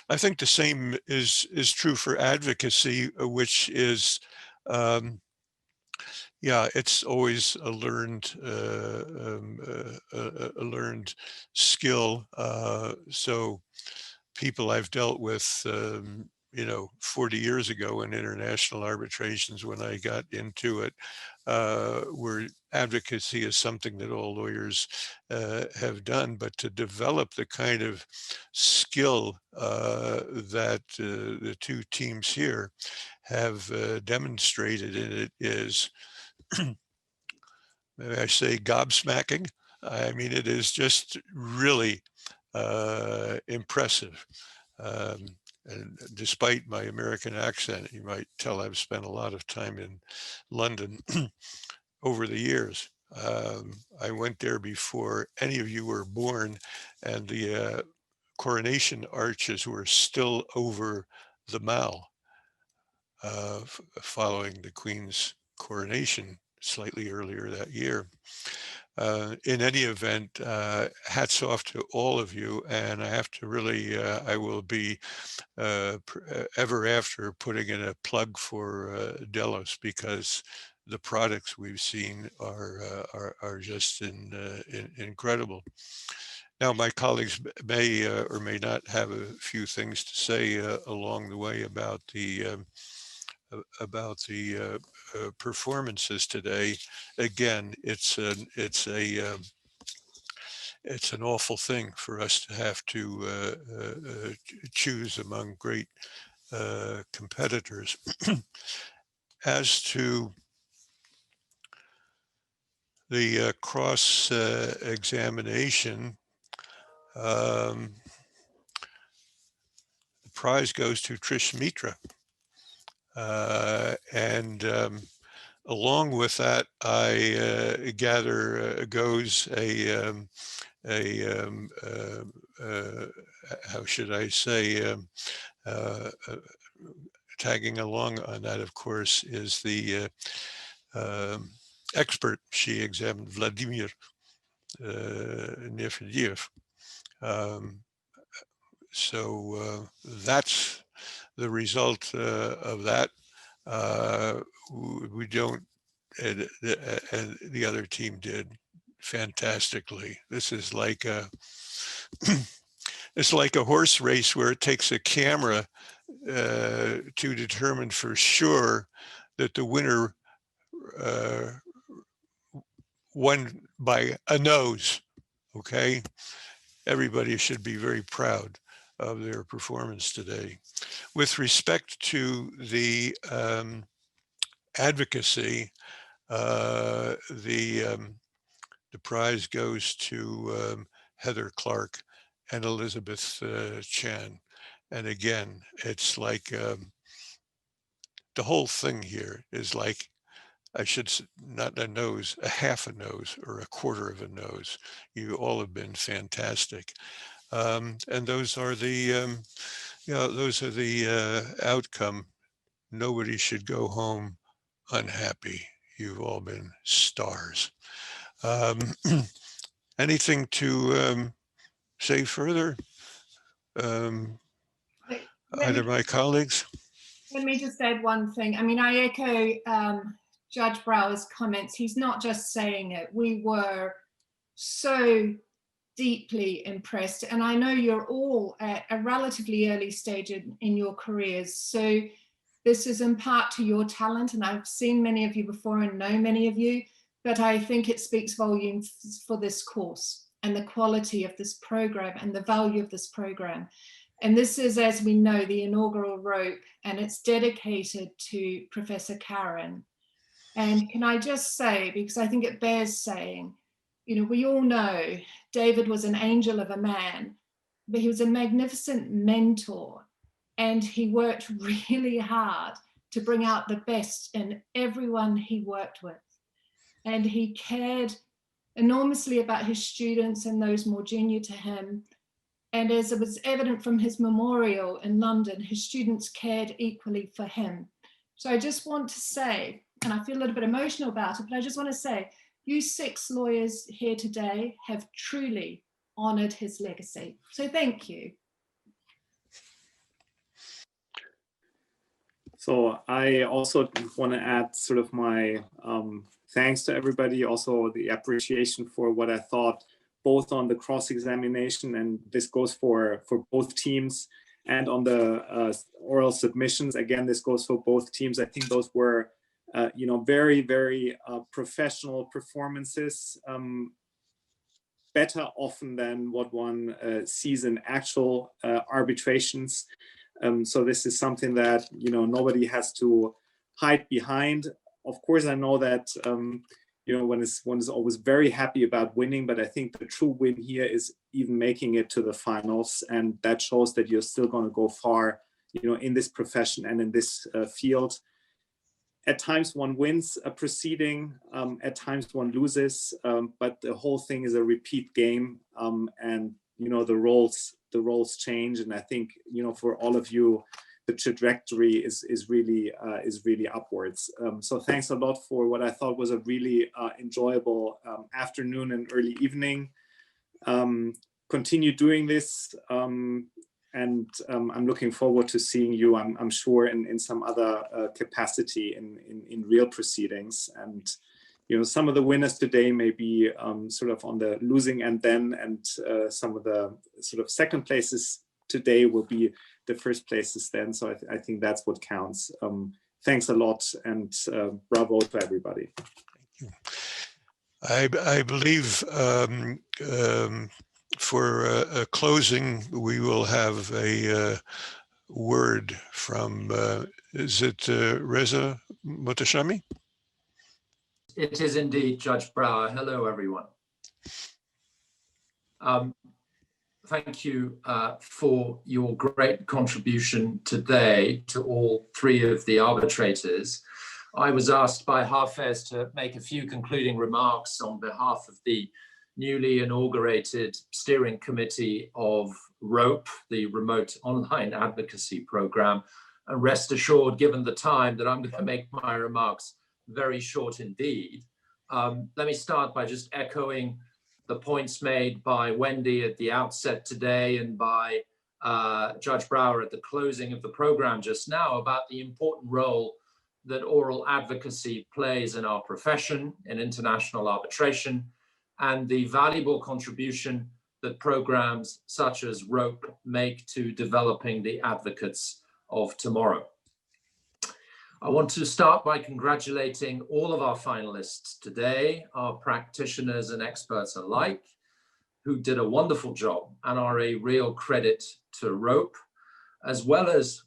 I think the same is true for advocacy, which is, yeah, it's always a learned skill. So people I've dealt with, you know, 40 years ago in international arbitrations when I got into it, where advocacy is something that all lawyers have done, but to develop the kind of skill that the two teams here have demonstrated in it is, may I say, gobsmacking. I mean, it is just really impressive. And despite my American accent, you might tell I've spent a lot of time in London over the years. I went there before any of you were born, and the coronation arches were still over the Mall following the Queen's coronation slightly earlier that year. In any event, hats off to all of you, and I have to really, I will be ever after putting in a plug for Delos, because the products we've seen are just incredible. Now, my colleagues may or may not have a few things to say along the way about the performances today. Again, it's an awful thing for us to have to choose among great competitors. As to the cross examination, the prize goes to Trisha Mitra. And along with that, I gather goes how should I say, tagging along on that, of course, is the expert she examined, Vladimir Nefediev. So that's the result of that. We don't, and the other team did fantastically. This is like a, it's like a horse race where it takes a camera to determine for sure that the winner won by a nose, okay? Everybody should be very proud of their performance today. With respect to the advocacy, the prize goes to Heather Clark and Elizabeth Chan. And again, it's like the whole thing here is like, I should not a nose, a half a nose or a quarter of a nose. You all have been fantastic. And those are the, you know, those are the outcome. Nobody should go home unhappy. You've all been stars. Anything to say further? Either of my colleagues? Let me just add one thing. I mean, I echo Judge Brower's comments. He's not just saying it. We were so deeply impressed. And I know you're all at a relatively early stage in your careers. So this is in part to your talent, and I've seen many of you before and know many of you, but I think it speaks volumes for this course and the quality of this program and the value of this program. And this is, as we know, the inaugural ROAP, and it's dedicated to Professor Karen. And can I just say, because I think it bears saying, you know, we all know David was an angel of a man, but he was a magnificent mentor, and he worked really hard to bring out the best in everyone he worked with. And he cared enormously about his students and those more junior to him. And as it was evident from his memorial in London, his students cared equally for him. So I just want to say, and I feel a little bit emotional about it, but I just want to say, you 6 lawyers here today have truly honored his legacy. So thank you. So I also want to add sort of my thanks to everybody, also the appreciation for what I thought both on the cross-examination, and this goes for both teams, and on the oral submissions. Again, this goes for both teams. I think those were you know, very, very professional performances, better often than what one sees in actual arbitrations. So this is something that, you know, nobody has to hide behind. Of course, I know that, you know, one is always very happy about winning, but I think the true win here is even making it to the finals. And that shows that you're still going to go far, you know, in this profession and in this field. At times one wins a proceeding, at times one loses, but the whole thing is a repeat game. And, you know, the roles change. And I think, you know, for all of you, the trajectory is really upwards. So thanks a lot for what I thought was a really enjoyable afternoon and early evening. Continue doing this. And I'm looking forward to seeing you, I'm sure, in some other capacity in real proceedings. And, you know, some of the winners today may be sort of on the losing end then, and some of the sort of second places today will be the first places then. So I think that's what counts. Thanks a lot, and bravo to everybody. Thank you. I believe for a closing, we will have a word from, is it Reza Mohtashami? It is indeed, Judge Brower. Hello, everyone. Thank you for your great contribution today to all 3 of the arbitrators. I was asked by Hafez to make a few concluding remarks on behalf of the newly inaugurated steering committee of ROAP, the Remote Online Advocacy Program. And rest assured, given the time, that I'm going to make my remarks very short indeed. Let me start by just echoing the points made by Wendy at the outset today and by Judge Brower at the closing of the program just now about the important role that oral advocacy plays in our profession, in international arbitration, and the valuable contribution that programs such as ROAP make to developing the advocates of tomorrow. I want to start by congratulating all of our finalists today, our practitioners and experts alike, who did a wonderful job and are a real credit to ROAP, as well as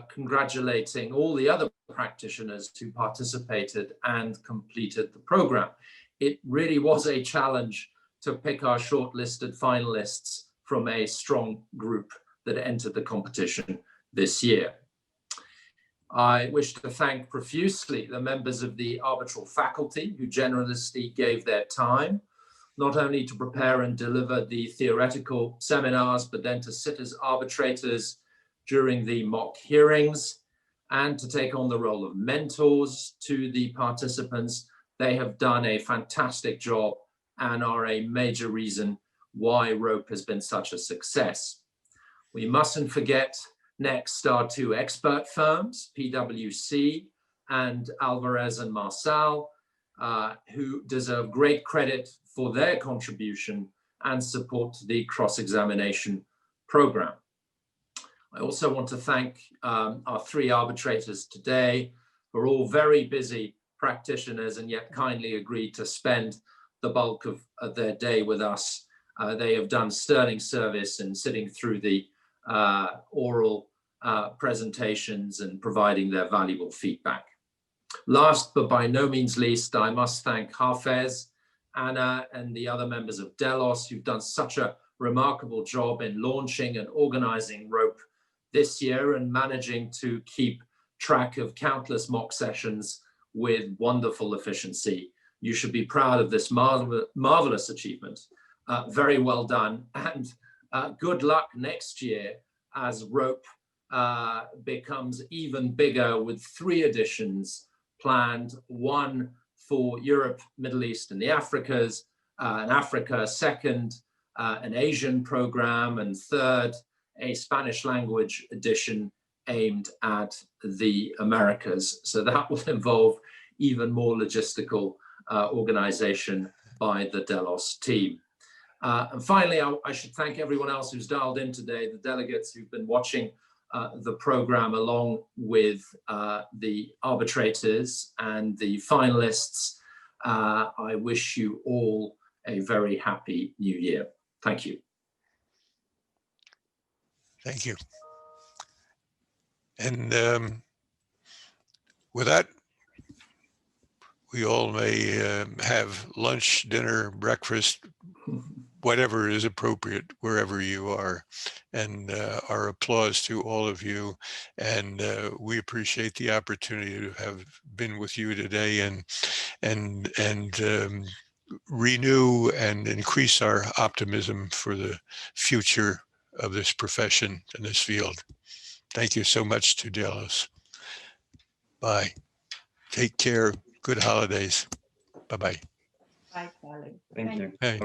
congratulating all the other practitioners who participated and completed the program. It really was a challenge to pick our shortlisted finalists from a strong group that entered the competition this year. I wish to thank profusely the members of the arbitral faculty who generously gave their time, not only to prepare and deliver the theoretical seminars, but then to sit as arbitrators during the mock hearings and to take on the role of mentors to the participants. They have done a fantastic job and are a major reason why ROAP has been such a success. We mustn't forget next our 2 expert firms, PwC and Alvarez and Marsal, who deserve great credit for their contribution and support to the cross-examination program. I also want to thank our 3 arbitrators today, who are all very busy practitioners and yet kindly agreed to spend the bulk of their day with us. They have done sterling service in sitting through the oral presentations and providing their valuable feedback. Last but by no means least, I must thank Hafez, Anna, and the other members of Delos who've done such a remarkable job in launching and organizing ROAP this year and managing to keep track of countless mock sessions with wonderful efficiency. You should be proud of this marvelous achievement. Very well done, and good luck next year as ROAP becomes even bigger with 3 editions planned, 1 for Europe, Middle East, and the Africas, and Africa, 2nd, an Asian program, and 3rd, a Spanish language edition aimed at the Americas. So that will involve even more logistical organization by the Delos team. And finally, I should thank everyone else who's dialed in today, the delegates who've been watching the program along with the arbitrators and the finalists. I wish you all a very happy new year. Thank you. Thank you. And with that, we all may have lunch, dinner, breakfast, whatever is appropriate wherever you are. And our applause to all of you. And we appreciate the opportunity to have been with you today and renew and increase our optimism for the future of this profession and this field. Thank you so much to Delos. Bye. Take care. Good holidays. Bye-bye. Bye, Charlie. Thank you. Hey.